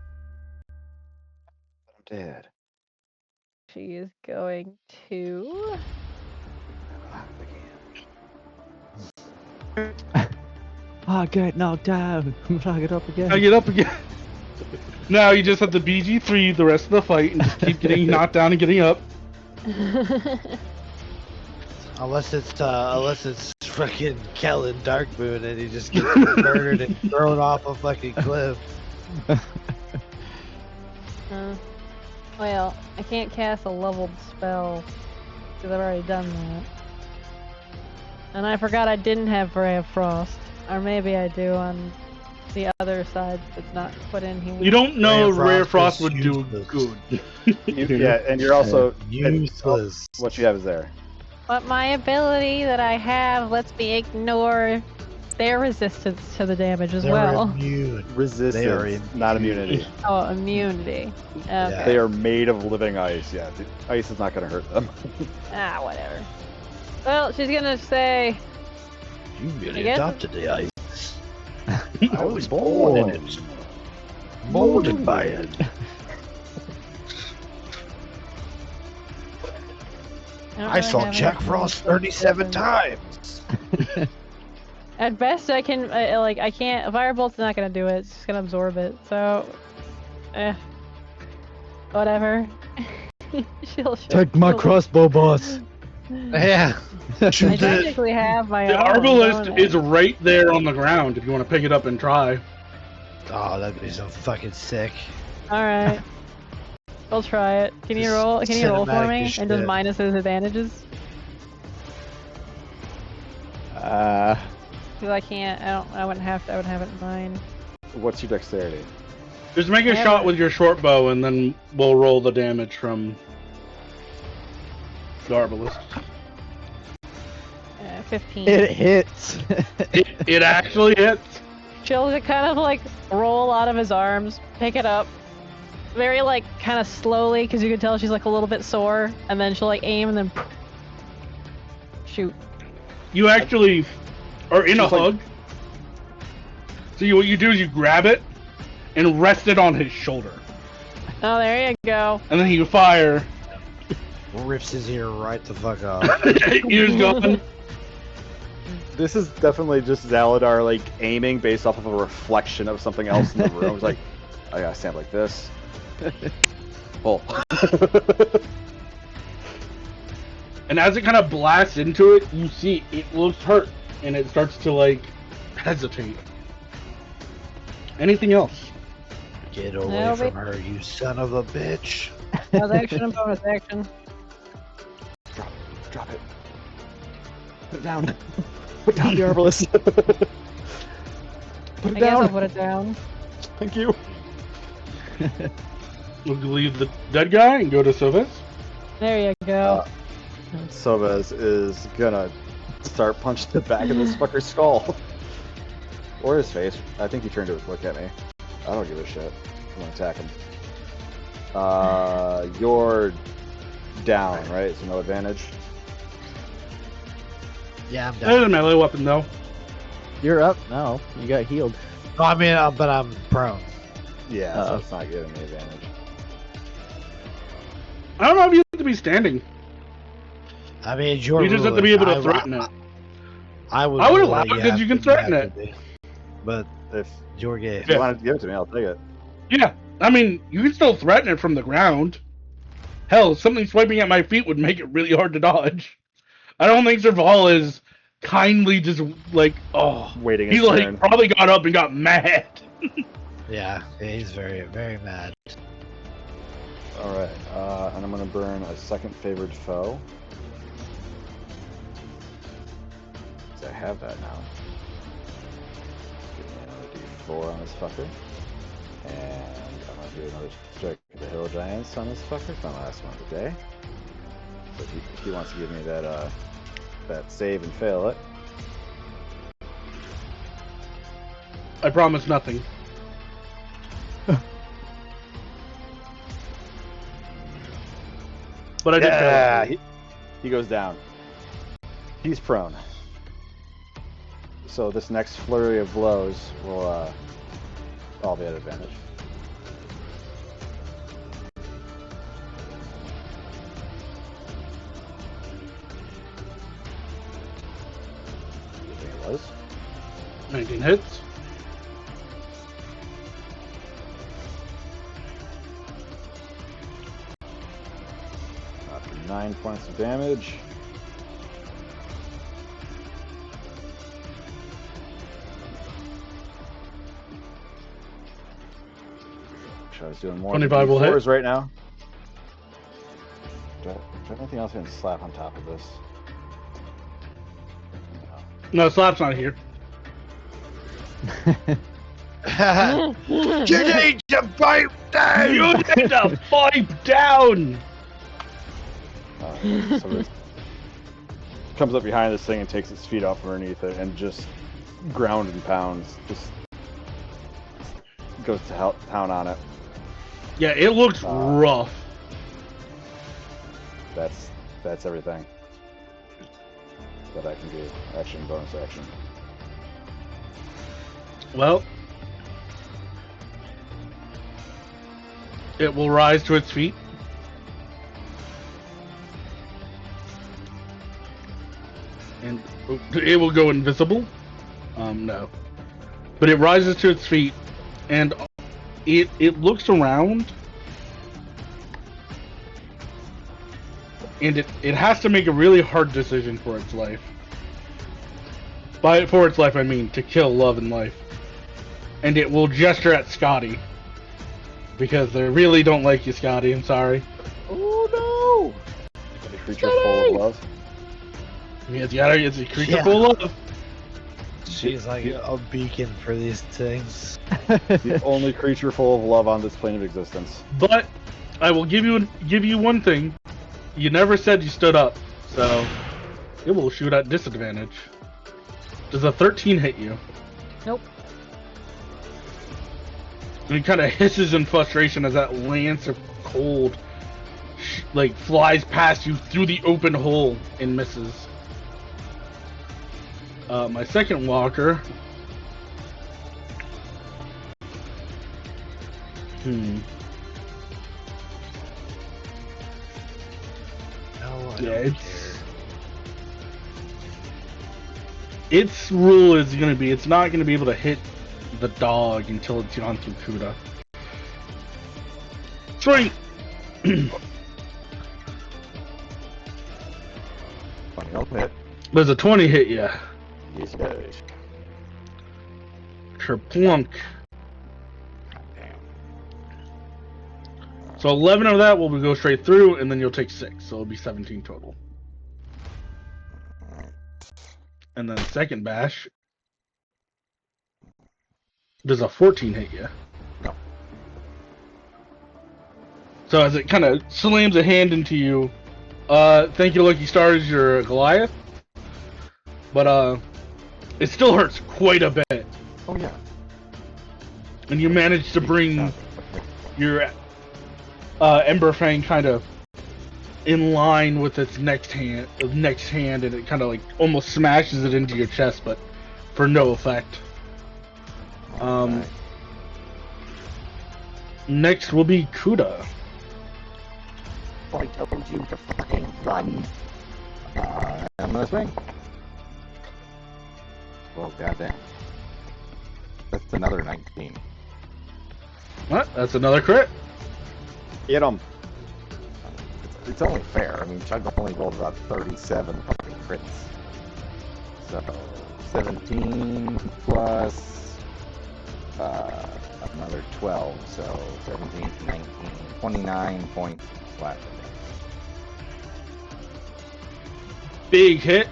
I'm dead. she is going to I get knocked down. I get up again. I get up again. Now you just have to BG3 the rest of the fight and just keep getting knocked down and getting up. Unless it's fucking Kellen Darkmoon and he just gets murdered and thrown off a fucking cliff. Well, I can't cast a leveled spell because I've already done that. And I forgot I didn't have Ray of Frost. Or maybe I do on the other side that's not put in here. You don't know if Rare Frost is would do useless. good. Yeah, and you're also Useless. what you have is there. But my ability that I have lets me ignore their resistance to the damage as They're well. immune. Resistance, not immunity. Oh, immunity. Okay. Yeah. They are made of living ice. Yeah, the ice is not going to hurt them. Ah, whatever. Well, she's gonna say, You I really guess- adopted the ice. I was born in it. Molded by it. don't I really saw have Jack anything Frost else 37 to- times. At best, I can I can't. Firebolt's not gonna do it. It's just gonna absorb it. So, whatever. she'll Take my crossbow, boss. Yeah. I Shoot it. technically have my The own. Arbalist don't I? is right there on the ground if you want to pick it up and try. Oh, that'd be so fucking sick. All right. We'll try it. Can you Just roll? Can you roll for cinematic me? as And just shit. minus his advantages. Because I can't. I wouldn't have to. I would have it in mind. What's your dexterity? Just make a Yeah. shot with your short bow and then we'll roll the damage from the Arbalist. 15. It hits. It actually hits. She'll just kind of like roll out of his arms, pick it up, very like kind of slowly, because you can tell she's like a little bit sore, and then she'll like aim and then shoot. You actually are in a Just like- hug. So what you do is you grab it and rest it on his shoulder. Oh, there you go. And then you fire. Rips his ear right the fuck off. Ears going. This is definitely just Zaladar like aiming based off of a reflection of something else in the room. It's like, I gotta stand like this. Pull. And as it kind of blasts into it, you see it looks hurt and it starts to like hesitate. Anything else? Get away That'll from be- her, you son of a bitch. Bonus action and bonus action. Drop it. Put it down. Put down the Arbalist. Put it I guess I'll down. put it down. Thank you. We'll leave the dead guy and go to Silvis. There you go. Sobez is gonna start punching the back of this fucker's skull. Or his face. I think he turned to look at me. I don't give a shit. I'm gonna attack him. You're down, right? So no advantage. Yeah, I'm That is a down. melee weapon, though. You're up now. You got healed. No, I mean, but I'm prone. Yeah, so it's not giving me advantage. I don't know if you have to be standing. I mean, it's your You just have to ruling. be able to threaten it. I would I would rule allow that it 'cause have you can to- threaten have it. to be. But If it's your game. you wanted to give it to me, I'll take it. Yeah, I mean, you can still threaten it from the ground. Hell, something swiping at my feet would make it really hard to dodge. I don't think Serval is kindly just like, oh, Waiting he his like turn. probably got up and got mad. Yeah, he's very, very mad. All right, and I'm gonna burn a second favored foe. 'Cause I have that now. Give me another D4 on this fucker, and I'm gonna do another strike of the hill giants on this fucker. It's my last one of the day. So he wants to give me that that save and fail it. I promise nothing. But I did Yeah, fail. he goes down. He's prone. So this next flurry of blows will all be at advantage. You think it was? 19 hits. For 9 points of damage. I was doing more 25 will hit. D4s right now. Do I have anything else I can slap on top of this? No, Slap's not here. You need to pipe down! You need to pipe down! So it comes up behind this thing and takes its feet off underneath it and just ground and pounds. Just goes to town on it. Yeah, it looks rough. That's everything that I can do. Action, bonus action. Well, it will rise to its feet. And it will go invisible. No. But it rises to its feet, and it looks around, and it has to make a really hard decision for its life. For its life, I mean to kill love and life. And it will gesture at Scotty. Because they really don't like you, Scotty. I'm sorry. Oh no! A creature full of love. It's a creature full of love. She's like a beacon for these things. The only creature full of love on this plane of existence. But I will give you one thing. You never said you stood up, so it will shoot at disadvantage. Does a 13 hit you? Nope. And it kind of hisses in frustration as that lance of cold like flies past you through the open hole and misses. My second walker. No, I don't care. Its rule is going to be it's not going to be able to hit the dog until it's gone through Kuda. Swing! Hit. Does a 20 hit you? Yes, it does. Kerplunk. So 11 of that will go straight through, and then you'll take 6, so it'll be 17 total. And then second bash. Does a 14 hit you? No. So as it kind of slams a hand into you, thank you, Lucky Stars, you're a Goliath. But it still hurts quite a bit. Oh yeah. And you manage to bring your Emberfang kind of in line with its next hand, and it kind of like almost smashes it into your chest, but for no effect. Okay. Next will be Kuda. I told you to fucking run. I'm gonna swing. Well, goddamn. That's another 19. What? That's another crit. Hit him. It's only fair. I mean, Chug only rolled about 37 fucking crits. So, 17 plus another 12. So, 17, 19, 29 points of slashing damage. Big hit.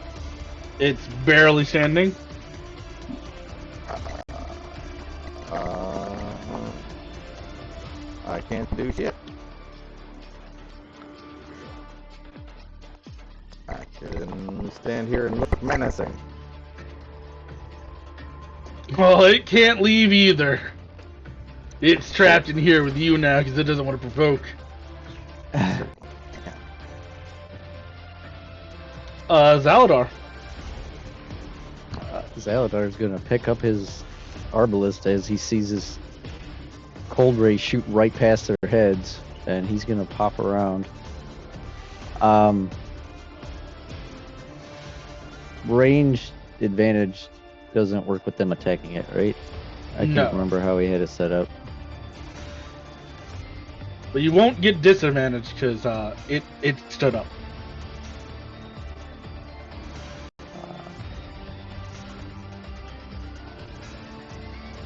It's barely standing. I can't do shit. I can stand here and look menacing. Well, it can't leave either. It's trapped in here with you now because it doesn't want to provoke. Zaladar. Zaladar is gonna pick up his arbalist as he sees his cold ray shoot right past their heads, and he's gonna pop around. Range advantage doesn't work with them attacking it, right? I No. can't remember how he had it set up. But you won't get disadvantage because it stood up.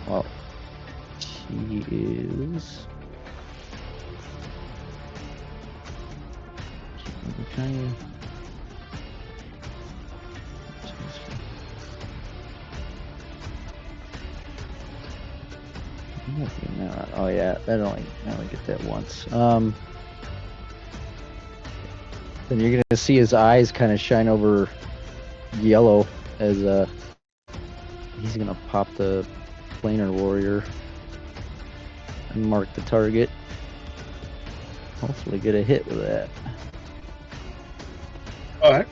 Well, he is. Kind of. Oh yeah, I only get that once. Then you're gonna see his eyes kind of shine over yellow as he's gonna pop the planar warrior and mark the target. Hopefully get a hit with that. Alright.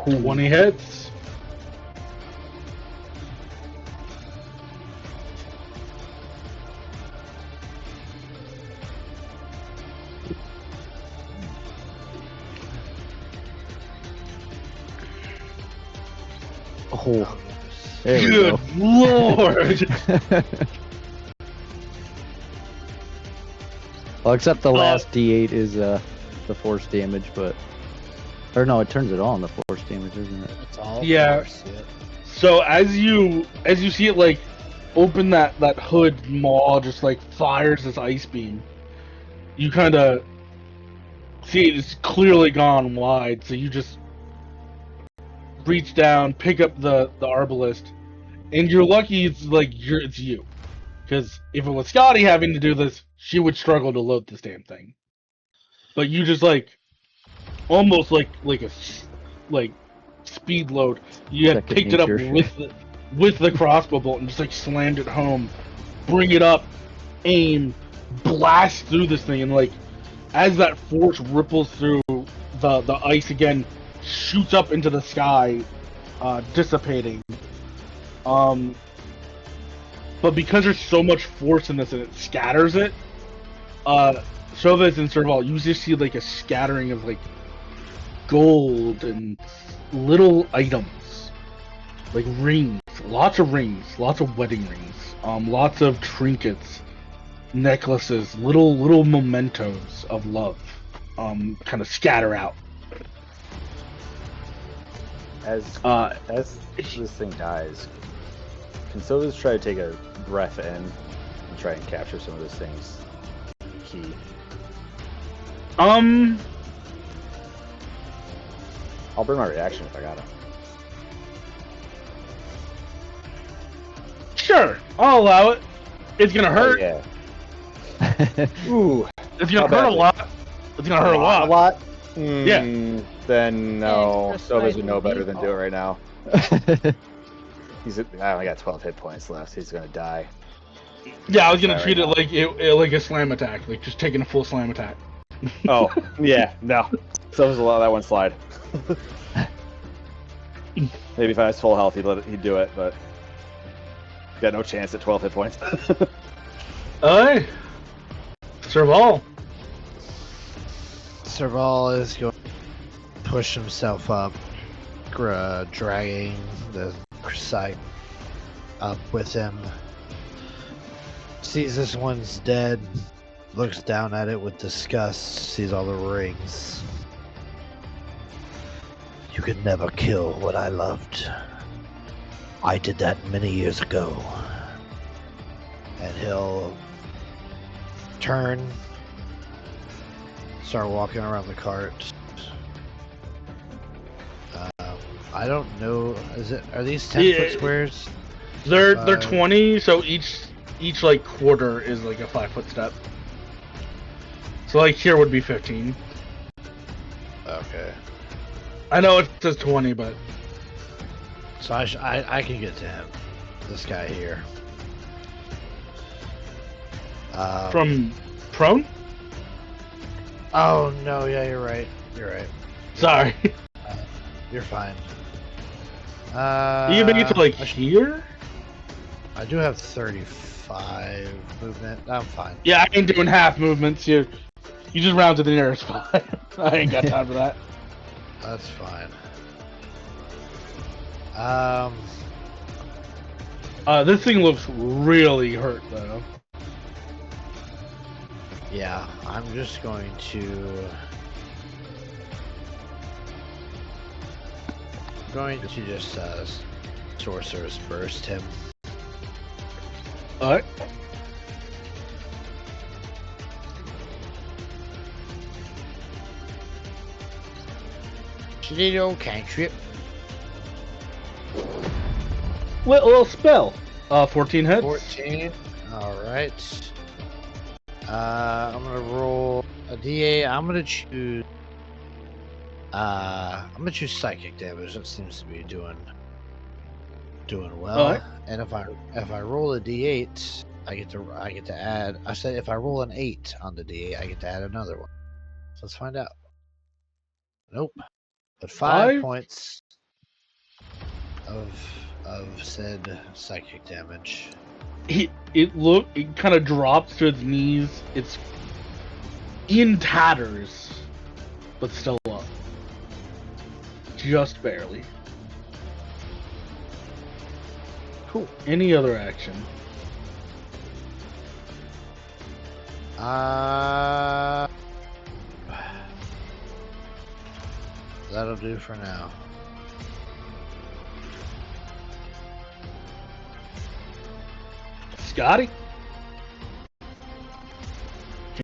Ooh. 20 hits. Oh, there we Good go. lord! Well, except the last D8 is the force damage, but or no, it turns it all into force damage, isn't it? It's all Yeah. force, yeah. So as you see it like open that hood, Maw just like fires this ice beam. You kind of see it's clearly gone wide, so you just reach down, pick up the arbalist, and you're lucky it's it's you, because if it was Scotty having to do this, she would struggle to load this damn thing. But you just almost like a speed load. You had Second picked it up nature. with the crossbow bolt and just slammed it home. Bring it up, aim, blast through this thing, and as that force ripples through the ice again, shoots up into the sky, dissipating. But because there's so much force in this and it scatters it, Chavez and Serval, you just see a scattering of gold and little items, like rings, lots of wedding rings, lots of trinkets, necklaces, little mementos of love, kind of scatter out. As this thing dies, can Silvers try to take a breath in and try and capture some of this thing's key? I'll bring my reaction if I got it. Sure, I'll allow it. It's gonna hurt. Oh, yeah. Ooh. It's gonna How hurt a badly? lot. It's gonna hurt a lot. A lot? Then no, Extra Sovas would know spicy better than do it meatball. right now. I only got 12 hit points left. He's gonna die. Yeah, I was gonna Right treat it now. like a slam attack, like just taking a full slam attack. Oh, yeah, no. Sovas will let that one slide. Maybe if I was full health, he'd do it, but got no chance at 12 hit points. Alright. Serval. Serval is going to push himself up, dragging the side up with him. Sees this one's dead, looks down at it with disgust, sees all the rings. You could never kill what I loved. I did that many years ago. And he'll turn, start walking around the cart. I don't know. Are these 10-foot squares? They're 20, so each like quarter is like a 5-foot step. So like here would be 15. Okay. I know it says 20, but So I can get to him. This guy here. from prone? Oh no! Yeah, you're right. You're right. Sorry. You're fine. You can make it to like here? I do have 35 movement. I'm fine. Yeah, I ain't doing half movements. You just round to the nearest spot. I ain't got time for that. That's fine. This thing looks really hurt though. Yeah, I'm just going to just sorcerer's burst him. Alright. She did old cantrip. Little spell. 14 hits. 14. All right. I'm gonna roll a D8. I'm gonna choose psychic damage. That seems to be doing well. Alright. And if I roll a D8, I get to add. I said if I roll an 8 on the D8, I get to add another one. So let's find out. Nope. But 5 points of said psychic damage. It kind of drops to its knees. It's in tatters, but still up. Just barely. Cool. Any other action? That'll do for now. Scotty?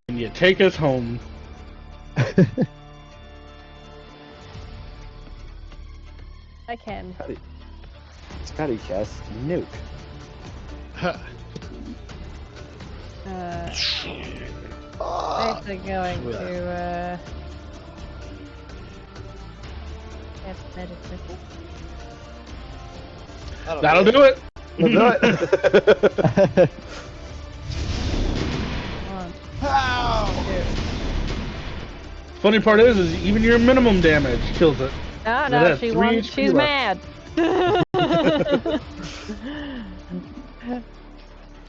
Can you take us home? I can. Scotty cast nuke. I'm actually going to cast magic missile. That'll do it. We'll do it. One, Ow! Funny part is even your minimum damage kills it. No, So no, that's she 3 won. HP She's left. mad.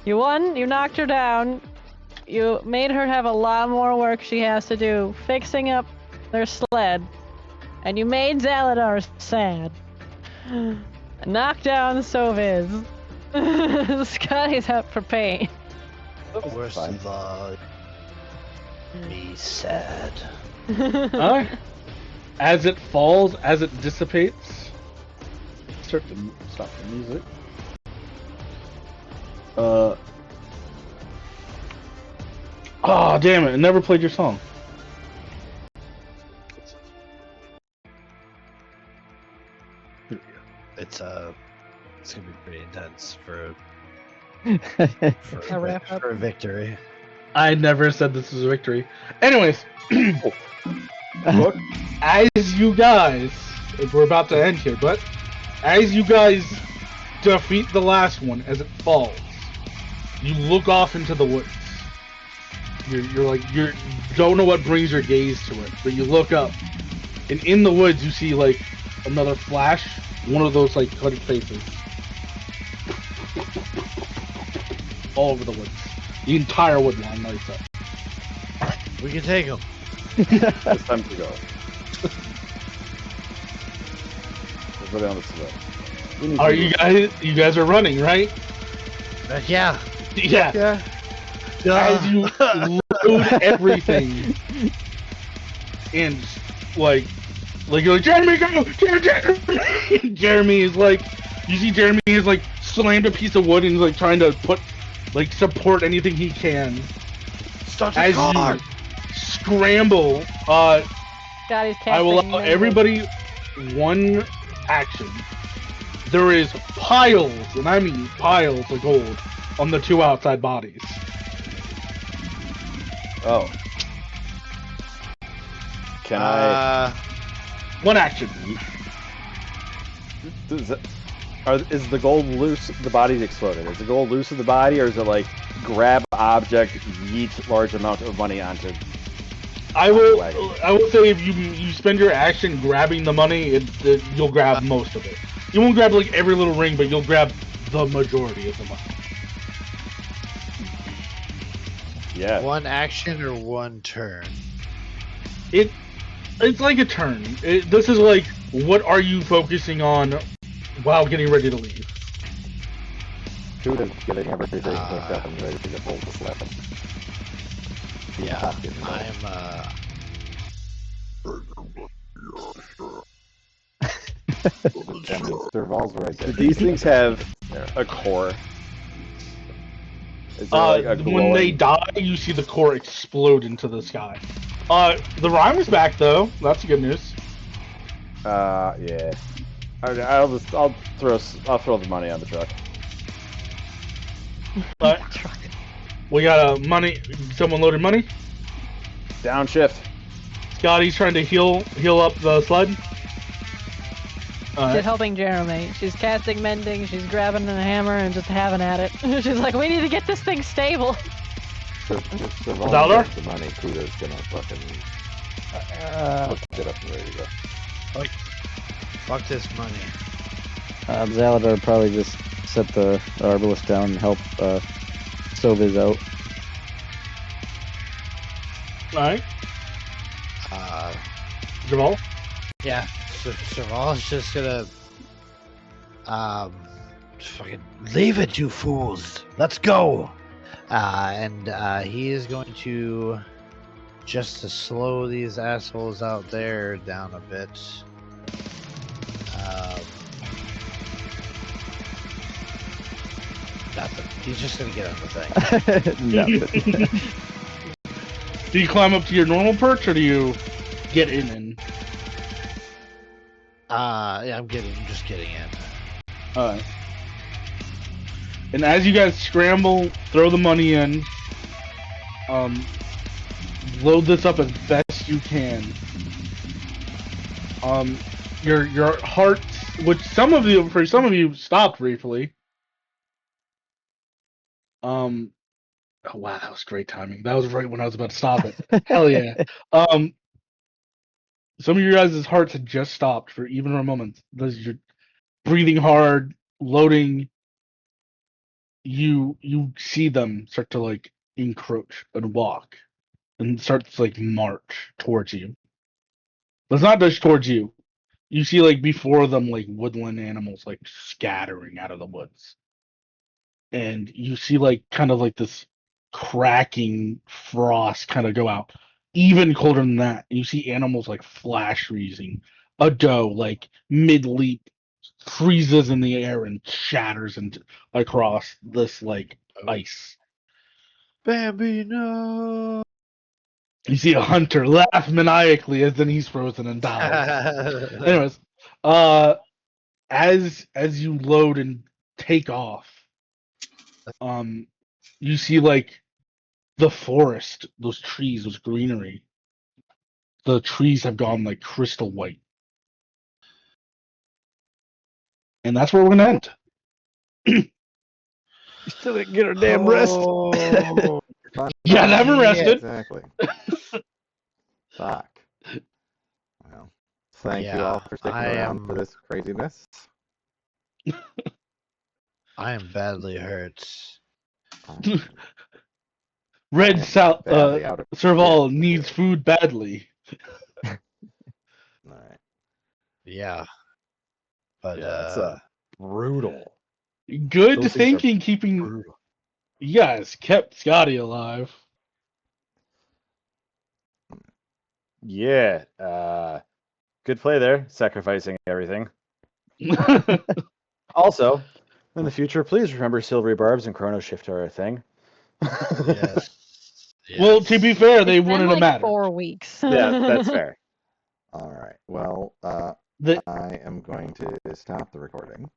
You won. You knocked her down. You made her have a lot more work she has to do fixing up their sled, and you made Zaladar sad. Knock down Soviz. Scotty's out for pain. Worst of all, me sad. Alright. As it falls, as it dissipates, stop the music. Oh, damn it! I never played your song. It's gonna be pretty intense for A wrap up. a victory. I never said this was a victory. Anyways, Book. As you guys, we're about to end here, but as you guys defeat the last one as it falls, you look off into the woods. You don't know what brings your gaze to it, but you look up, and in the woods you see like another flash, one of those like hooded faces, all over the woods. The entire woodline lights up. We can take him. It's time to go. Everybody on the slope. Are you guys are running, right? Yeah. Yeah. As you load everything, and like you're like, Jeremy, go! Jeremy! Jeremy is like, you see Jeremy is like slammed a piece of wood and he's like trying to support anything he can. Start the As car. you scramble, Scotty's casting. I will allow Mending. everybody one action. There is piles, and I mean piles of gold on the two outside bodies. Oh. Can I? One action. Is the gold loose? The body's exploded. Is the gold loose in the body, or is it like grab object, yeet large amount of money onto? I will say if you spend your action grabbing the money, you'll grab most of it. You won't grab like every little ring, but you'll grab the majority of the money. Yeah. One action or one turn? It's like a turn. This is like, what are you focusing on while getting ready to leave? Kuda's getting everything hooked up and ready to pull the sled. Yeah, And Serval's right there. Do these things have a core? Is there like a glowing... When they die, you see the core explode into the sky. The rhyme is back though. That's good news. Yeah. I'll throw the money on the truck. We got money. Someone loaded money. Downshift. Scotty's trying to heal up the sled. She's helping Jeremy. She's casting mending. She's grabbing a hammer and just having at it. She's like, we need to get this thing stable. Zaldar? The money, Kuda's gonna fucking hook it up and ready to go. Fuck this money. Zaladar would probably just set the arbalist down and help Soviz out. Alright. Jamal? Yeah. Serval's just gonna fucking leave it, you fools. Let's go. And he is going to, just to slow these assholes out there down a bit. Nothing. He's just gonna get on the thing. Nothing. Do you climb up to your normal perch, or do you get in and? Yeah, I'm just getting in. Alright. And as you guys scramble, throw the money in, load this up as best you can. Your hearts, which for some of you stopped briefly. Oh wow, that was great timing. That was right when I was about to stop it. Hell yeah. Some of your guys' hearts had just stopped for even a moment. You're breathing hard, loading. You see them start to like encroach and walk, and start to like march towards you. But it's not just towards you. You see like before them like woodland animals like scattering out of the woods, and you see like kind of like this cracking frost kind of go out. Even colder than that, you see animals like flash freezing. A doe like mid leap freezes in the air and shatters across this like ice. Bambi, no. You see a hunter laugh maniacally as then he's frozen and dies. Anyways, as you load and take off, you see like the forest, those trees, those greenery the trees have gone like crystal white. And that's where we're gonna end. You still didn't get her damn rest. Oh, Yeah, I haven't rested. Exactly. Fuck. Well, thank you Yeah, all for sticking I around for am- this craziness. I am badly hurt. Red am South badly out of Serval shit, needs too. food badly. All right. Yeah. But Yeah, it's brutal. Good Those things are thinking, keeping brutal. you guys kept Scotty alive. Yeah. Good play there, sacrificing everything. Also, in the future, please remember silvery barbs and chrono shift are a thing. yes. Well, to be fair, they It's been wouldn't like have mattered. 4 weeks. Yeah, that's fair. All right. Well, The- I am going to stop the recording.